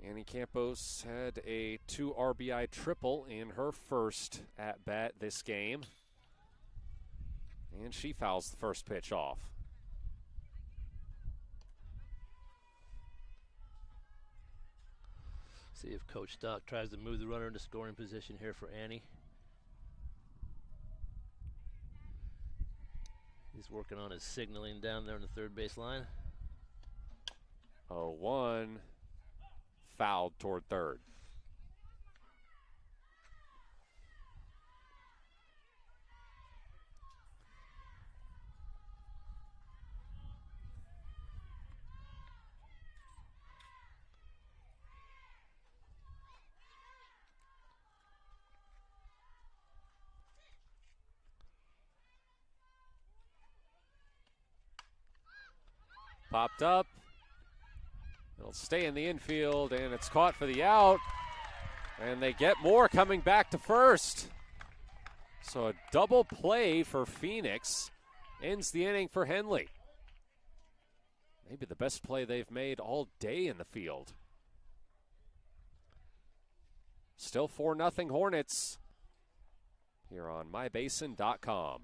Annie Campos had a 2 RBI triple in her first at-bat this game. And she fouls the first pitch off. See if Coach Stock tries to move the runner into scoring position here for Annie. He's working on his signaling down there on the third base line. 0-1. Fouled toward third. Popped up. It'll stay in the infield, and it's caught for the out. And they get Moore coming back to first. So a double play for Phoenix ends the inning for Henley. Maybe the best play they've made all day in the field. Still 4-0 Hornets here on mybasin.com.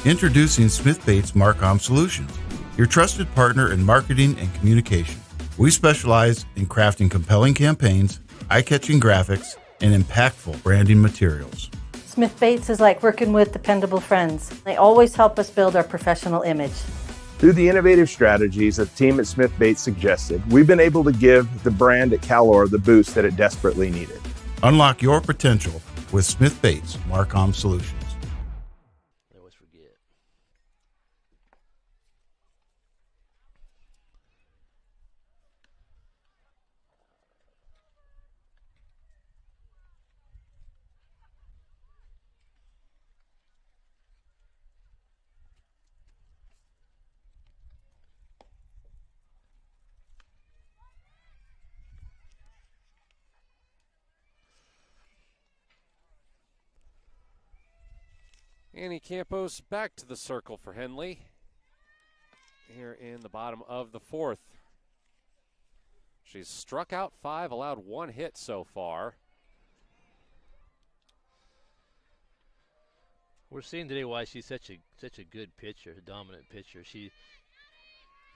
Introducing Smith Bates Marcom Solutions, your trusted partner in marketing and communication. We specialize in crafting compelling campaigns, eye-catching graphics, and impactful branding materials. Smith Bates is like working with dependable friends. They always help us build our professional image. Through the innovative strategies that the team at Smith Bates suggested, we've been able to give the brand at Calor the boost that it desperately needed. Unlock your potential with Smith Bates Marcom Solutions. I always forget. Annie Campos back to the circle for Henley here in the bottom of the fourth. She's struck out 5, allowed 1 hit so far. We're seeing today why she's such a good pitcher, a dominant pitcher. She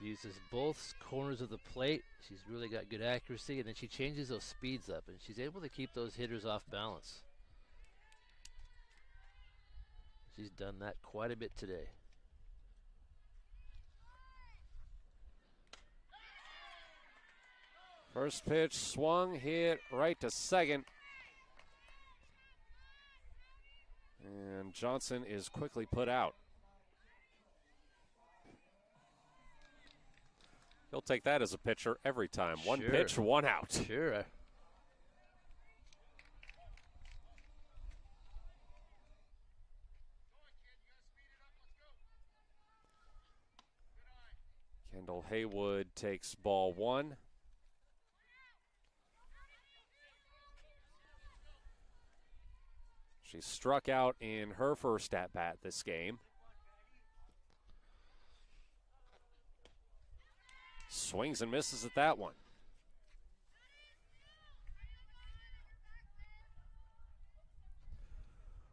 uses both corners of the plate. She's really got good accuracy, and then she changes those speeds up, and she's able to keep those hitters off balance. She's done that quite a bit today. First pitch swung, hit right to second. And Johnson is quickly put out. He'll take that as a pitcher every time. One pitch, 1 out. Sure. Kendall Haywood takes ball 1. She struck out in her first at-bat this game. Swings and misses at that one.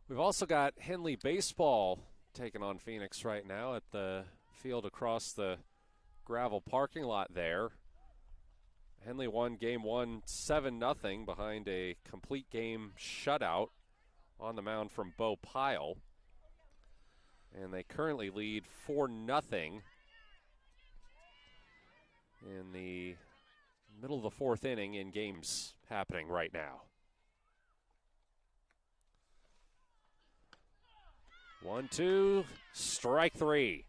We've also got Henley baseball taking on Phoenix right now at the field across the gravel parking lot there. Henley won game 1 7-0 behind a complete game shutout on the mound from Bo Pyle. And they currently lead 4-0 in the middle of the fourth inning in games happening right now. 1-2, strike 3.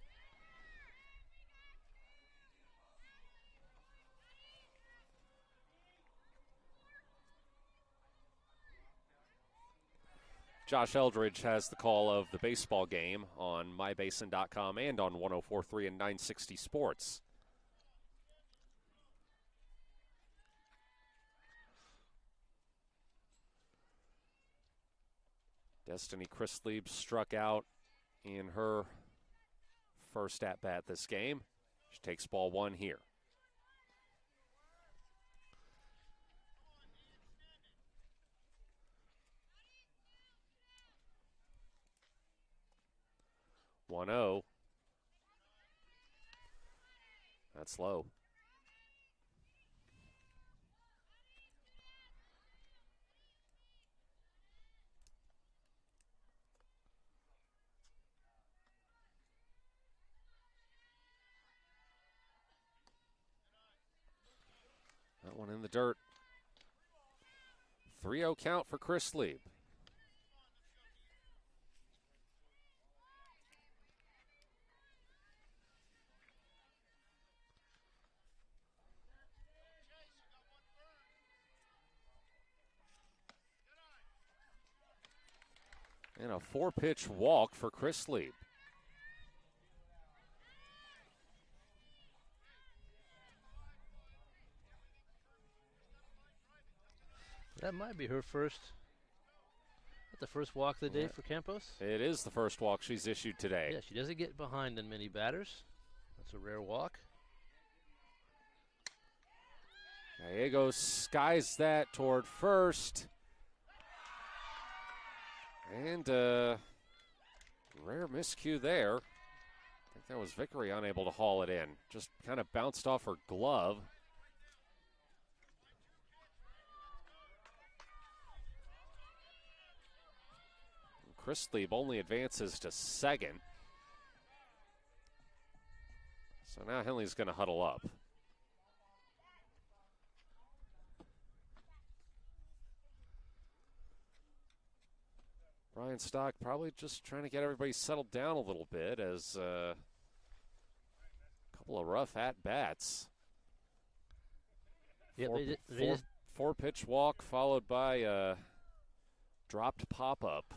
Josh Eldridge has the call of the baseball game on mybasin.com and on 104.3 and 960 Sports. Destiny Christlieb struck out in her first at-bat this game. She takes ball 1 here. One 0. That's low. That one in the dirt. 3-0 count for Christlieb. And a 4-pitch walk for Christlieb. That might be her first. The first walk of the day for Campos. It is the first walk she's issued today. Yeah, she doesn't get behind on many batters. That's a rare walk. Gallego skies that toward first. And rare miscue there. I think that was Vickery unable to haul it in. Just kind of bounced off her glove. Chrisley only advances to second. So now Henley's going to huddle up. Brian Stock probably just trying to get everybody settled down a little bit as a couple of rough at-bats. Yep, Four pitch walk followed by a dropped pop-up.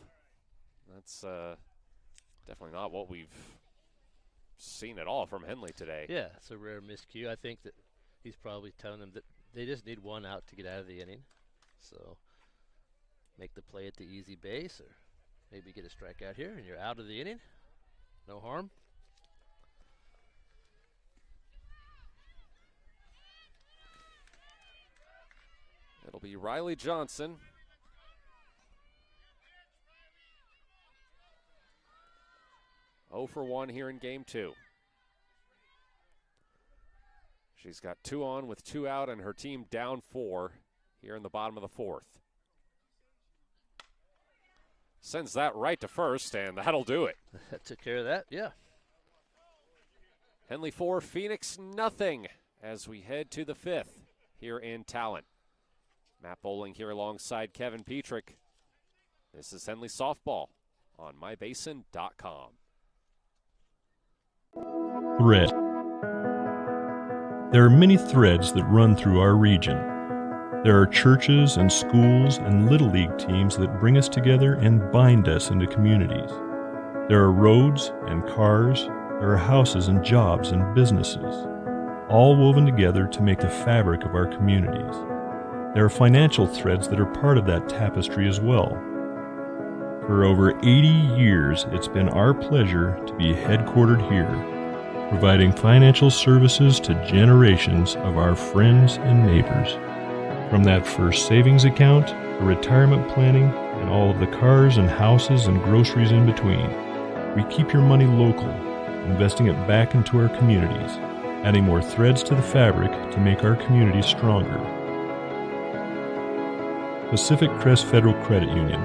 That's definitely not what we've seen at all from Henley today. Yeah, it's a rare miscue. I think that he's probably telling them that they just need one out to get out of the inning. So make the play at the easy base or maybe get a strikeout here and you're out of the inning. No harm. It'll be Riley Johnson. Oh for 1 here in game 2. She's got 2 on with 2 out and her team down 4 here in the bottom of the 4th. Sends that right to first, and that'll do it. That took care of that, yeah. Henley 4, Phoenix nothing as we head to the 5th here in Talent. Matt Bowling here alongside Kevin Petrick. This is Henley Softball on mybasin.com. Thread. There are many threads that run through our region. There are churches and schools and Little League teams that bring us together and bind us into communities. There are roads and cars. There are houses and jobs and businesses, all woven together to make the fabric of our communities. There are financial threads that are part of that tapestry as well. For over 80 years, it's been our pleasure to be headquartered here, providing financial services to generations of our friends and neighbors. From that first savings account, to retirement planning, and all of the cars and houses and groceries in between, we keep your money local, investing it back into our communities, adding more threads to the fabric to make our communities stronger. Pacific Crest Federal Credit Union.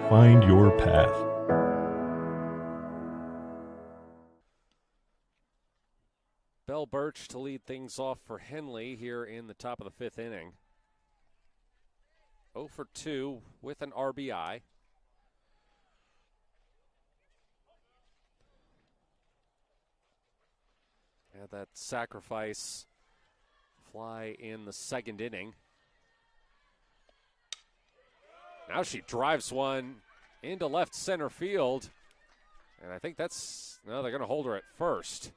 Find your path. Bell Birch to lead things off for Henley here in the top of the 5th inning. 0 for 2 with an RBI. Had that sacrifice fly in the 2nd inning. Now she drives one into left center field. And I think that's, no, they're going to hold her at first.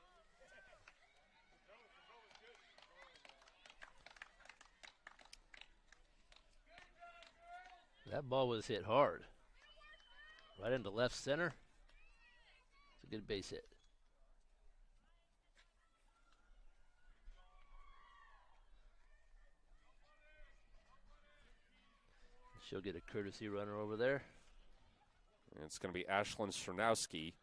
That ball was hit hard. Right into left center. It's a good base hit. She'll get a courtesy runner over there. And it's going to be Ashlyn Chernowski.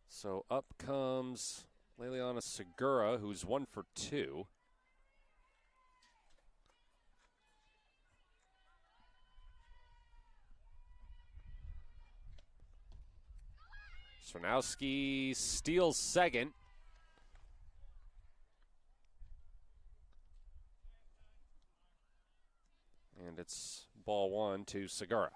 So up comes Leliana Segura, who's 1 for 2. Chernowski steals second. And it's ball 1 to Segura.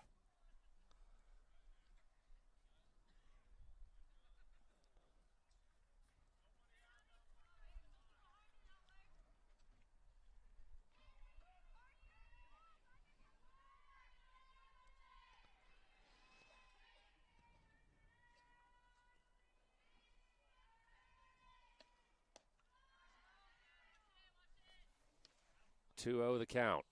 Two-0 the count.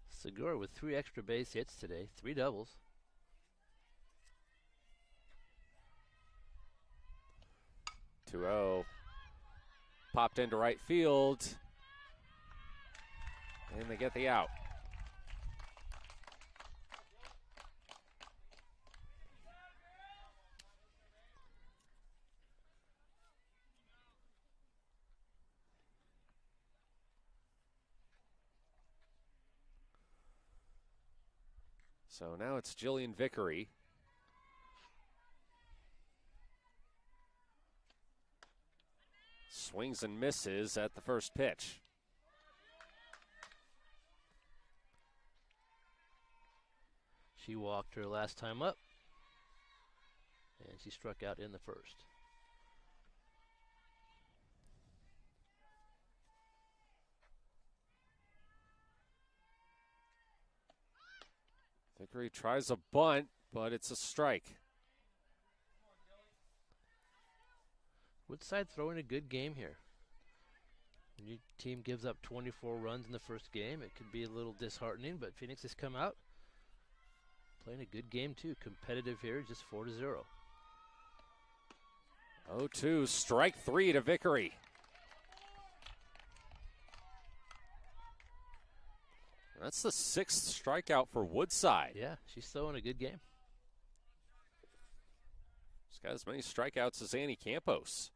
Segura with 3 extra base hits today, 3 doubles. 2-0. Popped into right field. And they get the out. So now it's Jillian Vickery. Swings and misses at the first pitch. She walked her last time up, and she struck out in the first. Vickery tries a bunt, but it's a strike. Woodside throwing a good game here. When your team gives up 24 runs in the first game, it could be a little disheartening, but Phoenix has come out playing a good game too. Competitive here, just 4-0. 0-2, strike 3 to Vickery. That's the 6th strikeout for Woodside. Yeah, she's throwing a good game. She's got as many strikeouts as Annie Campos.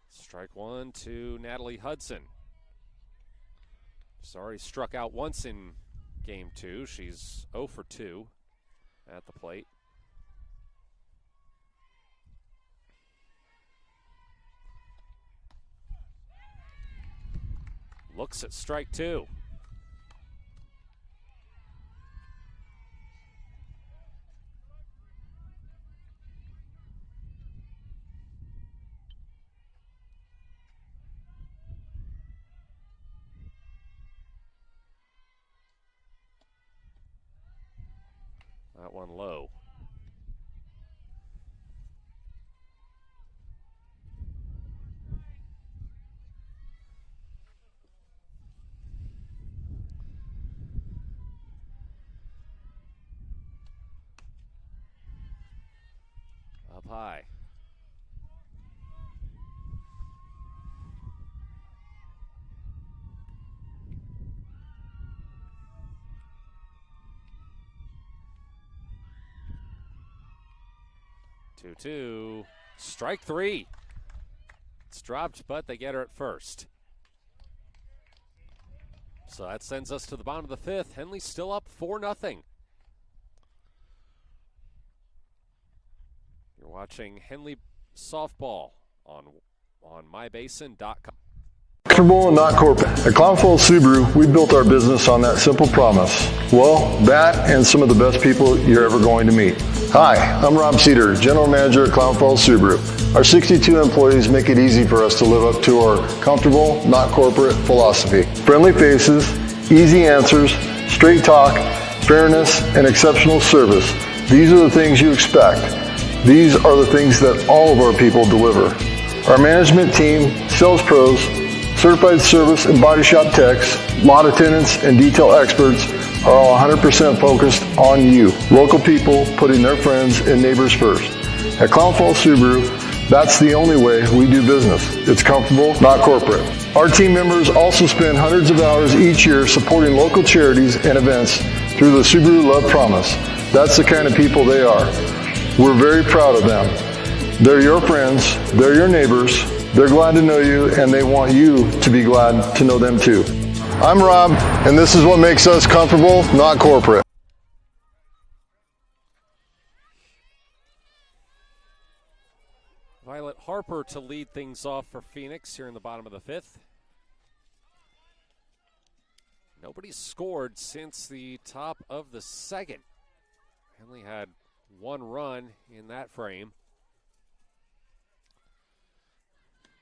Strike 1 to Natalie Hudson. She's already struck out once in game 2. She's 0 for 2 at the plate. Looks at strike 2. That one low. Up high. Two. Strike 3. It's dropped, but they get her at first. So that sends us to the bottom of the 5th. Henley still up 4-0. You're watching Henley softball on mybasin.com. Comfortable and not corporate. At Clown Falls Subaru, we built our business on that simple promise. Well, that and some of the best people you're ever going to meet. Hi, I'm Rob Cedar, General Manager at Clown Falls Subaru. Our 62 employees make it easy for us to live up to our comfortable, not corporate philosophy. Friendly faces, easy answers, straight talk, fairness, and exceptional service. These are the things you expect. These are the things that all of our people deliver. Our management team, sales pros, certified service and body shop techs, lot attendants, and detail experts are all 100% focused on you. Local people putting their friends and neighbors first. At Clown Falls Subaru, that's the only way we do business. It's comfortable, not corporate. Our team members also spend hundreds of hours each year supporting local charities and events through the Subaru Love Promise. That's the kind of people they are. We're very proud of them. They're your friends, they're your neighbors, they're glad to know you, and they want you to be glad to know them too. I'm Rob, and this is what makes us comfortable, not corporate. Violet Harper to lead things off for Phoenix here in the bottom of the 5th. Nobody's scored since the top of the 2nd. Henley had 1 run in that frame.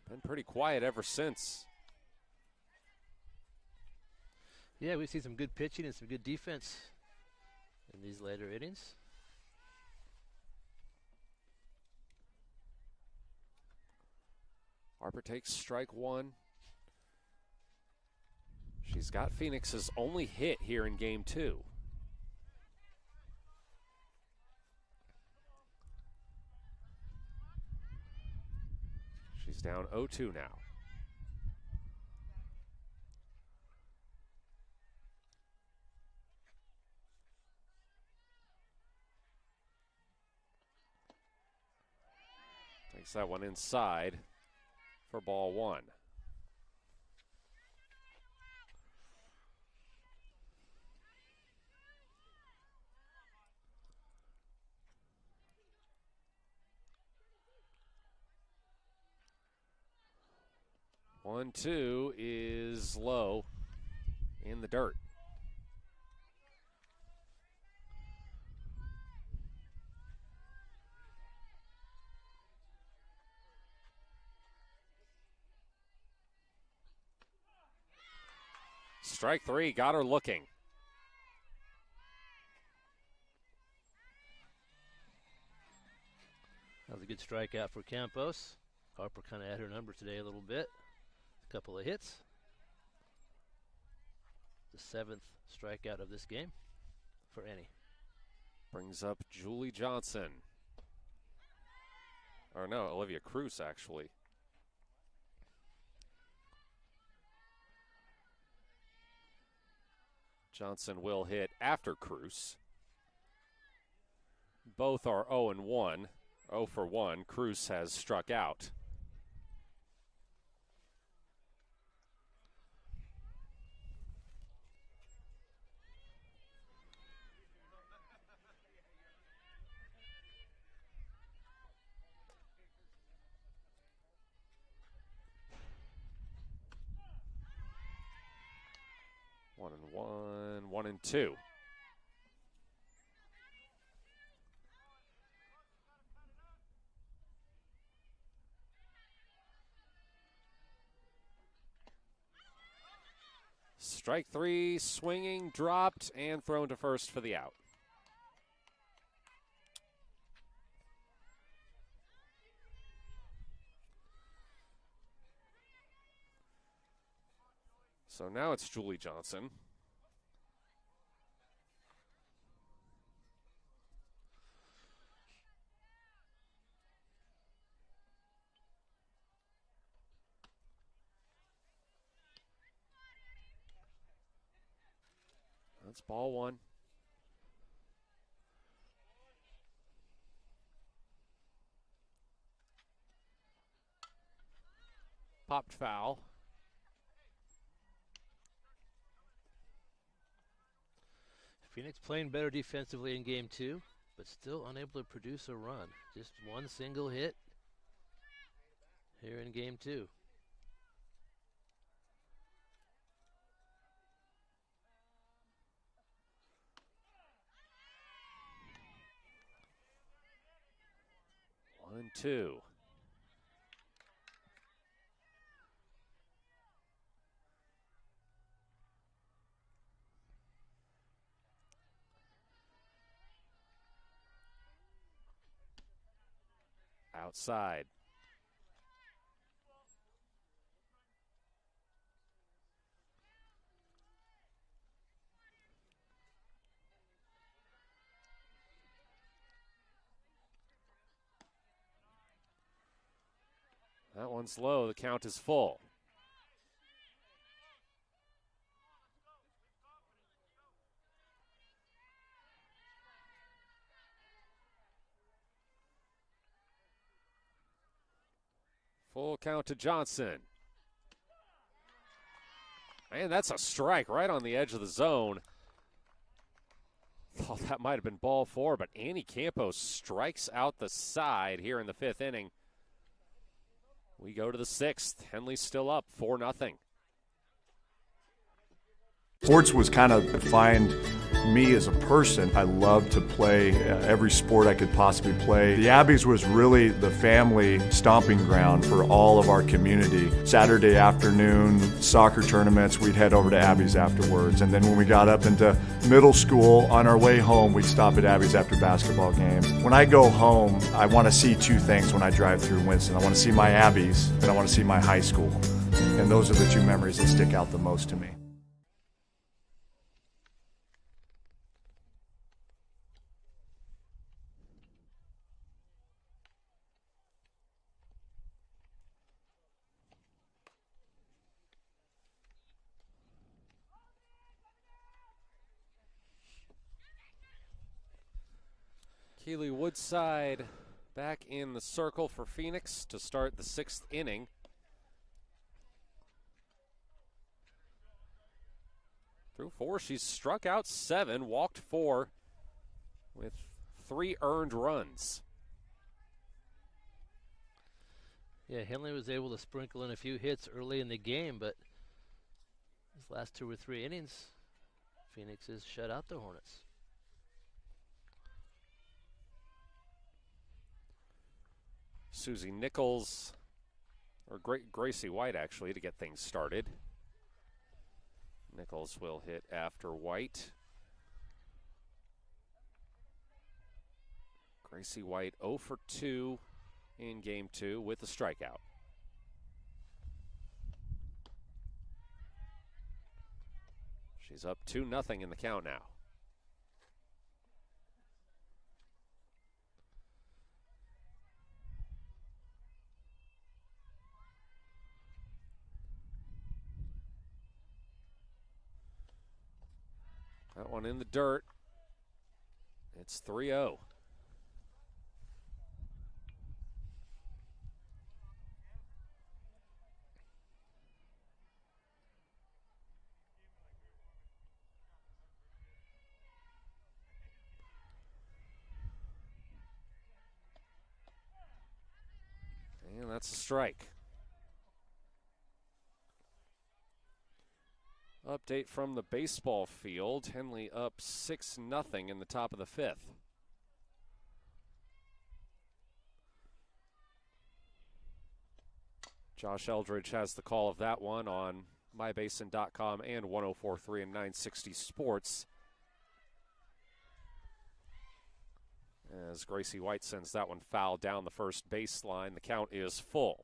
Been pretty quiet ever since. Yeah, we've seen some good pitching and some good defense in these later innings. Harper takes strike 1. She's got Phoenix's only hit here in game 2. She's down 0-2 now. Takes that one inside for ball 1. One, two is low in the dirt. Strike 3, got her looking. That was a good strikeout for Campos. Harper kind of had her number today a little bit. A couple of hits. The 7th strikeout of this game for Annie. Brings up Julie Johnson. Or no, Olivia Cruz, actually. Johnson will hit after Cruz. Both are 0-1. 0 for 1. Cruz has struck out. One and one, 1 and 2. Strike 3, swinging, dropped, and thrown to first for the out. So now it's Julie Johnson. That's ball 1. Popped foul. Phoenix playing better defensively in game 2, but still unable to produce a run. Just one single hit here in game 2. One, two. Outside. That one's low. The count is full. Full count to Johnson. And that's a strike right on the edge of the zone. Thought that might have been ball 4, but Annie Campos strikes out the side here in the 5th inning. We go to the 6th. Henley's still up 4-0. Sports was kind of defined me as a person. I loved to play every sport I could possibly play. The Abbeys was really the family stomping ground for all of our community. Saturday afternoon soccer tournaments, we'd head over to Abbeys afterwards. And then when we got up into middle school, on our way home, we'd stop at Abbeys after basketball games. When I go home, I want to see 2 things when I drive through Winston. I want to see my Abbeys and I want to see my high school. And those are the 2 memories that stick out the most to me. Keely Woodside back in the circle for Phoenix to start the 6th inning. Through 4, she's struck out 7, walked 4 with 3 earned runs. Yeah, Henley was able to sprinkle in a few hits early in the game, but these last 2 or 3 innings, Phoenix has shut out the Hornets. Susie Nichols, or Gracie White actually, to get things started. Nichols will hit after White. Gracie White 0 for 2 in game 2 with the strikeout. She's up 2-0 in the count now. That one in the dirt. It's 3-0. And that's a strike. Update from the baseball field. Henley up 6-0 in the top of the 5th. Josh Eldridge has the call of that one on mybasin.com and 104.3 and 960 Sports. As Gracie White sends that one foul down the first baseline, the count is full.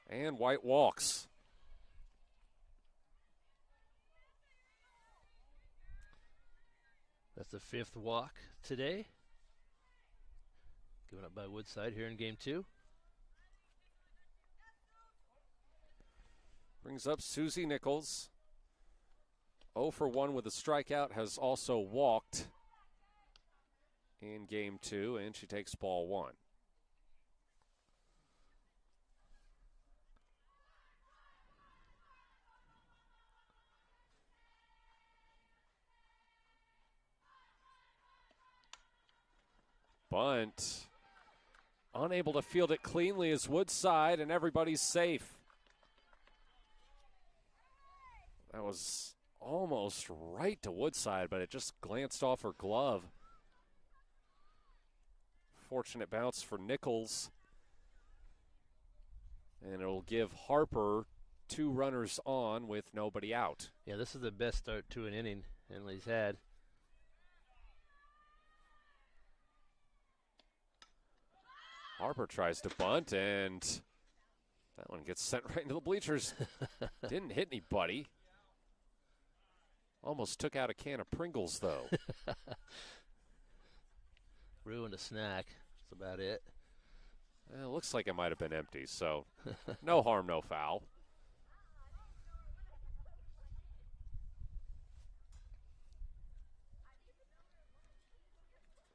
And White walks. That's the 5th walk today. Given up by Woodside here in game 2. Brings up Susie Nichols. 0 for 1 with a strikeout, has also walked in game 2, and she takes ball 1. Bunt. Unable to field it cleanly is Woodside, and everybody's safe. That was almost right to Woodside, but it just glanced off her glove. Fortunate bounce for Nichols. And it'll give Harper 2 runners on with nobody out. Yeah, this is the best start to an inning Henley's had. Harper tries to bunt, and that one gets sent right into the bleachers. Didn't hit anybody. Almost took out a can of Pringles, though. Ruined a snack. That's about it. It looks like it might have been empty, so no harm, no foul.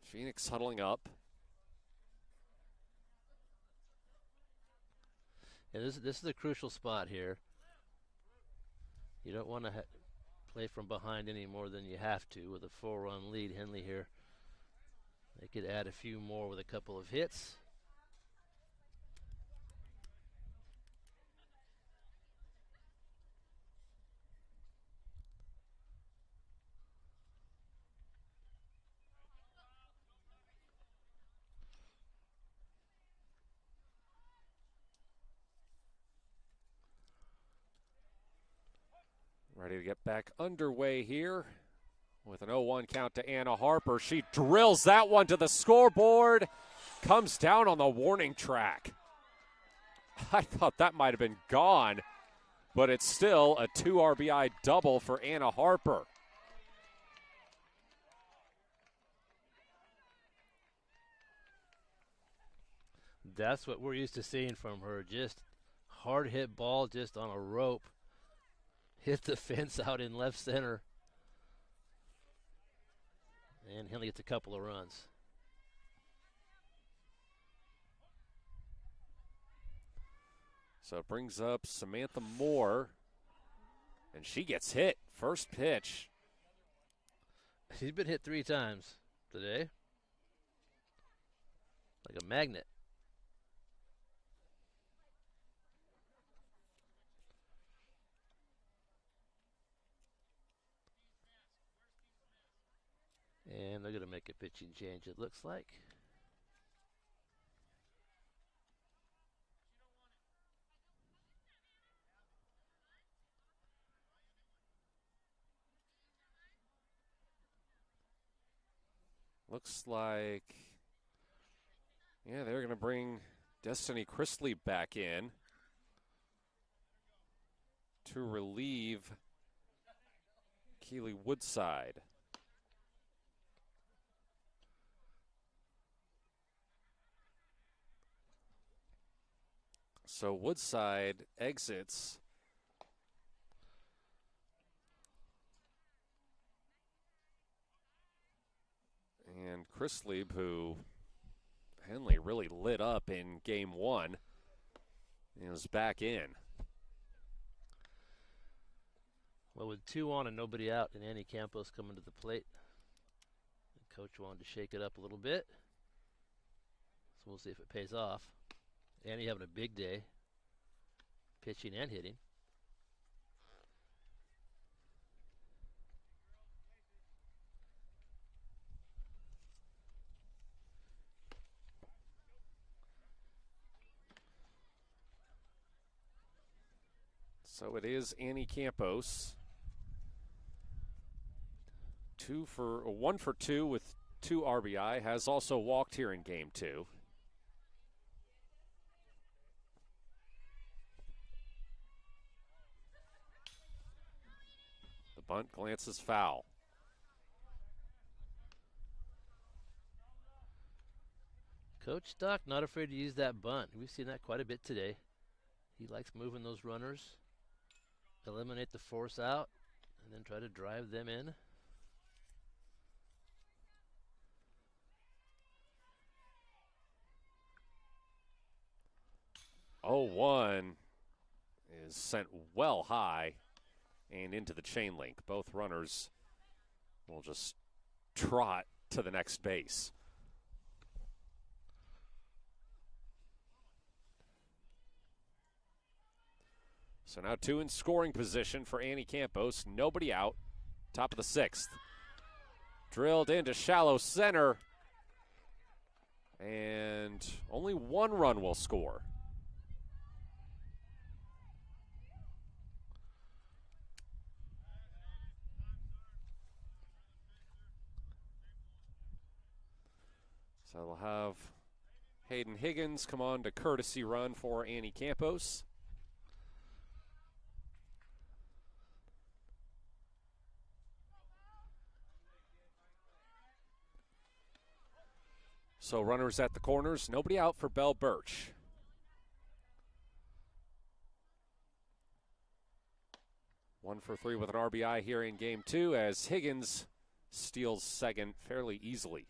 Phoenix huddling up. Yeah, this is a crucial spot here. You don't want to play from behind any more than you have to with a 4-run lead. Henley here, they could add a few more with a couple of hits. Ready to get back underway here with an 0-1 count to Anna Harper. She drills that one to the scoreboard. Comes down on the warning track. I thought that might have been gone, but it's still a 2 RBI double for Anna Harper. That's what we're used to seeing from her. Just hard hit ball just on a rope. Hit the fence out in left center. And Henley gets a couple of runs. So it brings up Samantha Moore. And she gets hit. First pitch. She's been hit 3 times today. Like a magnet. And they're going to make a pitching change, it looks like. Looks like, yeah, they're going to bring Destiny Chrisley back in to relieve Keely Woodside. So Woodside exits. And Chrisley, who Henley really lit up in game 1, is back in. Well, with 2 on and nobody out, and Annie Campos coming to the plate, the coach wanted to shake it up a little bit. So we'll see if it pays off. Annie having a big day, pitching and hitting. So it is Annie Campos. 1 for 2 with 2 RBI. Has also walked here in game 2. The bunt glances foul. Coach Stock not afraid to use that bunt. We've seen that quite a bit today. He likes moving those runners, eliminate the force out, and then try to drive them in. Oh, 1 is sent well high and into the chain link. Both runners will just trot to the next base. So now 2 in scoring position for Annie Campos. Nobody out. Top of the 6th. Drilled into shallow center. And only 1 run will score. So we'll have Hayden Higgins come on to courtesy run for Annie Campos. So runners at the corners, nobody out for Belle Birch. One for 3 with an RBI here in game 2 as Higgins steals second fairly easily.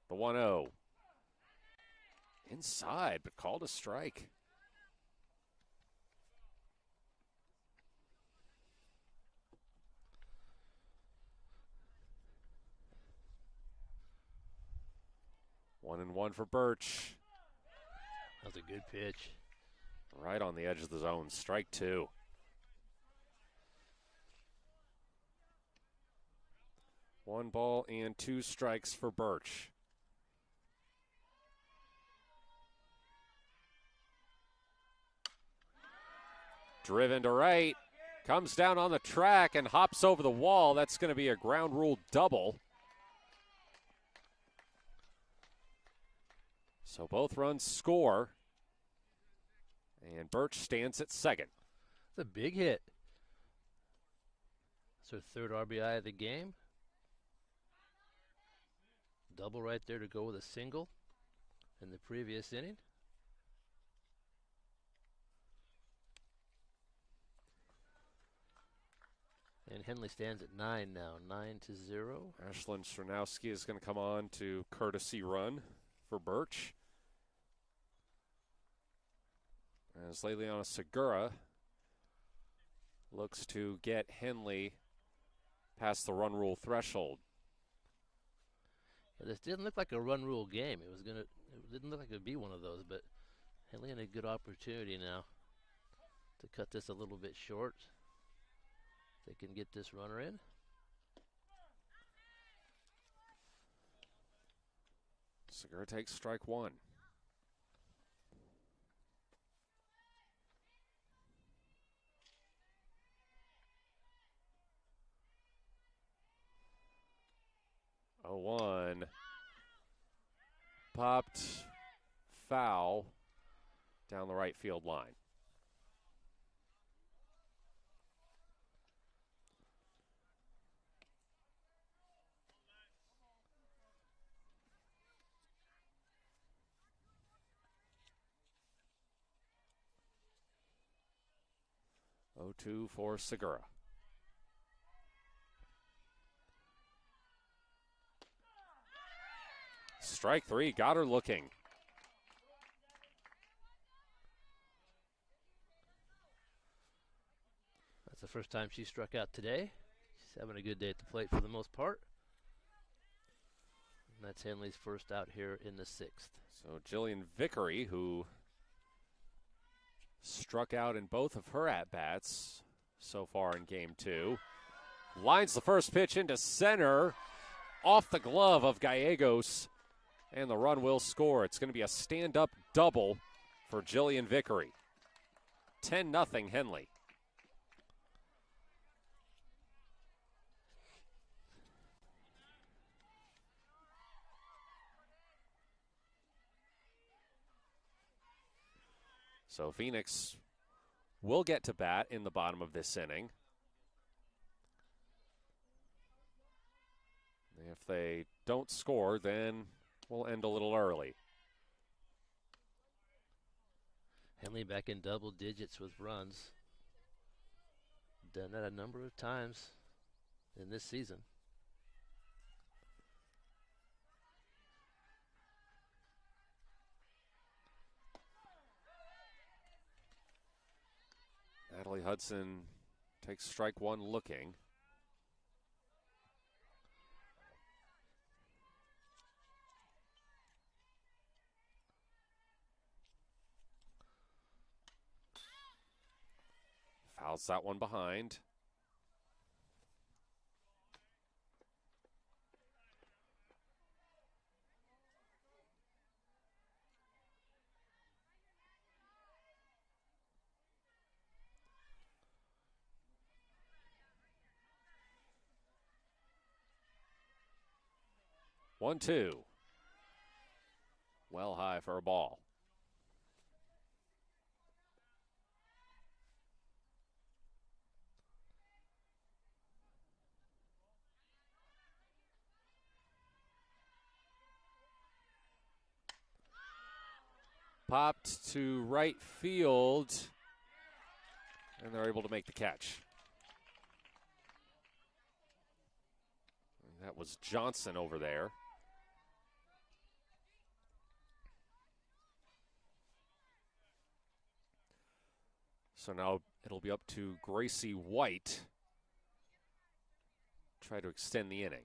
The 1-0. Inside, but called a strike. One and one for Birch. That was a good pitch. Right on the edge of the zone. Strike 2. One ball and 2 strikes for Birch. Driven to right, comes down on the track and hops over the wall. That's going to be a ground rule double. So both runs score, and Birch stands at second. It's a big hit. It's her third RBI of the game. Double right there to go with a single in the previous inning. And Henley stands at 9 now, 9-0. Ashlyn Stronowski is going to come on to courtesy run for Birch. As Leliana Segura looks to get Henley past the run rule threshold. Yeah, this didn't look like a run rule game. It didn't look like it would be one of those, but Henley had a good opportunity now to cut this a little bit short. They can get this runner in. Segura takes strike one. Oh, 1. Popped foul down the right field line. Oh, 2 for Segura. Strike 3, got her looking. That's the first time she struck out today. She's having a good day at the plate for the most part. And that's Henley's first out here in the 6th. So Jillian Vickery, who struck out in both of her at-bats so far in game 2, lines the first pitch into center, off the glove of Gallegos, and the run will score. It's going to be a stand-up double for Jillian Vickery. 10-0 Henley. So Phoenix will get to bat in the bottom of this inning. If they don't score, then we'll end a little early. Henley back in double digits with runs. Done that a number of times in this season. Natalie Hudson takes strike 1 looking. Fouls that one behind. One, 2. Well high for a ball. Popped to right field, and they're able to make the catch. And that was Johnson over there. So now it'll be up to Gracie White. Try to extend the inning.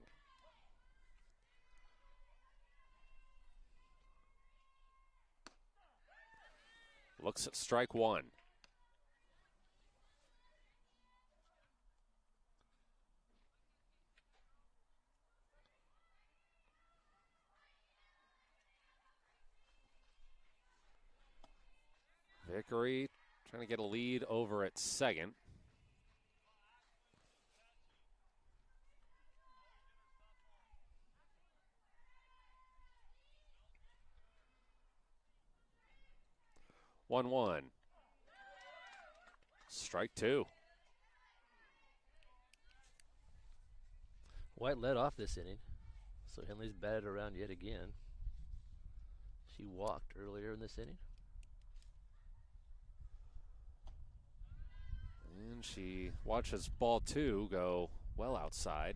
Looks at strike 1. Vickery trying to get a lead over at second. 1-1. Strike two. White led off this inning, so Henley's batted around yet again. She walked earlier in this inning. And she watches ball two go well outside.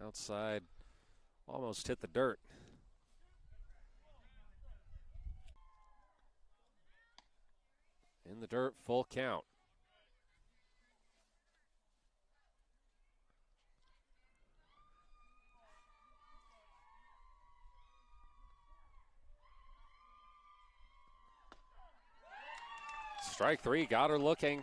Outside, almost hit the dirt. In the dirt, full count. Strike three, got her looking.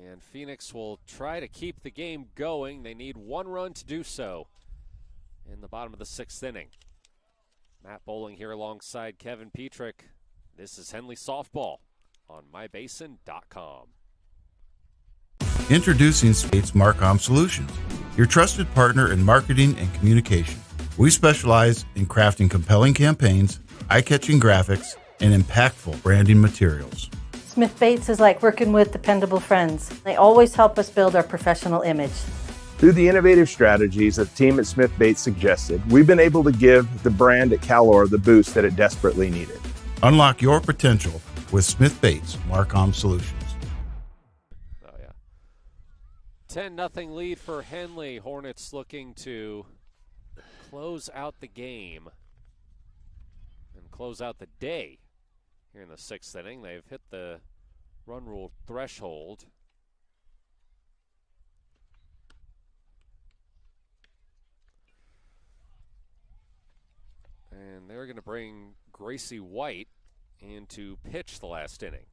And Phoenix will try to keep the game going. They need one run to do so in the bottom of the sixth inning. Matt Bowling here alongside Kevin Petrick. This is Henley Softball on mybasin.com. Introducing Spates Marcom Solutions, your trusted partner in marketing and communication. We specialize in crafting compelling campaigns, eye-catching graphics, and impactful branding materials. Smith Bates is like working with dependable friends. They always help us build our professional image. Through the innovative strategies that the team at Smith Bates suggested, we've been able to give the brand at Calor the boost that it desperately needed. Unlock your potential with Smith Bates Marcom Solutions. 10-0 lead for Henley. Hornets looking to close out the game and close out the day here in the sixth inning. They've hit the run rule threshold. And they're going to bring Gracie White in to pitch the last inning.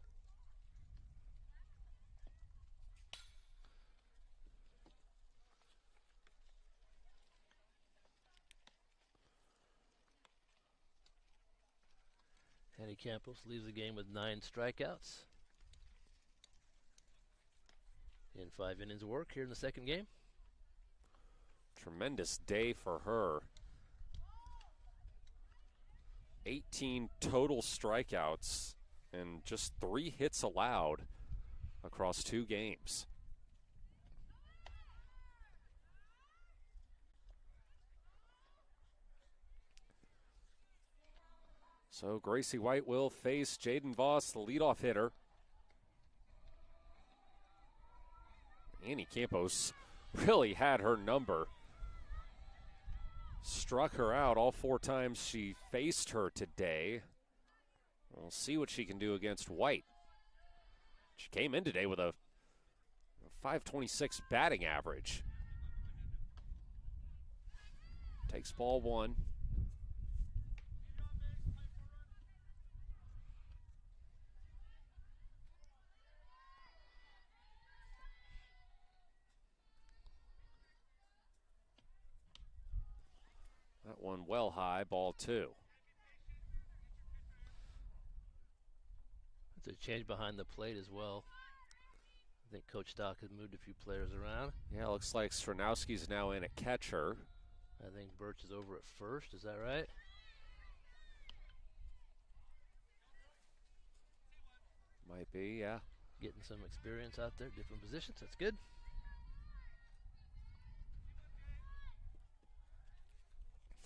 Annie Campos leaves the game with 9 strikeouts in 5 innings of work here in the second game. Tremendous day for her. 18 total strikeouts and just 3 hits allowed across 2 games. So Gracie White will face Jaden Voss, the leadoff hitter. Annie Campos really had her number. Struck her out all 4 times she faced her today. We'll see what she can do against White. She came in today with a .526 batting average. Takes ball 1. That one well high, ball 2. It's a change behind the plate as well. I think Coach Stock has moved a few players around. Yeah, looks like Stronowski's now in at catcher. I think Birch is over at first, is that right? Might be, yeah. Getting some experience out there, different positions, that's good.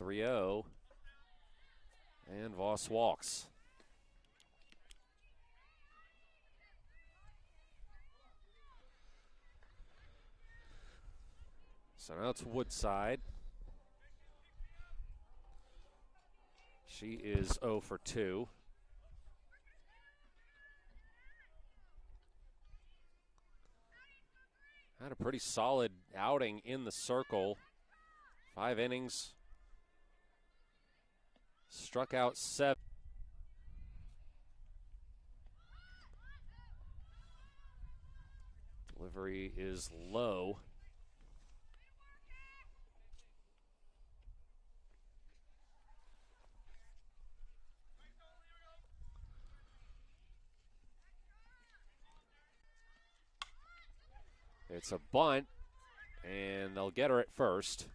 .30, and Voss walks. So now it's Woodside. She is 0 for 2. Had a pretty solid outing in the circle. 5 innings. Struck out 7. Delivery is low. It's a bunt, and they'll get her at first.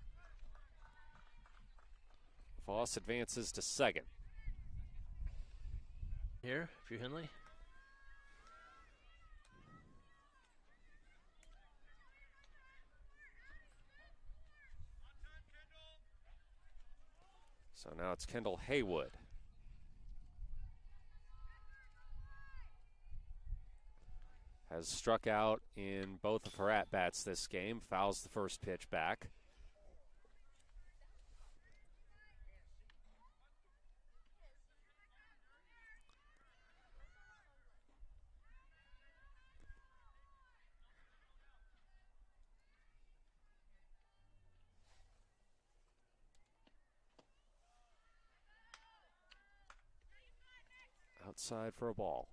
Voss advances to second. Here, if you're Henley. So now it's Kendall Haywood. Has struck out in both of her at-bats this game. Fouls the first pitch back. Outside for a ball.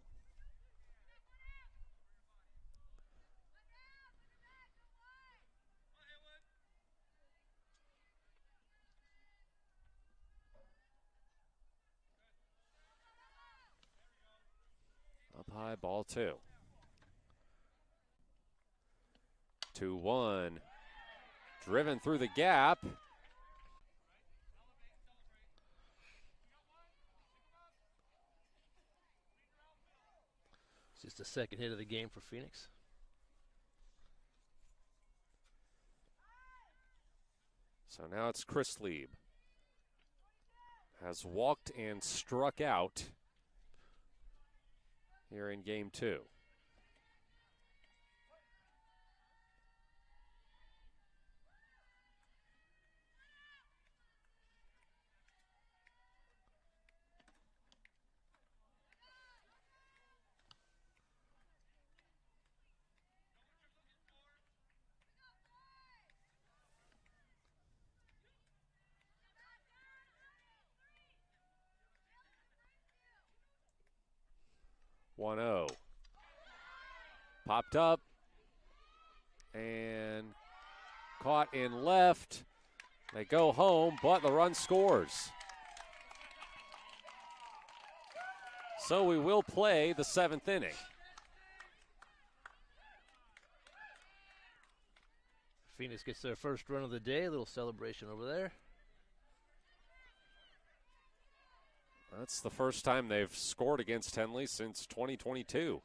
Up high, ball 2. 2-1. Driven through the gap. It's just the second hit of the game for Phoenix. So now it's Chris Lieb. Has walked and struck out here in game 2. One-oh. Popped up and caught in left. They go home, but the run scores. So we will play the 7th inning. Phoenix gets their first run of the day. A little celebration over there. That's the first time they've scored against Henley since 2022.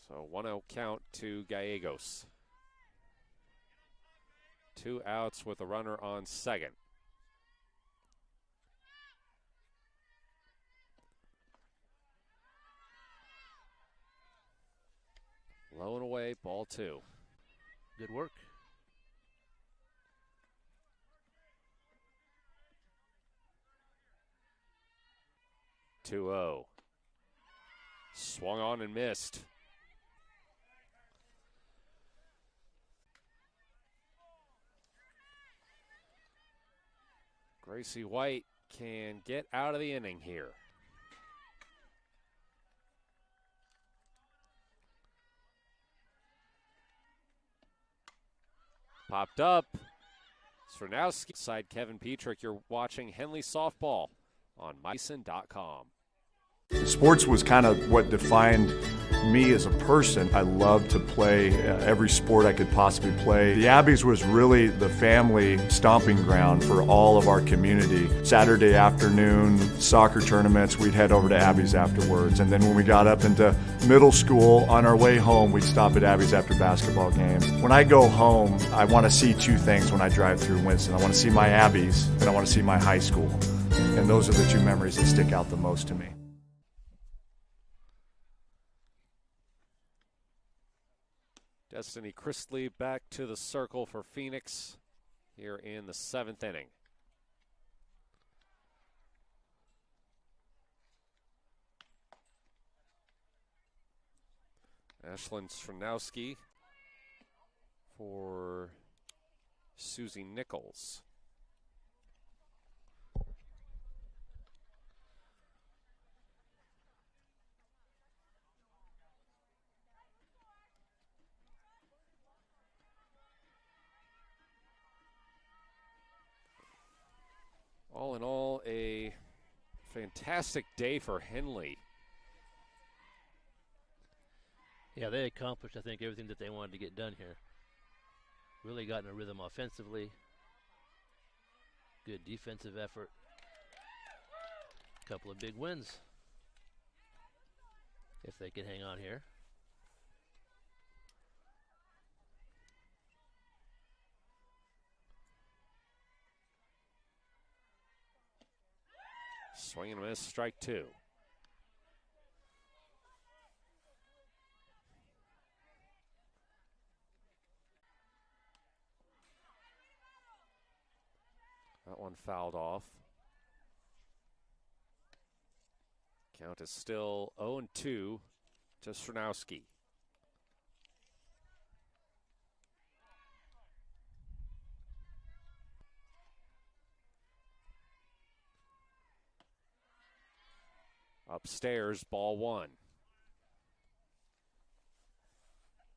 So 1-0 count to Gallegos. 2 outs with a runner on second. Low and away, ball 2. Good work. Two-oh. Swung on and missed. Gracie White can get out of the inning here. Popped up. Srnowski side Kevin Petrick. You're watching Henley Softball on Myson.com. Sports was kind of what defined me as a person. I loved to play every sport I could possibly play. The Abbeys was really the family stomping ground for all of our community. Saturday afternoon soccer tournaments, we'd head over to Abbeys afterwards. And then when we got up into middle school, on our way home, we'd stop at Abbeys after basketball games. When I go home, I want to see 2 things when I drive through Winston. I want to see my Abbeys and I want to see my high school. And those are the 2 memories that stick out the most to me. Destiny Chrisley back to the circle for Phoenix here in the 7th inning. Ashlyn Srnowski for Susie Nichols. All in all, a fantastic day for Henley. Yeah, they accomplished, I think, everything that they wanted to get done here. Really got in a rhythm offensively. Good defensive effort. Couple of big wins. If they can hang on here. Swing and a miss, strike two. That one fouled off. Count is still 0-2 to Stronowski. Upstairs, ball one.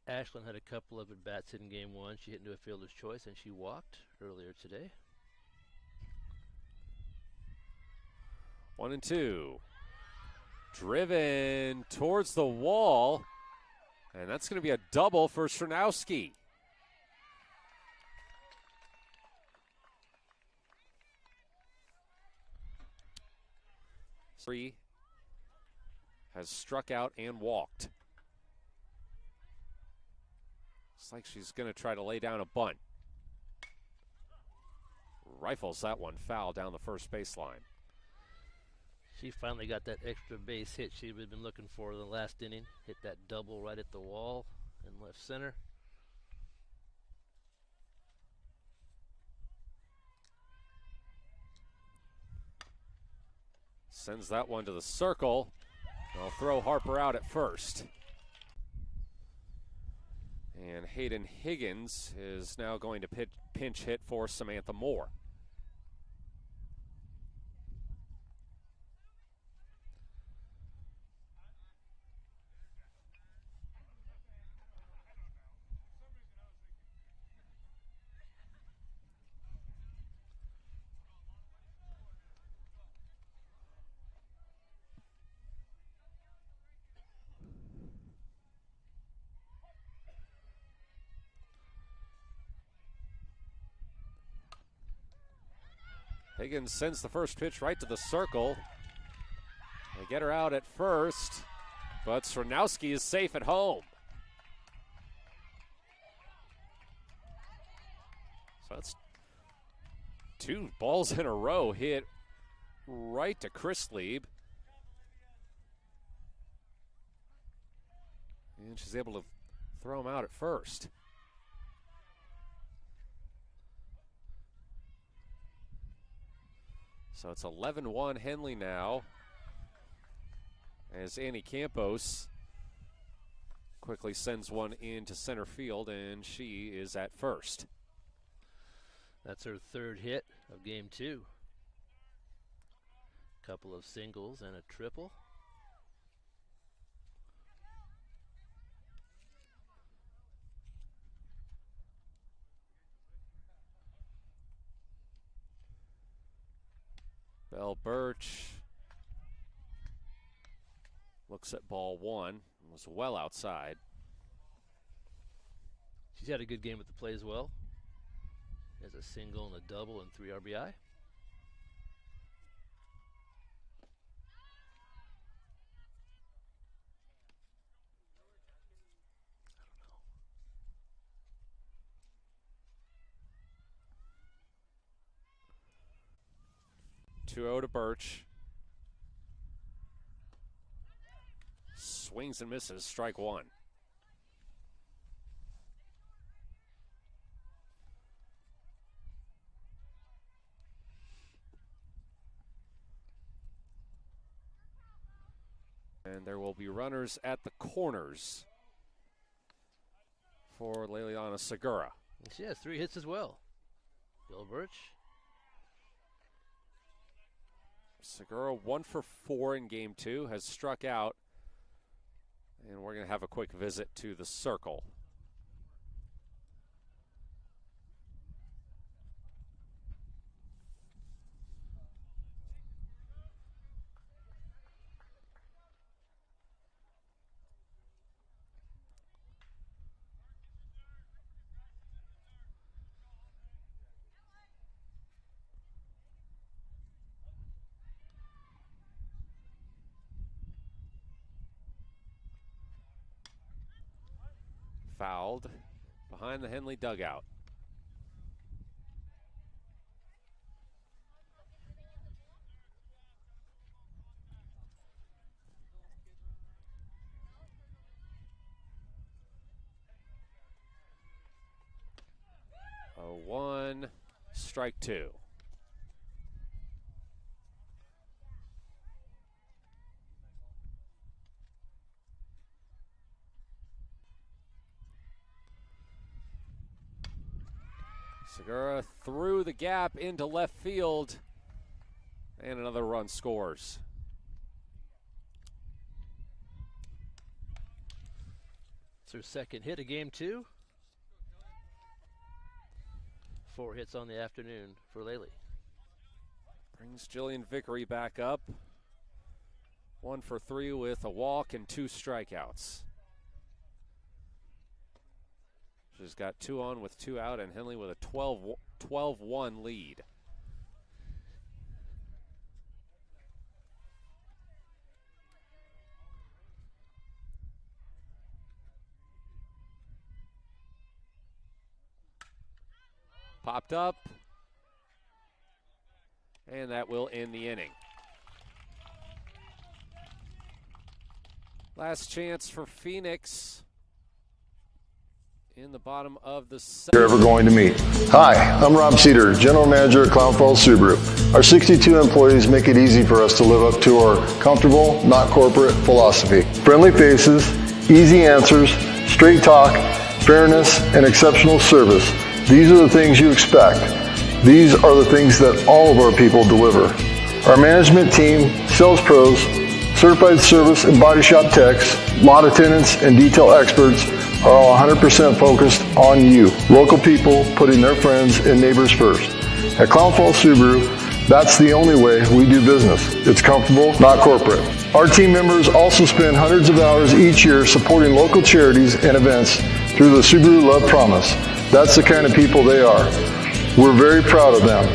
Ashland had a couple of at-bats in game one. She hit into a fielder's choice and she walked earlier today. 1-2. Driven towards the wall. And that's going to be a double for Stronowski. Three has struck out and walked. Looks like she's going to try to lay down a bunt. Rifles that one foul down the first baseline. She finally got that extra base hit she'd been looking for in the last inning. Hit that double right at the wall in left center. Sends that one to the circle. They'll throw Harper out at first. And Hayden Higgins is now going to pinch hit for Samantha Moore. Higgins sends the first pitch right to the circle. They get her out at first, but Stronowski is safe at home. So that's two balls in a row hit right to Chris Lieb. And she's able to throw him out at first. So it's 11-1 Henley now, as Annie Campos quickly sends one into center field, and she is at first. That's her third hit of game two. Couple of singles and a triple. Belle Birch looks at ball one, was well outside. She's had a good game with the play as well. Has a single and a double and 3 RBI. Two-0 to Birch. Swings and misses, strike one. And there will be runners at the corners for Liliana Segura. And she has 3 hits as well. Bill Birch. Segura 1 for 4 in game two, has struck out. And we're going to have a quick visit to the circle. fouled behind the Henley dugout. One, strike two. Segura through the gap into left field, and another run scores. It's her second hit of game 2. 4 hits on the afternoon for Lely. Brings Jillian Vickery back up. 1 for 3 with a walk and 2 strikeouts. She's got 2 on with 2 out, and Henley with a 12-1 lead. Popped up, and that will end the inning. Last chance for Phoenix in the bottom of the You're ever going to meet. Hi, I'm Rob Cedar, General Manager at Clown Falls Subaru. Our 62 employees make it easy for us to live up to our comfortable, not corporate philosophy. Friendly faces, easy answers, straight talk, fairness, and exceptional service. These are the things you expect. These are the things that all of our people deliver. Our management team, sales pros, certified service and body shop techs, lot attendants, and detail experts are all 100% focused on you. Local people putting their friends and neighbors first. At Clown Falls Subaru, that's the only way we do business. It's comfortable, not corporate. Our team members also spend hundreds of hours each year supporting local charities and events through the Subaru Love Promise. That's the kind of people they are. We're very proud of them.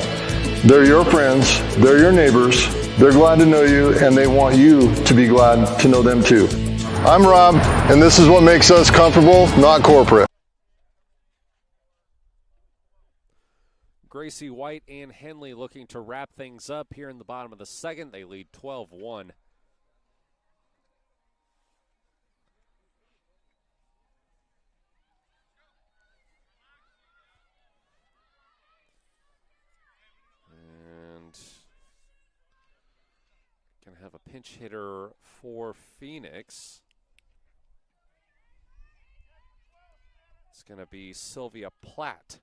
They're your friends, they're your neighbors, they're glad to know you, and they want you to be glad to know them too. I'm Rob, and this is what makes us comfortable, not corporate. Gracie White and Henley looking to wrap things up here in the bottom of the second. They lead 12-1. And going to have a pinch hitter for Phoenix. It's going to be Sylvia Platt.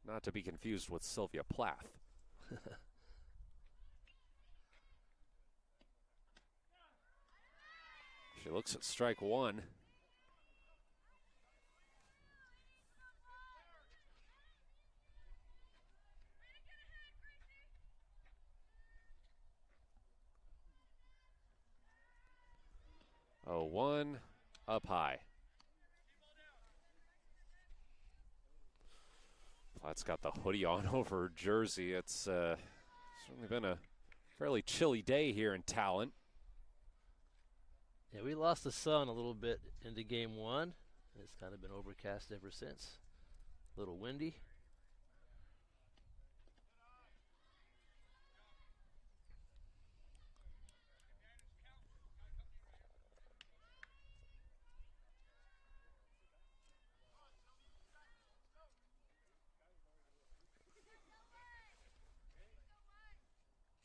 Not to be confused with Sylvia Plath. She looks at strike one. Oh, one up high. Platt's got the hoodie on over her jersey. It's certainly been a fairly chilly day here in Talent. Yeah, we lost the sun a little bit into game 1. It's kind of been overcast ever since. A little windy.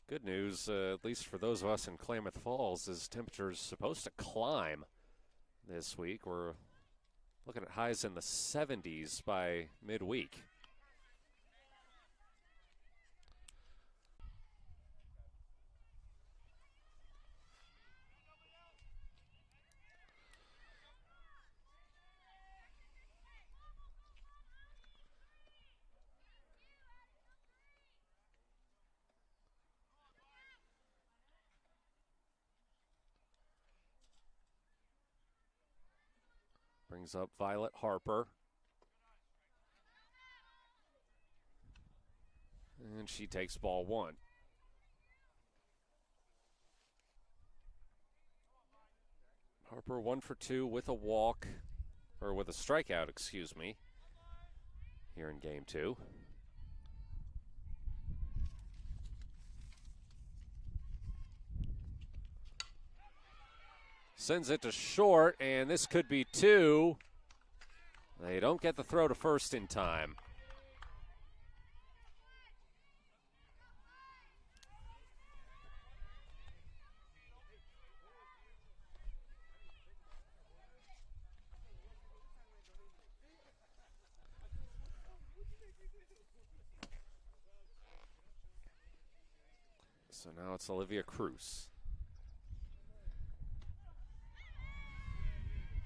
Good news, at least for those of us in Klamath Falls, is temperatures supposed to climb this week. We're looking at highs in the 70s by midweek. Brings up Violet Harper. And she takes ball one. Harper 1 for 2 with a walk, or with a strikeout, excuse me, here in game 2. Sends it to short, and this could be 2. They don't get the throw to first in time. So now it's Olivia Cruz.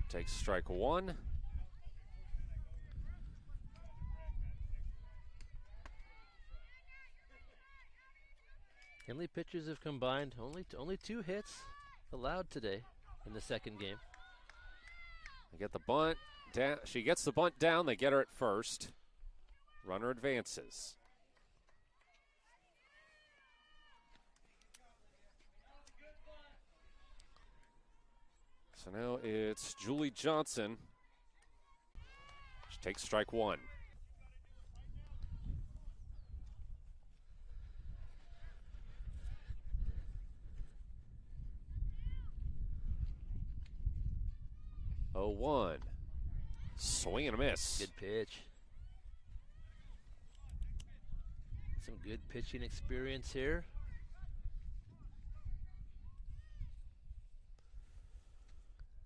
Takes strike 1. Henley pitchers have combined only 2 hits allowed today in the second game. They get the bunt down. She gets the bunt down. They get her at first. Runner advances. So now it's Julie Johnson. She takes strike 1. Oh, 1. Swing and a miss. Good pitch. Some good pitching experience here.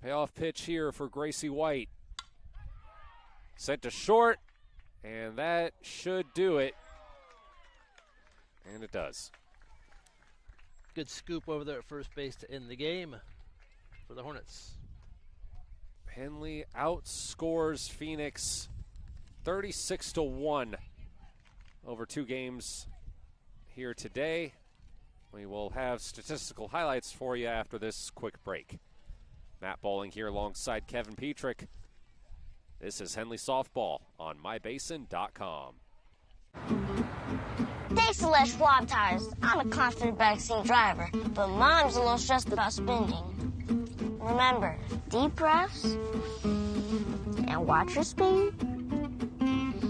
Payoff pitch here for Gracie White. Sent to short, and that should do it. And it does. Good scoop over there at first base to end the game for the Hornets. Henley outscores Phoenix 36-1 over 2 games here today. We will have statistical highlights for you after this quick break. Matt Bowling here alongside Kevin Petrick. This is Henley Softball on mybasin.com. Thanks to Les Schwab Tires, I'm a confident backseat driver, but Mom's a little stressed about spending. Remember, deep breaths and watch your speed.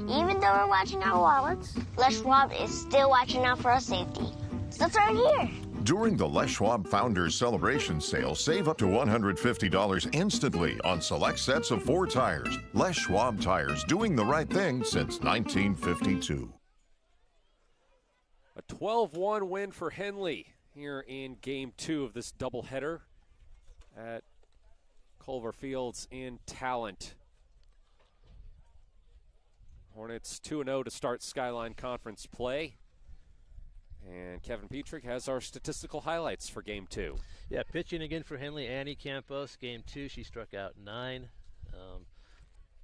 Even though we're watching our wallets, Les Schwab is still watching out for our safety. So let's earn here. During the Les Schwab Founders Celebration Sale, save up to $150 instantly on select sets of 4 tires. Les Schwab Tires, doing the right thing since 1952. A 12-1 win for Henley here in Game 2 of this doubleheader at Culver Fields in Talent. Hornets 2-0 to start Skyline Conference play. And Kevin Petrick has our statistical highlights for Game 2. Yeah, pitching again for Henley, Annie Campos. Game 2, she struck out 9.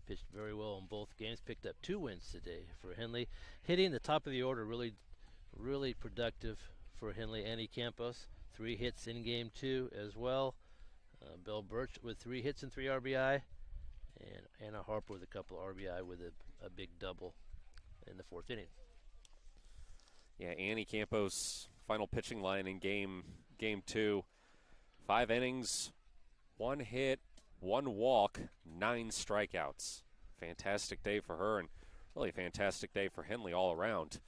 Pitched very well in both games. Picked up 2 wins today for Henley. Hitting the top of the order, really productive for Henley. Annie Campos, 3 hits in Game 2 as well. Belle Birch with 3 hits and 3 RBI. And Anna Harper with a couple of RBI with a big double in the 4th inning. Yeah, Annie Campos, final pitching line in game 2. 5 innings, 1 hit, 1 walk, 9 strikeouts. Fantastic day for her, and really a fantastic day for Henley all around.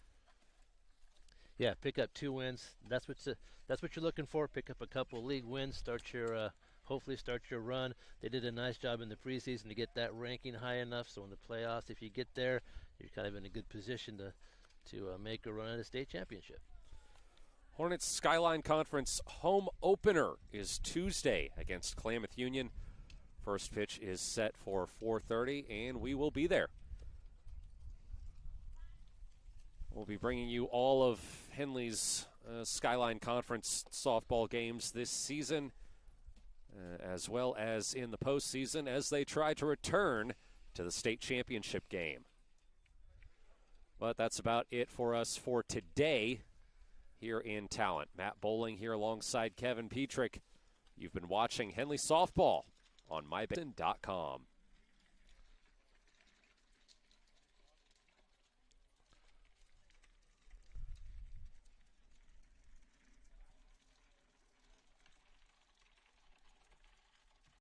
Yeah, pick up 2 wins. That's what you're looking for. Pick up a couple league wins. Hopefully start your run. They did a nice job in the preseason to get that ranking high enough. So in the playoffs, if you get there, you're kind of in a good position to make a run at a state championship. Hornets Skyline Conference home opener is Tuesday against Klamath Union. First pitch is set for 4:30, and we will be there. We'll be bringing you all of Henley's Skyline Conference softball games this season, as well as in the postseason as they try to return to the state championship game. But that's about it for us for today here in Talent. Matt Bowling here alongside Kevin Petrick. You've been watching Henley Softball on mybasin.com.